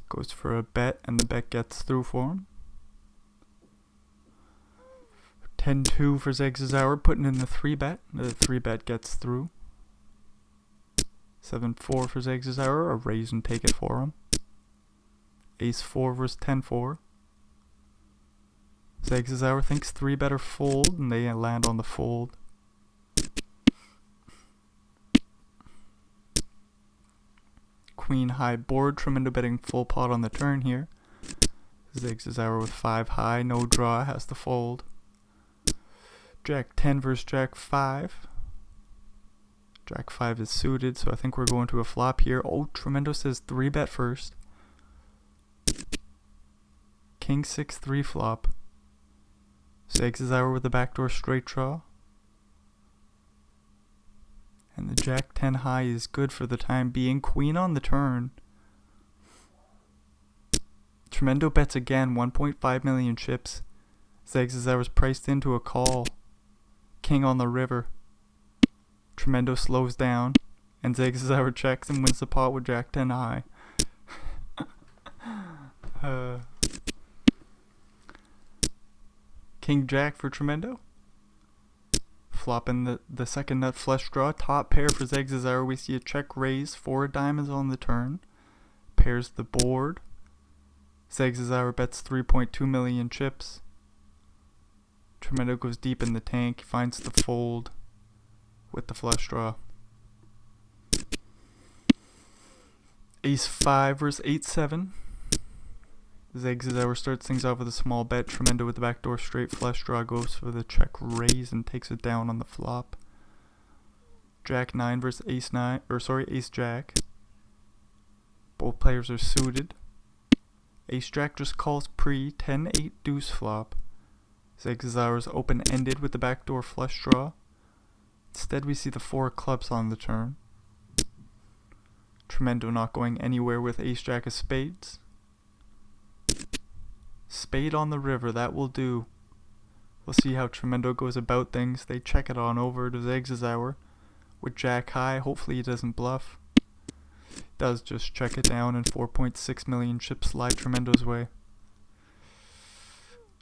Goes for a bet, and the bet gets through for him. 10-2 for Zegzauer, putting in the 3-bet. The 3-bet gets through. 7-4 for Zegzauer, a raise and take it for him. Ace-4 versus 10-4. Zegzauer thinks 3-bet or fold, and they land on the fold. Queen high board, Tremendo betting full pot on the turn here. Zegzauer with 5 high, no draw, has to fold. Jack 10 versus Jack 5. Jack 5 is suited, so I think we're going to a flop here. Oh, Tremendo says 3-bet first. King 6 3 flop. Zegzauer with the backdoor straight draw. And the Jack 10 high is good for the time being. Queen on the turn. Tremendo bets again, 1.5 million chips. Zegzauer's priced into a call. King on the river. Tremendo slows down, and Zegzauer checks and wins the pot with Jack 10 high. King Jack for Tremendo. Flopping the second nut flush draw. Top pair for Zegzauer. We see a check raise. 4 diamonds on the turn. Pairs the board. Zegzauer bets 3.2 million chips. Tremendo goes deep in the tank. He finds the fold with the flush draw. Ace 5 versus 8-7. Zegzauer starts things off with a small bet. Tremendo with the backdoor straight flush draw goes for the check raise and takes it down on the flop. Jack 9 versus Ace 9, Ace Jack. Both players are suited. Ace Jack just calls pre 10-8 deuce flop. Zegzauer's open-ended with the backdoor flush draw. Instead we see the 4 clubs on the turn. Tremendo not going anywhere with Ace Jack of spades. Spade on the river, that will do. We'll see how Tremendo goes about things. They check it on over to Zegzauer with Jack high. Hopefully he doesn't bluff. Does just check it down, and 4.6 million chips slide Tremendo's way.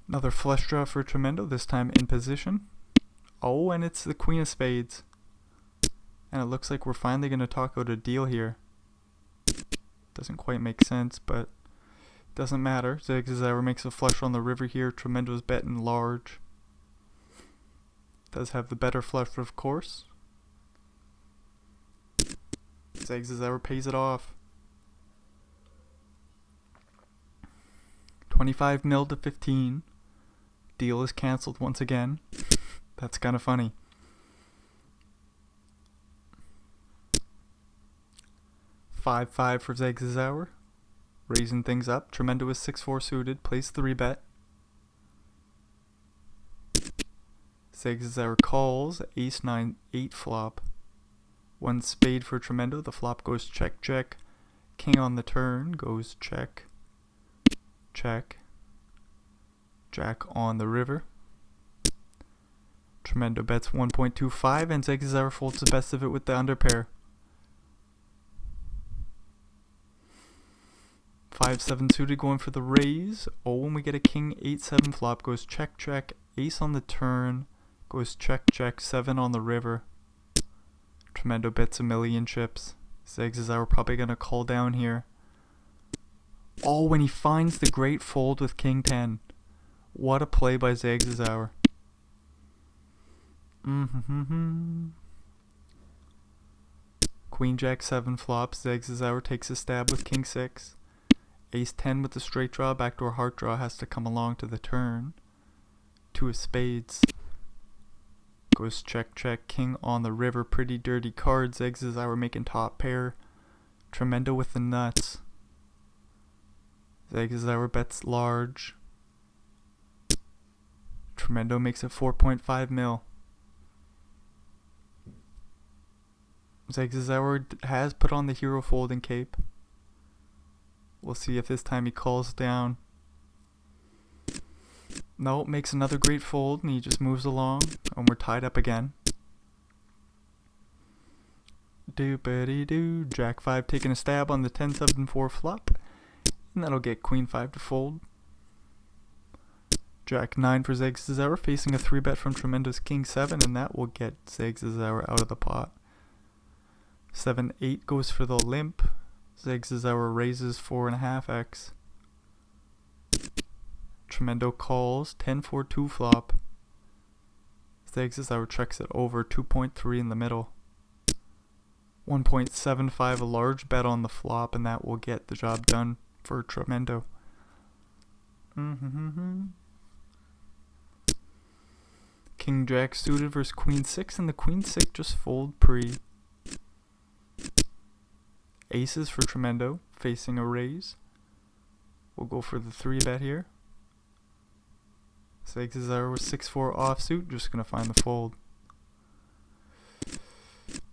Another flush draw for Tremendo, this time in position. Oh, and it's the Queen of Spades. And it looks like we're finally going to talk out a deal here. Doesn't quite make sense, but doesn't matter. Zegzauer makes a flush on the river here. Tremendo's betting large. Does have the better flush, of course. Zegzauer pays it off. 25 mil to 15. Deal is cancelled once again. That's kind of funny. $5-5 for Zegzauer. Raising things up. Tremendo is 6-4 suited. Plays 3-bet. Zegzauer calls. Ace 9-8 flop. 1 spade for Tremendo. The flop goes check check. King on the turn goes check check. Jack on the river. Tremendo bets 1.25 and Zegzauer folds the best of it with the underpair. 5-7 suited going for the raise. Oh, and we get a King 8-7 flop. Goes check check. Ace on the turn. Goes check check. 7 on the river. Tremendo bets a million chips. Zegzauer probably going to call down here. Oh, when he finds the great fold with King 10. What a play by Zegzauer. Queen Jack 7 flops. Zegzauer takes a stab with King 6. Ace 10 with the straight draw. Backdoor heart draw has to come along to the turn. 2 of spades. Goes check check. King on the river. Pretty dirty cards. Zegzauer making top pair. Tremendo with the nuts. Zegzauer bets large. Tremendo makes it 4.5 mil. Zegzauer has put on the hero folding cape. We'll see if this time he calls down. No, makes another great fold, and he just moves along, and we're tied up again. Doopity-doo, Jack 5 taking a stab on the 10-7-4 flop, and that'll get Queen 5 to fold. Jack 9 for Zagzazauer, facing a 3-bet from Tremendous King 7, and that will get Zagzazauer out of the pot. 7-8 goes for the limp. Zagzazauer raises 4.5x. Tremendo calls 10-4-2 flop. Zagzazauer checks it over 2.3 in the middle. 1.75 a large bet on the flop, and that will get the job done for Tremendo. King Jack suited versus Queen 6, and the Queen 6 just fold pre. Aces for Tremendo, facing a raise. We'll go for the 3-bet here. Zagzazauer with 6-4 offsuit, just gonna find the fold.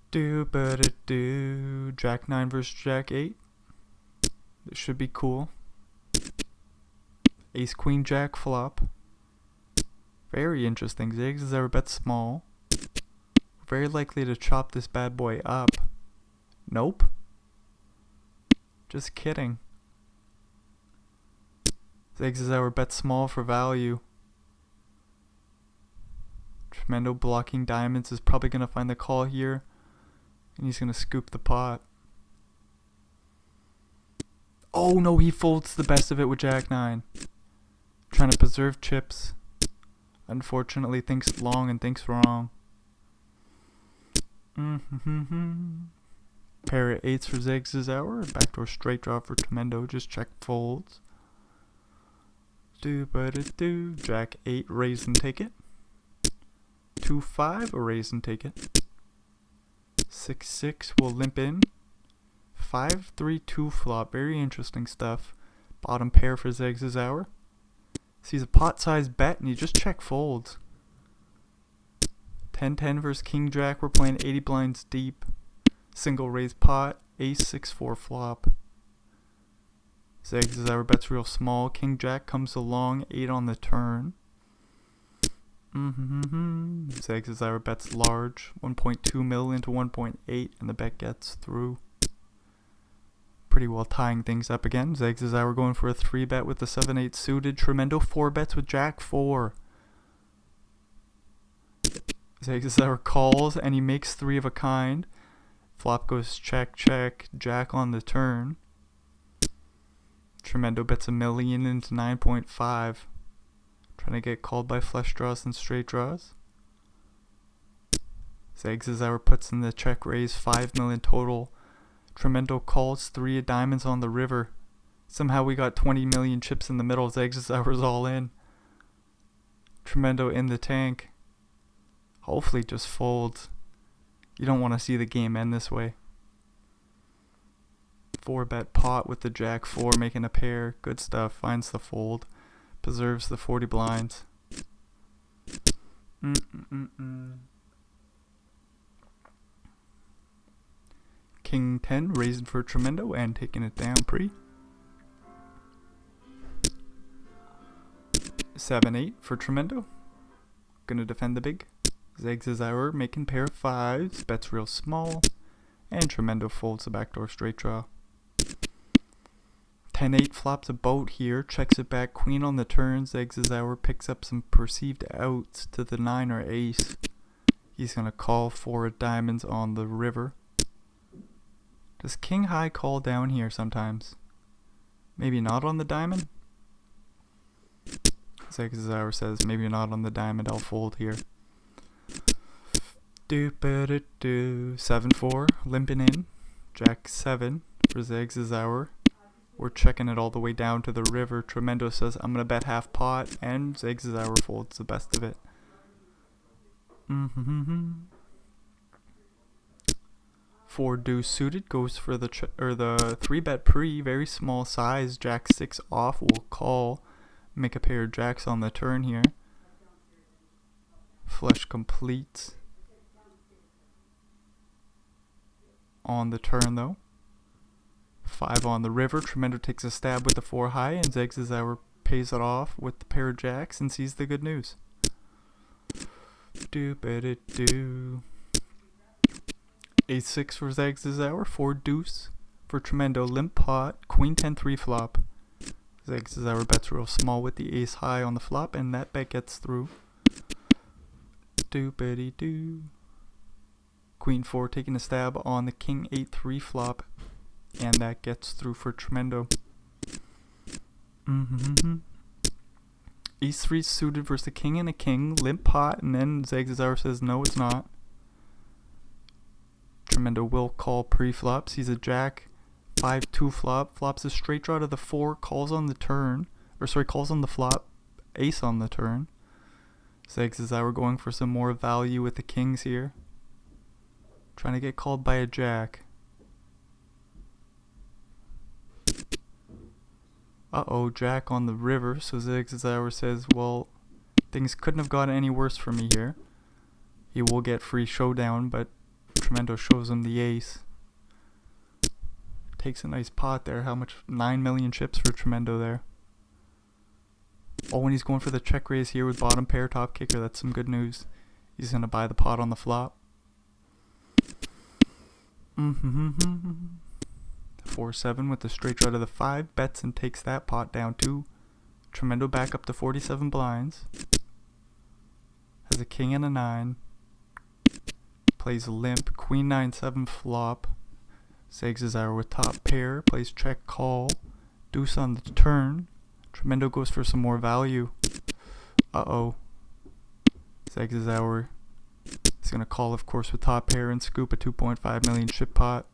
Do Jack 9 versus Jack 8. This should be cool. Ace Queen Jack flop. Very interesting. Zagzazauer bets small. Very likely to chop this bad boy up. Nope. Just kidding. Zagzazauer bets small for value. Tremendo blocking diamonds is probably going to find the call here. And he's going to scoop the pot. Oh no, he folds the best of it with Jack 9. Trying to preserve chips. Unfortunately, thinks long and thinks wrong. Pair of 8s for Zagzazauer. Backdoor straight draw for Tremendo. Just check folds. Jack 8, raise and take it. 2-5, a raise and take it. 6-6 will limp in. 5-3-2 flop. Very interesting stuff. Bottom pair for Zagzazauer. Sees a pot-sized bet and he just check folds. 10-10 versus King Jack. We're playing 80 blinds deep. Single raise pot. Ace 6-4 flop. Zagzazauer bets real small. King Jack comes along. 8 on the turn. Zagzazauer bets large. 1.2 mil into 1.8, and the bet gets through. Pretty well tying things up again. Zagzazauer going for a 3-bet with the 7-8 suited. Tremendo 4 bets with Jack 4. Zagzazauer calls and he makes 3 of a kind. Flop goes check, check, Jack on the turn. Tremendo bets $1 million into 9.5. Trying to get called by flush draws and straight draws. Zagzazauer puts in the check raise, 5 million total. Tremendo calls 3 of diamonds on the river. Somehow we got 20 million chips in the middle. Zagzazauer's all in. Tremendo in the tank. Hopefully just folds. You don't want to see the game end this way. 4-bet pot with the Jack 4 making a pair. Good stuff. Finds the fold. Preserves the 40 blinds. King 10 raising for Tremendo and taking it down pre. 7-8 for Tremendo. Gonna defend the big. Zagzazauer making pair of 5s. Bets real small. And Tremendo folds the backdoor straight draw. 10-8 flops a boat here. Checks it back. Queen on the turn. Zagzazauer picks up some perceived outs to the 9 or ace. He's gonna call 4 diamonds on the river. Does King High call down here sometimes? Maybe not on the diamond? Zagzazauer says maybe not on the diamond, I'll fold here. 7-4, limping in. Jack 7 for Zagzazauer. We're checking it all the way down to the river. Tremendo says I'm gonna bet half pot, and Zagzazauer folds the best of it. 4 deuce suited goes for the 3-bet pre, very small size. Jack 6 off will call. Make a pair of jacks on the turn here. Flush complete. On the turn though. 5 on the river. Tremendo takes a stab with the 4 high, and Zagzazauer pays it off with the pair of jacks and sees the good news. Do. A6 for Zags this hour, 4 deuce for Tremendo, limp pot, queen 10 3 flop. Zags this hour bets real small with the ace high on the flop, and that bet gets through. Do. Queen 4 taking a stab on the king 8 3 flop, and that gets through for Tremendo. Ace 3 suited versus the king and a king, limp pot, and then Zags hour says no, it's not. Tremendo will call pre-flop, sees a jack 5-2 flop, flops a straight draw to the 4, calls on the turn, calls on the flop, ace on the turn. Zags hour going for some more value with the kings here, trying to get called by a jack. Jack on the river, so Zags hour says, well, things couldn't have gotten any worse for me here. He will get free showdown, but Tremendo shows him the ace. Takes a nice pot there. How much? 9 million chips for Tremendo there. And he's going for the check raise here with bottom pair, top kicker. That's some good news. He's going to buy the pot on the flop. 4-7 with the straight draw to the 5, bets and takes that pot down too. Tremendo back up to 47 blinds. Has a king and a 9. Plays limp, queen 9-7 flop. Zags hour with top pair, plays check call. Deuce on the turn. Tremendo goes for some more value. Zags hour is going to call, of course, with top pair and scoop a 2.5 million chip pot.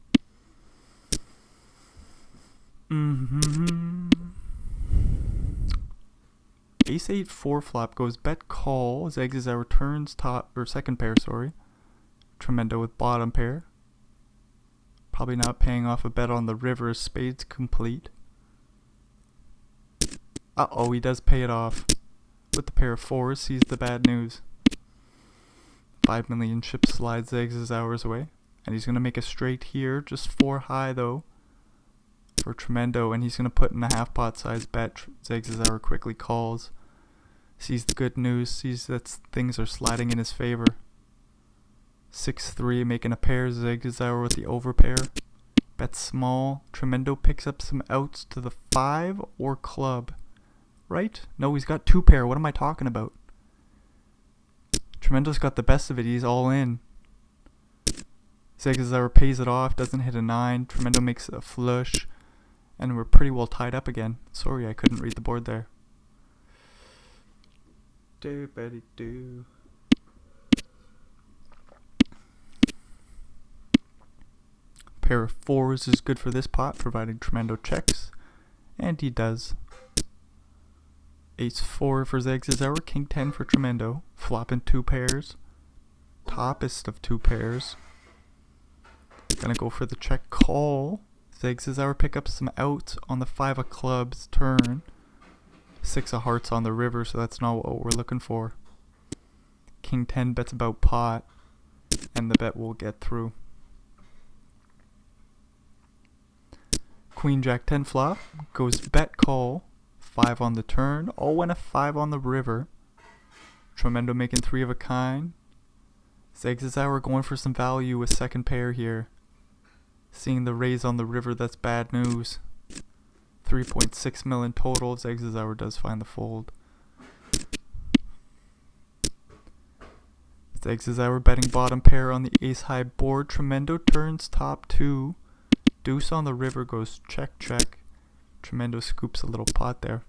Ace 8 4 flop goes bet call. Zags hour turns top or second pair, Tremendo with bottom pair. Probably not paying off a bet on the river. Spades complete. He does pay it off with the pair of 4s. Sees the bad news. 5 million chip slides Zags hours away, and he's gonna make a straight here, just 4 high though for Tremendo, and he's gonna put in a half pot size bet. Zags hour quickly calls. Sees the good news. Sees that things are sliding in his favor. 6-3 making a pair. Zags hour with the over pair. Bet small. Tremendo picks up some outs to the 5 or club. Right? No, he's got 2 pair. What am I talking about? Tremendo's got the best of it. He's all in. Zags hour pays it off. Doesn't hit a 9. Tremendo makes a flush. And we're pretty well tied up again. Sorry, I couldn't read the board there. Do. Pair of 4s is good for this pot, providing Tremendo checks, and he does. Ace 4 for Zags hour, king 10 for Tremendo, flopping 2 pairs, toppest of 2 pairs. Gonna go for the check call. Zags hour pick up some outs on the 5 of clubs turn. 6 of hearts on the river, so that's not what we're looking for. King 10 bets about pot, and the bet will get through. Queen Jack 10 flop goes bet call, 5 on the turn, and a 5 on the river. Tremendo making 3 of a kind. Zags hour going for some value with second pair here. Seeing the raise on the river, that's bad news. 3.6 million total. Zags hour does find the fold. Zags hour betting bottom pair on the ace high board. Tremendo turns top 2. Deuce on the river goes check. Tremendo scoops a little pot there.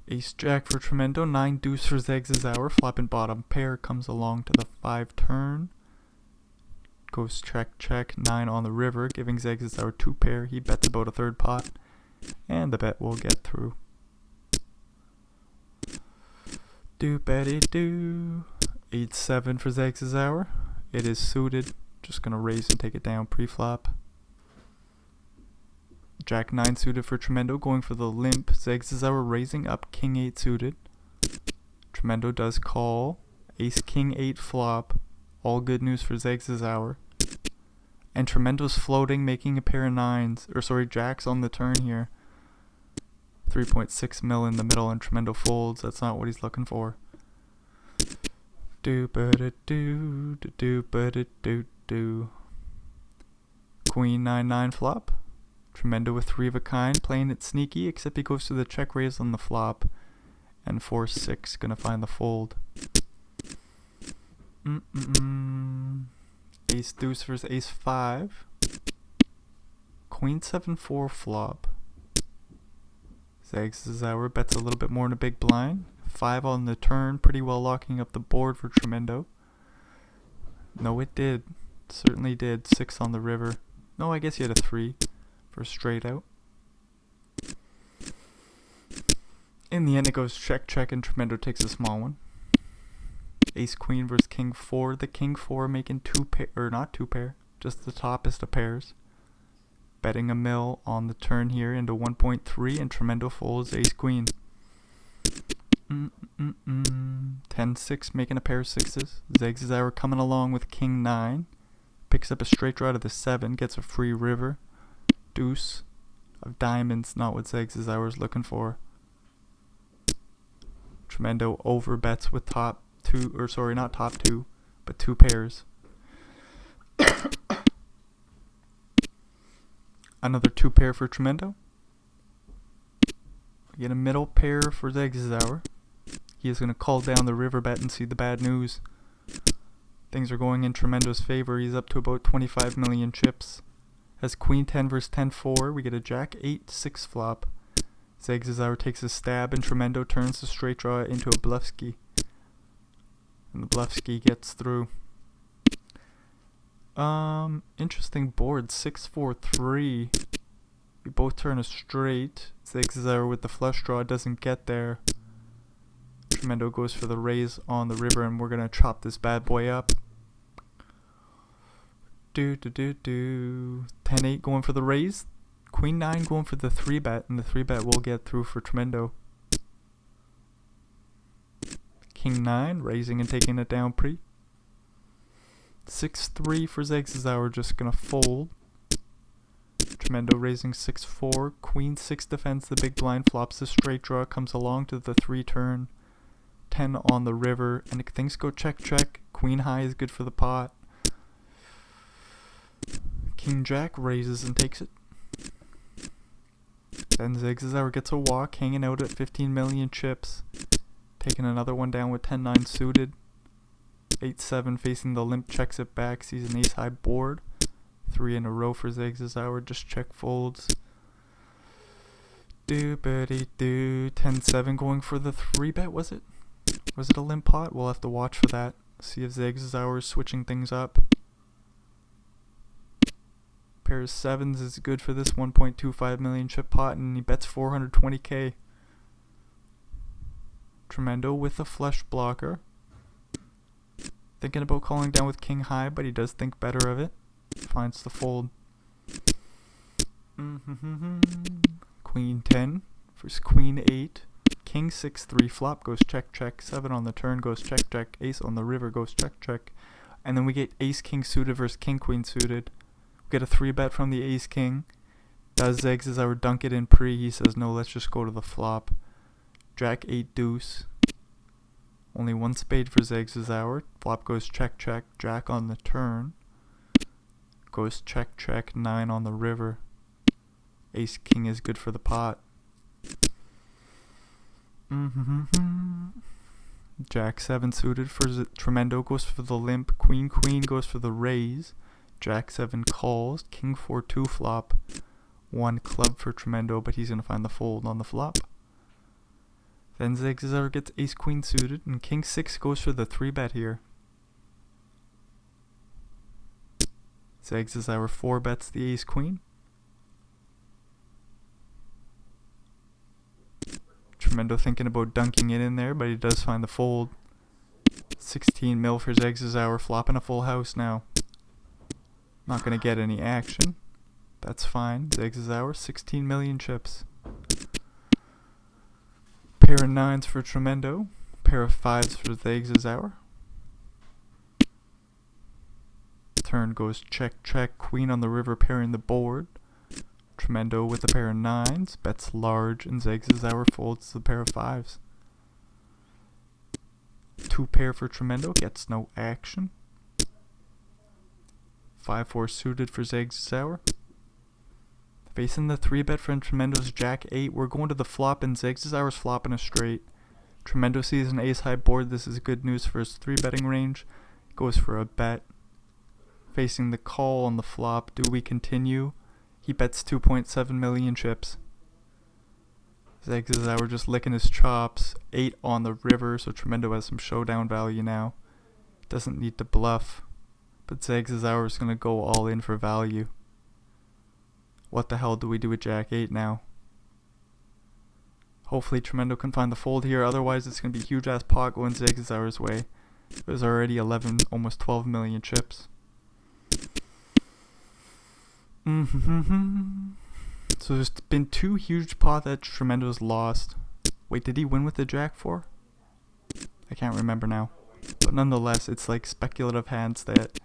Ace jack for Tremendo. 9 deuce for Zags hour. Flopping bottom pair comes along to the 5 turn. Goes check. 9 on the river, giving Zags hour 2 pair. He bets about a third pot, and the bet will get through. Do. 8-7 for Zags hour. It is suited. Just gonna raise and take it down pre-flop. Jack 9 suited for Tremendo, going for the limp. Zags hour raising up king 8 suited. Tremendo does call. Ace king 8 flop. All good news for Zags hour. And Tremendo's floating, making a pair of 9s. Jacks on the turn here. 3.6 mil in the middle and Tremendo folds. That's not what he's looking for. Do ba da do do do ba da do do. Queen 9-9 flop. Tremendo with 3 of a kind, playing it sneaky, except he goes to the check raise on the flop. And 4-6 gonna find the fold. Ace deuce versus ace 5. Queen 7-4 flop. Zags his hour, bets a little bit more in a big blind. 5 on the turn, pretty well locking up the board for Tremendo. No, it did. Certainly did. 6 on the river. No, I guess he had a 3 for straight out. In the end, it goes check, check, and Tremendo takes a small one. Ace queen versus king 4. The king 4 making 2 pair, or not 2 pair, just the toppest of pairs. Betting a mil on the turn here into 1.3, and Tremendo folds ace queen. 10-6, making a pair of 6s. Zags his hour coming along with king 9. Picks up a straight draw to the 7, gets a free river. Deuce of diamonds, not what Zags his hour is looking for. Tremendo over bets with top 2, or sorry, not top 2, but 2 pairs. Another 2 pair for Tremendo. We get a middle pair for Zags' hour. He is going to call down the river bet and see the bad news. Things are going in Tremendo's favor. He's up to about 25 million chips. Has queen 10 versus 10-4. We get a jack 8-6 flop. Zags' hour takes a stab and Tremendo turns the straight draw into a bluffski. And the bluffski gets through. Interesting board. 6-4-3. We both turn a straight. Zags' hour with the flush draw doesn't get there. Tremendo goes for the raise on the river, and we're gonna chop this bad boy up. 10-8 going for the raise. Queen 9 going for the 3 bet, and the 3 bet will get through for Tremendo. King 9 raising and taking it down pre. 6-3 for Zags' hour, just gonna fold. Tremendo raising 6-4. Queen 6 defends the big blind, flops the straight draw, comes along to the 3 turn. 10 on the river, and things go check, check. Queen high is good for the pot. King Jack raises and takes it. Then Zags' hour gets a walk, hanging out at 15 million chips. Taking another one down with 10-9 suited. 8-7 facing the limp, checks it back, sees an ace high board. 3 in a row for Zags' hour, just check folds. 10-7 going for the 3 bet, was it? Was it a limp pot? We'll have to watch for that. See if Zags' hour is switching things up. Pair of 7s is good for this 1.25 million chip pot, and he bets 420k. Tremendo with a flush blocker. Thinking about calling down with king high, but he does think better of it. Finds the fold. Queen 10 versus queen 8. King 6-3 flop goes check, check. 7 on the turn goes check, check. Ace on the river goes check, check. And then we get ace king suited versus king queen suited. We get a 3 bet from the ace king. Does Zags' hour dunk it in pre? He says no, let's just go to the flop. Jack 8 deuce. Only 1 spade for Zags' hour. Flop goes check, check. Jack on the turn goes check, check. 9 on the river. Ace king is good for the pot. Jack 7 suited for Tremendo goes for the limp. Queen queen goes for the raise. Jack 7 calls. King 4-2 flop. 1 club for Tremendo, but he's gonna find the fold on the flop. Then Zags' hour gets ace queen suited, and king 6 goes for the 3 bet here. Zags' hour 4 bets the ace queen. Tremendo thinking about dunking it in there, but he does find the fold. 16 mil for Zags' hour, flopping a full house now. Not gonna get any action. That's fine. Zags' hour, 16 million chips. Pair of 9s for Tremendo. Pair of 5s for Zags' hour. Turn goes check, check. Queen on the river pairing the board. Tremendo with a pair of 9s, bets large, and Zags' Hour folds the pair of 5s. 2 pair for Tremendo, gets no action. 5-4 suited for Zags' Hour. Facing the 3-bet from Tremendo's Jack 8, we're going to the flop, and Zags' Hour's flopping a straight. Tremendo sees an ace-high board. This is good news for his 3-betting range. Goes for a bet. Facing the call on the flop, do we continue? He bets 2.7 million chips. Zags' Hour just licking his chops. 8 on the river, so Tremendo has some showdown value now. Doesn't need to bluff. But Zags' Hour is going to go all in for value. What the hell do we do with Jack 8 now? Hopefully Tremendo can find the fold here, otherwise it's going to be a huge ass pot going Zags' Hour's way. There's already 11, almost 12 million chips. So there's been 2 huge pots that Tremendo's lost. Wait, did he win with the Jack 4? I can't remember now. But nonetheless, it's like speculative hands that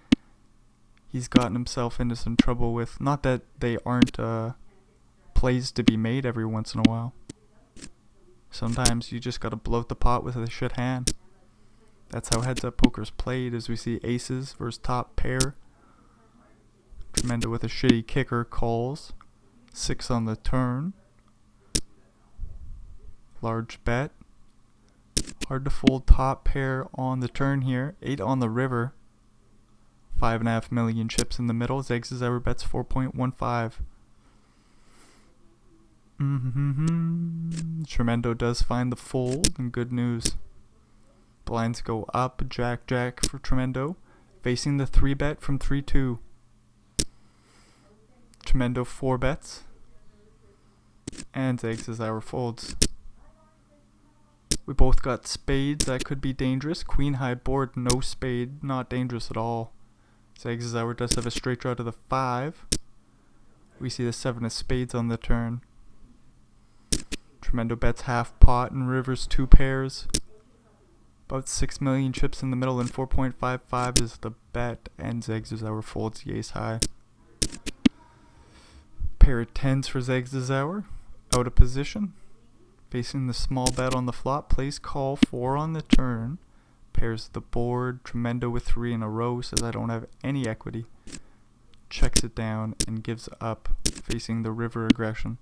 he's gotten himself into some trouble with. Not that they aren't plays to be made every once in a while. Sometimes you just gotta bloat the pot with a shit hand. That's how heads up poker's played, as we see aces versus top pair. Tremendo with a shitty kicker calls. 6 on the turn. Large bet. Hard to fold top pair on the turn here. 8 on the river. 5.5 million chips in the middle. Zags' Hour bets 4.15. Tremendo does find the fold, and good news. Blinds go up. Jack Jack for Tremendo. Facing the 3-bet from 3-2. Tremendo 4 bets. And Zags' Hour folds. We both got spades. That could be dangerous. Queen high board, no spade. Not dangerous at all. Zags' Hour does have a straight draw to the 5. We see the 7 of spades on the turn. Tremendo bets half pot and rivers 2 pairs. About 6 million chips in the middle, and 4.55 is the bet, and Zags' Hour folds the ace high. Pair of 10s for Zags' Hour. Out of position. Facing the small bet on the flop. Plays call 4 on the turn. Pairs the board. Tremendo with 3 in a row, says I don't have any equity. Checks it down and gives up, facing the river aggression.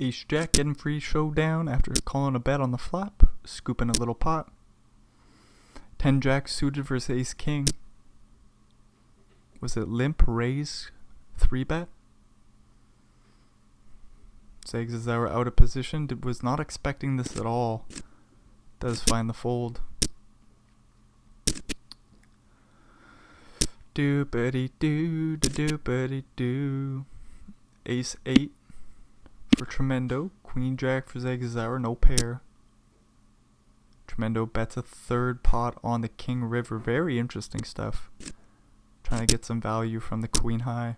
Ace Jack getting free showdown after calling a bet on the flop. Scooping a little pot. 10 Jack suited versus Ace King. Was it limp raise 3-bet? Zags' Hour out of position. Was not expecting this at all. Does find the fold. Doopity doo doopity doo. Ace 8 for Tremendo. Queen Jack for Zags' Hour. No pair. Tremendo bets a 3rd pot on the King River. Very interesting stuff. Trying to get some value from the Queen High.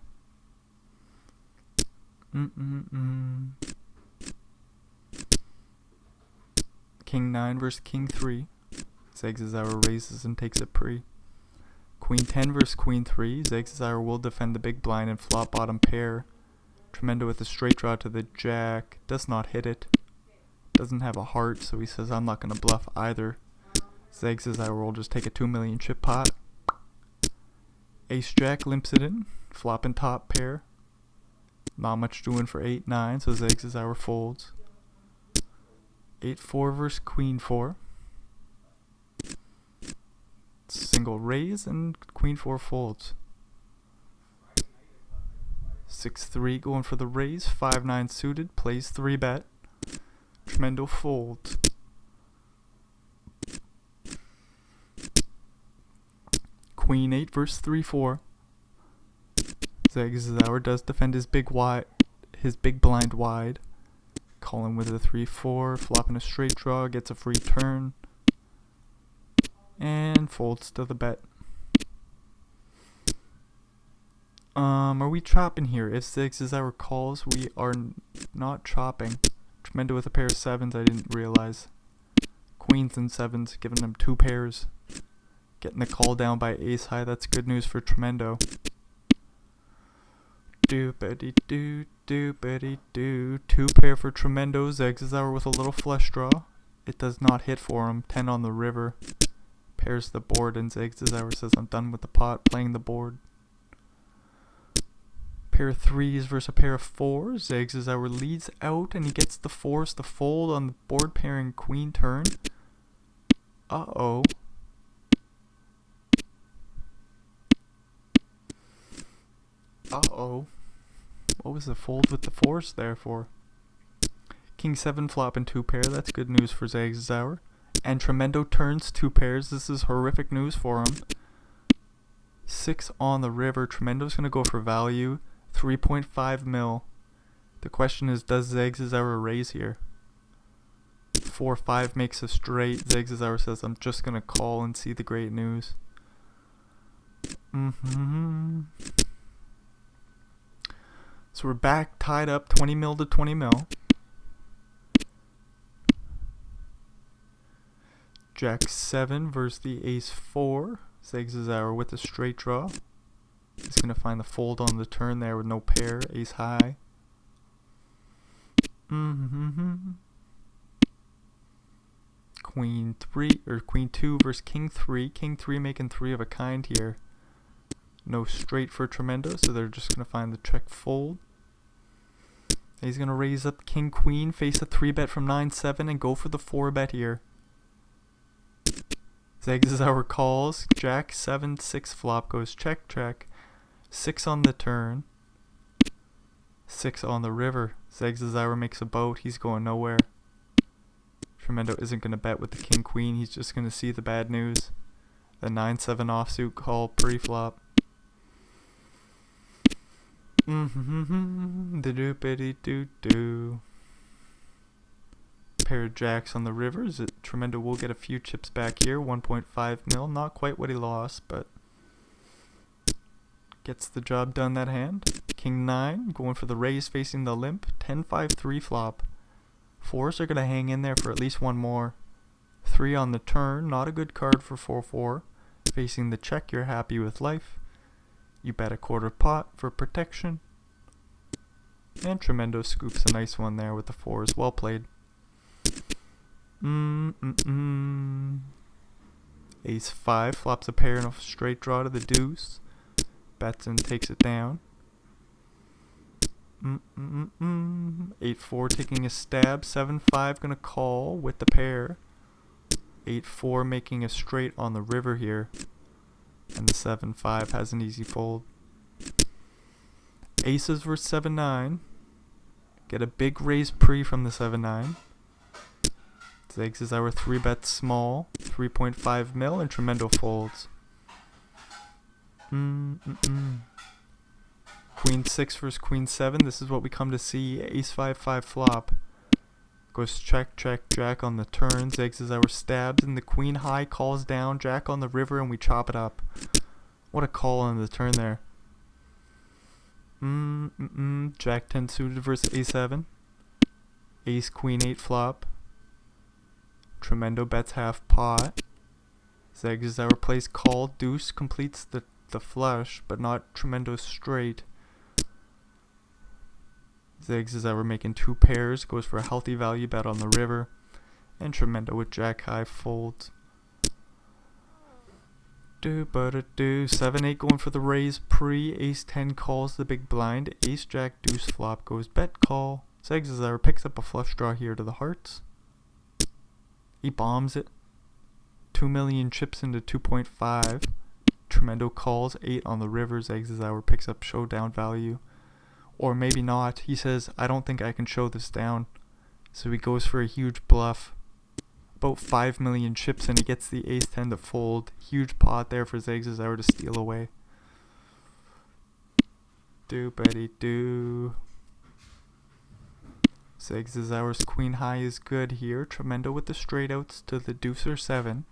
King 9 versus King 3. Zags' Hour raises and takes it pre. Queen 10 versus Queen 3. Zags' Hour will defend the big blind and flop bottom pair. Tremendo with a straight draw to the Jack. Does not hit it. Doesn't have a heart, so he says I'm not going to bluff either. Zags' Hour will just take a 2 million chip pot. Ace Jack limps it in. Flopping top pair. Not much doing for 8-9, so Zags' Hour folds. 8-4 versus Queen 4. Single raise and Queen 4 folds. 6-3 going for the raise. 5-9 suited. Plays 3-bet. Tremendo folds. Queen 8 versus 3-4. Zags' Hour does defend his big blind wide. Calling with a 3-4, flopping a straight draw, gets a free turn, and folds to the bet. Are we chopping here? If Zags' Hour calls, we are not chopping. Tremendo with a pair of 7s, I didn't realize. queens and sevens, giving him 2 pairs. Getting the call down by ace high, that's good news for Tremendo. Do-ba-dee-doo, do-ba-dee-doo. 2 pair for Tremendo. Zegzauer with a little flush draw. It does not hit for him. 10 on the river. Pairs the board, and Zegzauer says, I'm done with the pot, playing the board. Pair of 3s versus a pair of 4s. Zegzauer leads out, and he gets the 4s to fold on the board pairing queen turn. Uh-oh. Uh-oh. What was the fold with the 4s there for? King 7 flop and 2 pair. That's good news for Zegzauer. And Tremendo turns 2 pairs. This is horrific news for him. 6 on the river. Tremendo's going to go for value. 3.5 mil. The question is, does Zegzauer raise here? 4-5 makes a straight. Zegzauer says, I'm just going to call and see the great news. So we're back, tied up, 20 mil to 20 mil. Jack 7 versus the ace 4. Zegzauer with a straight draw. He's going to find the fold on the turn there with no pair. Ace high. Queen 3 or Queen 2 versus King 3. King 3 making 3 of a kind here. No straight for Tremendo, so they're just going to find the check fold. He's going to raise up King Queen, face a 3-bet from 9-7, and go for the 4-bet here. Zegzauer calls. Jack 7-6 flop goes check check. 6 on the turn. 6 on the river. Zegzauer makes a boat. He's going nowhere. Tremendo isn't going to bet with the King Queen. He's just going to see the bad news. The 9-7 offsuit call pre-flop. Do-do-do-do-do. Pair of jacks on the rivers. Tremendo will get a few chips back here. 1.5 mil. Not quite what he lost, but gets the job done that hand. King 9 going for the raise, facing the limp. 10-5-3 flop. 4s are going to hang in there for at least one more. 3 on the turn. Not a good card for 4-4. Facing the check, you're happy with life. You bet a quarter pot for protection. And Tremendo scoops a nice one there with the 4s. Well played. Ace 5 flops a pair and a straight draw to the deuce. Bets and takes it down. 8-4 taking a stab. 7-5 gonna call with the pair. 8-4 making a straight on the river here. And the 7-5 has an easy fold. Aces versus 7-9. Get a big raise pre from the 7-9. Zegzauer 3-bet small. 3.5 mil and Tremendo folds. Queen 6 versus Queen 7. This is what we come to see. Ace 5-5 flop. Goes check, check, jack on the turn. Zegzauer stabs and the queen high calls down. Jack on the river and we chop it up. What a call on the turn there. Jack 10 suited versus A7. Ace Queen 8 flop. Tremendo bets half pot. Zegzauer plays call. Deuce completes the flush, but not Tremendo straight. Zegzauer making 2 pairs, goes for a healthy value bet on the river, and Tremendo with jack high folds. 7-8 going for the raise pre. Ace 10 calls the big blind. Ace jack deuce flop goes bet call. Zegzauer picks up a flush draw here to the hearts. He bombs it. 2 million chips into 2.5. Tremendo calls 8 on the river. Zegzauer picks up showdown value. Or maybe not. He says, I don't think I can show this down. So he goes for a huge bluff. About 5 million chips and he gets the ace 10 to fold. Huge pot there for Zegzauer to steal away. Do-betty-do. Zegzauer's queen high is good here. Tremendo with the straight outs to the deuce or 7.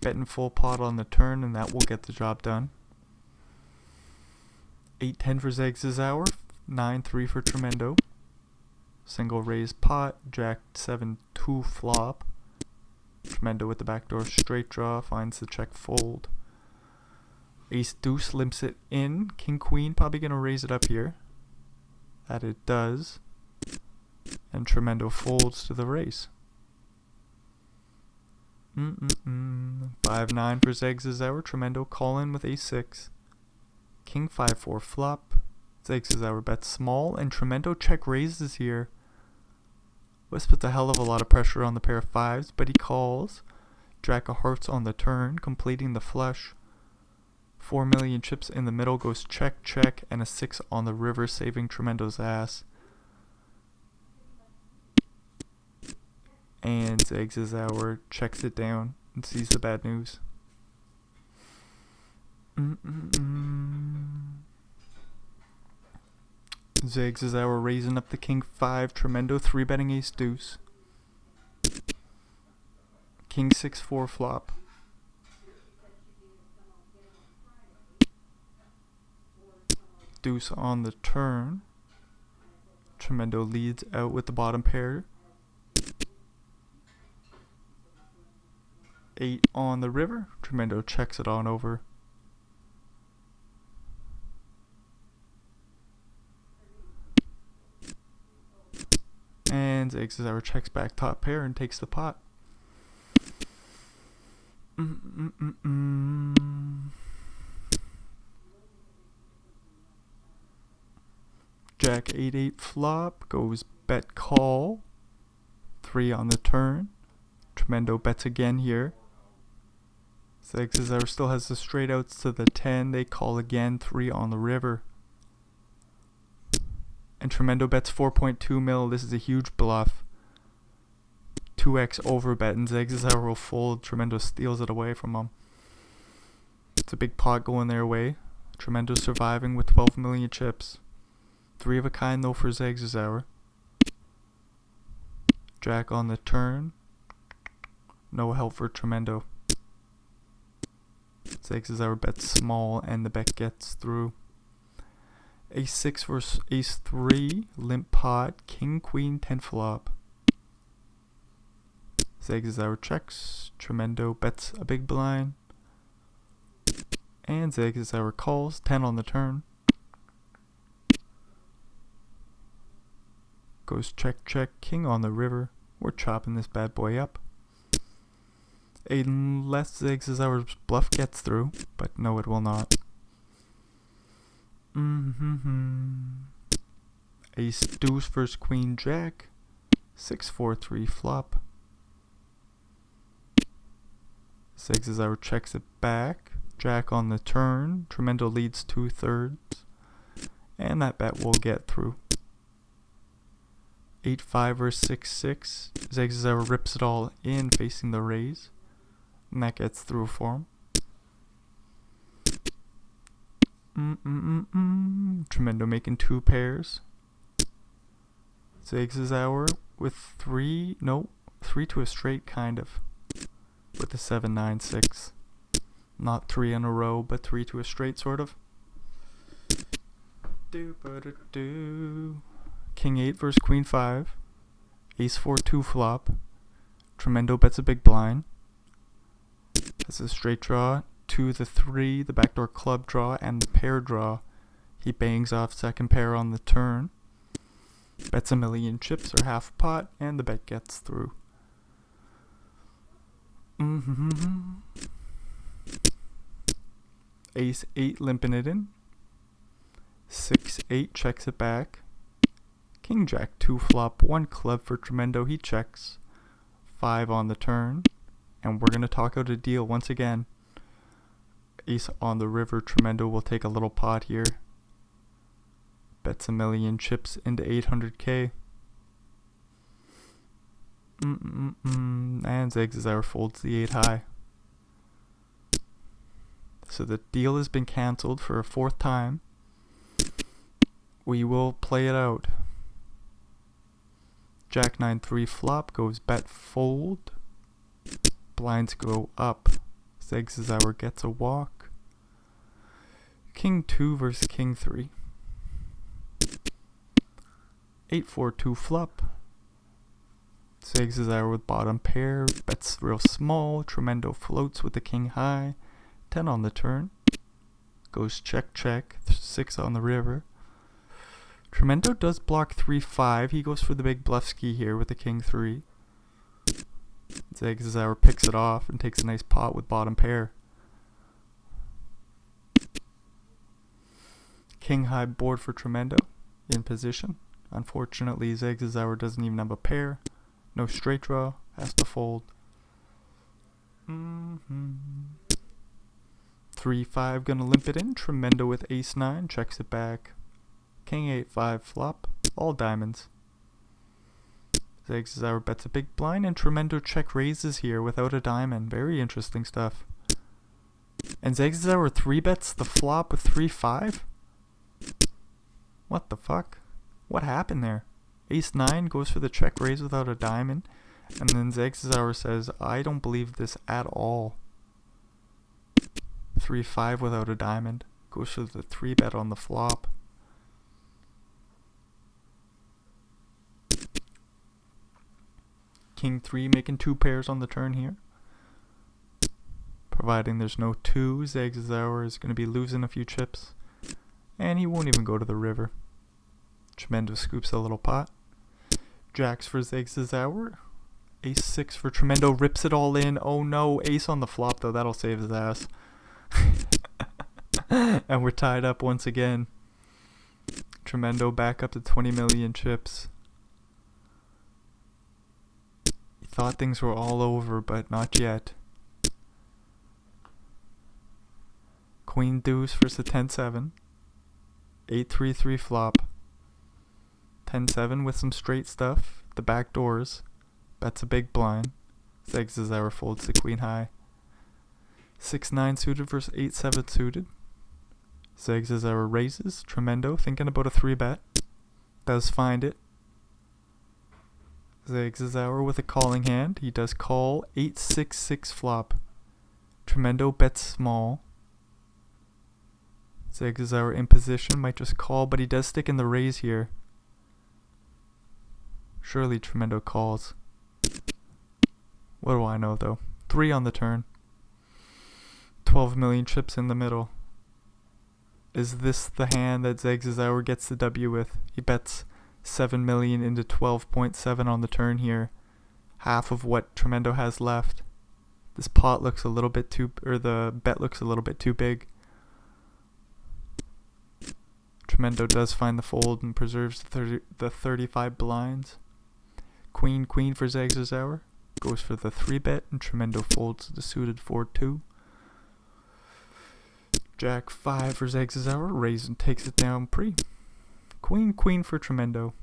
Betting full pot on the turn and that will get the job done. 8-10 for Zegzauer. 9-3 for Tremendo. Single raise pot. Jack 7-2 flop. Tremendo with the backdoor straight draw finds the check fold. Ace deuce limps it in. King queen probably gonna raise it up here. That it does. And Tremendo folds to the raise. 5-9 for Zegs is our Tremendo call in with ace-6. King 5-4 flop. Zegs is our bet small and Tremendo check raises here. This puts a hell of a lot of pressure on the pair of fives, but he calls. Jack of hearts on the turn, completing the flush. 4 million chips in the middle goes check, check, and a 6 on the river, saving Tremendo's ass. And Zegs is our checks it down and sees the bad news. Zegs is our raising up the king 5, Tremendo 3-betting ace deuce. King 6-4 flop. Deuce on the turn. Tremendo leads out with the bottom pair. 8 on the river. Tremendo checks it on over. And Zegs is our checks back top pair and takes the pot. Jack 8-8 flop goes bet call. 3 on the turn. Tremendo bets again here. Zegs is our still has the straight outs to the 10. They call again. 3 on the river. And Tremendo bets 4.2 mil. This is a huge bluff. 2x over bet and Zegs is our will fold. Tremendo steals it away from him. It's a big pot going their way. Tremendo surviving with 12 million chips. 3 of a kind though for Zegs is our. Jack on the turn. No help for Tremendo. Zegs is our bet small and the bet gets through. Ace-6 versus ace-3. Limp pot. King queen 10 flop. Zegs is our checks. Tremendo bets a big blind. And Zegs is our calls. 10 on the turn. Goes check, check. King on the river. We're chopping this bad boy up. Unless Zegs is our bluff gets through. But no, it will not. Ace deuce versus queen jack. 6-4-3 flop. Zegs is our checks it back. Jack on the turn. Tremendo leads 2/3. And that bet will get through. 8-5 or 6-6. Zegs is our rips it all in facing the raise. And that gets through for him. Tremendo making 2 pairs. Zegs is our with 3 to a straight kind of. With a 7-9-6. Not 3 in a row, but 3 to a straight sort of. King 8 versus queen 5. Ace 4-2 flop. Tremendo bets a big blind. That's a straight draw. 2 the 3, the backdoor club draw, and the pair draw. He bangs off second pair on the turn. Bets a million chips or half pot, and the bet gets through. Ace 8 limping it in. 6-8 checks it back. King jack 2 flop, 1 club for Tremendo, he checks. 5 on the turn. And we're going to talk out a deal once again. Ace on the river, Tremendo will take a little pot here. Bets a million chips into 800k. And Zegs is our folds the 8 high. So the deal has been cancelled for a 4th time. We will play it out. Jack 9-3 flop goes bet fold. Blinds go up. Zegs is our gets a walk. King 2 versus King 3. 8-4-2 flop. Zags his hour with bottom pair, bets real small. Tremendo floats with the king high. 10 on the turn. Goes check check. 6 on the river. Tremendo does block 3-5. He goes for the big bluff ski here with the king 3. Zags his hour picks it off and takes a nice pot with bottom pair. King high board for Tremendo in position. Unfortunately, Zags his hour doesn't even have a pair. No straight draw, has to fold. 3-5, gonna limp it in. Tremendo with ace 9, checks it back. King 8-5 flop, all diamonds. Zags his hour bets a big blind, and Tremendo check raises here without a diamond. Very interesting stuff. And Zags his hour 3-bets the flop with 3-5? What the fuck? What happened there? Ace 9 goes for the check raise without a diamond, and then Zags his hour says, I don't believe this at all. 3-5 without a diamond. Goes for the 3-bet on the flop. King 3 making 2 pairs on the turn here. Providing there's no 2, Zags his hour is going to be losing a few chips. And he won't even go to the river. Tremendo scoops a little pot. Jacks for Zags his hour. Ace 6 for Tremendo, rips it all in. Oh no, ace on the flop though, that'll save his ass. And we're tied up once again. Tremendo back up to 20 million chips. He thought things were all over, but not yet. Queen deuce versus 10-7. 8-3-3 flop. 10-7 with some straight stuff. The back doors. Bets a big blind. Zags his hour folds to queen high. 6-9 suited versus 8-7 suited. Zags his hour raises. Tremendo thinking about a 3-bet. Does find it. Zags his hour with a calling hand. He does call. 8-6-6 flop. Tremendo bets small. Zags his hour in position. Might just call, but he does stick in the raise here. Surely Tremendo calls. What do I know though? 3 on the turn. 12 million chips in the middle. Is this the hand that Zags his hour gets the W with? He bets 7 million into 12.7 on the turn here. Half of what Tremendo has left. This pot looks a little bit too, or the bet looks a little bit too big. Tremendo does find the fold and preserves the 35 blinds. Queen for Zags his hour. Goes for the 3-bet and Tremendo folds the suited 4-2. Jack 5 for Zags his hour. Raise and takes it down pre. Queen for Tremendo.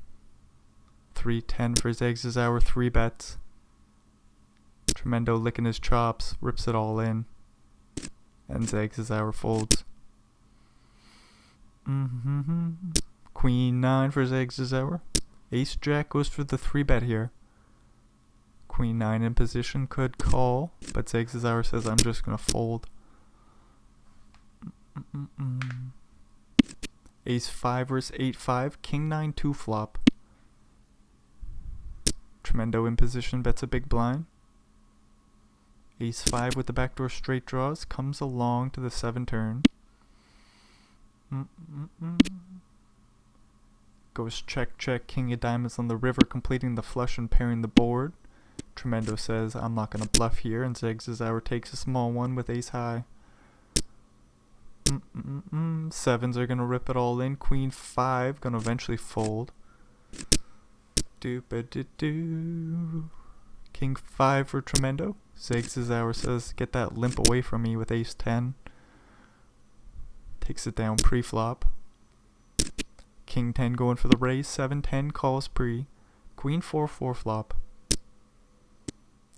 3-10 for Zags his hour. 3-bets. Tremendo licking his chops. Rips it all in. And Zags his hour folds. Queen 9 for Zags his hour. Ace Jack goes for the 3-bet here. Queen 9 in position, could call, but Zags his hour says I'm just gonna fold. Ace 5 versus 8-5. King 9 2 flop. Tremendo in position, bets a big blind. Ace 5 with the backdoor straight draws, comes along to the 7 turn. Goes check check, king of diamonds on the river, completing the flush and pairing the board. Tremendo says I'm not gonna bluff here, and Zags his hour takes a small one with ace high. Sevens are gonna rip it all in. Queen 5 gonna eventually fold. Doop-a-doo-doo. King 5 for Tremendo. Zags his hour says get that limp away from me with ace 10. Takes it down pre-flop. King 10 going for the raise. 7-10 calls pre. Queen 4 flop.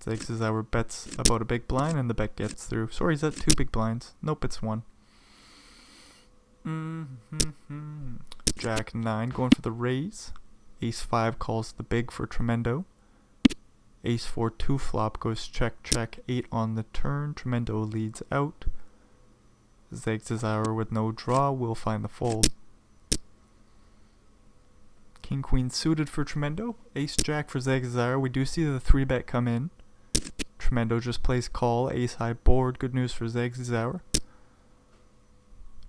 Zags his hour bets about a big blind and the bet gets through. Sorry, is that 2 big blinds? Nope, it's 1. Jack 9 going for the raise. Ace 5 calls the big for Tremendo. Ace 4 2 flop goes check check. 8 on the turn. Tremendo leads out. Zags his hour with no draw will find the fold. King Queen suited for Tremendo. Ace Jack for Zegzar. We do see the 3-bet come in. Tremendo just plays call. Ace high board. Good news for Zegzar.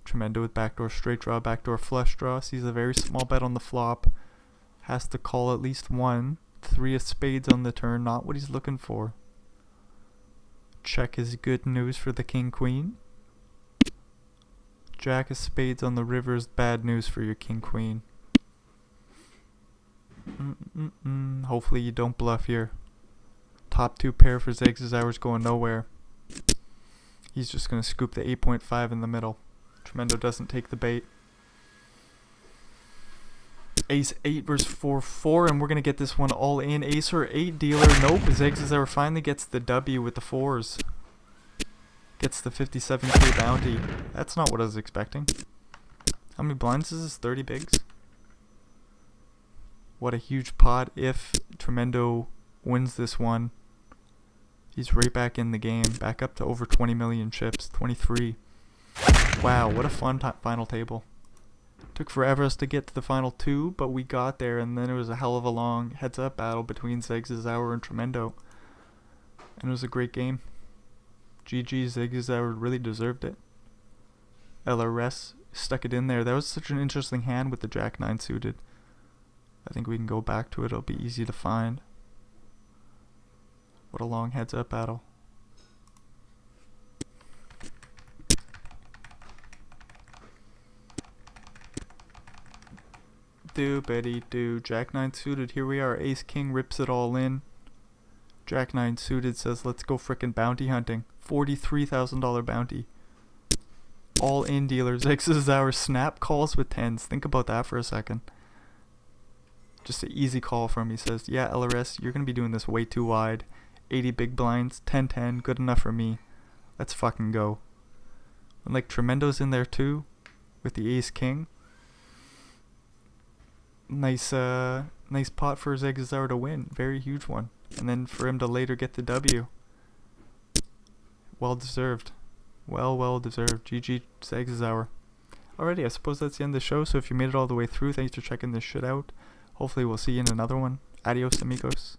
Tremendo with backdoor straight draw, backdoor flush draw. Sees a very small bet on the flop. Has to call at least one. 3 of spades on the turn. Not what he's looking for. Check is good news for the King Queen. Jack of spades on the river is bad news for your King Queen. Hopefully you don't bluff here. Top 2 pair for Zegzar's going nowhere. He's just going to scoop the 8.5 in the middle. Tremendo doesn't take the bait. Ace 8 versus 4-4, and we're going to get this one all in. Ace or 8 dealer. Nope, Zegzar finally gets the W with the 4s. Gets the 57k bounty. That's not what I was expecting. How many blinds is this? 30 bigs? What a huge pot if Tremendo wins this one. He's right back in the game. Back up to over 20 million chips. 23. Wow, what a fun final table. Took forever us to get to the final 2, but we got there, and then it was a hell of a long heads-up battle between Zegzar and Tremendo. And it was a great game. GG, Zegzar really deserved it. LRS stuck it in there. That was such an interesting hand with the Jack 9 suited. I think we can go back to it. It'll be easy to find. What a long heads-up battle. Do Jack 9 suited. Here we are. Ace King rips it all in. Jack 9 suited says, let's go frickin' bounty hunting. $43,000 bounty. All in dealers. Zegzar snap calls with 10s. Think about that for a second. Just an easy call from him. He says, yeah, LRS, you're going to be doing this way too wide. 80 big blinds. 10-10. Good enough for me. Let's fucking go. And like Tremendo's in there too. With the Ace King. Nice pot for Zegzar to win. Very huge one. And then for him to later get the W. Well deserved. Well deserved. GG Zegzar. Alrighty, I suppose that's the end of the show. So if you made it all the way through, thanks for checking this shit out. Hopefully we'll see you in another one. Adios, amigos.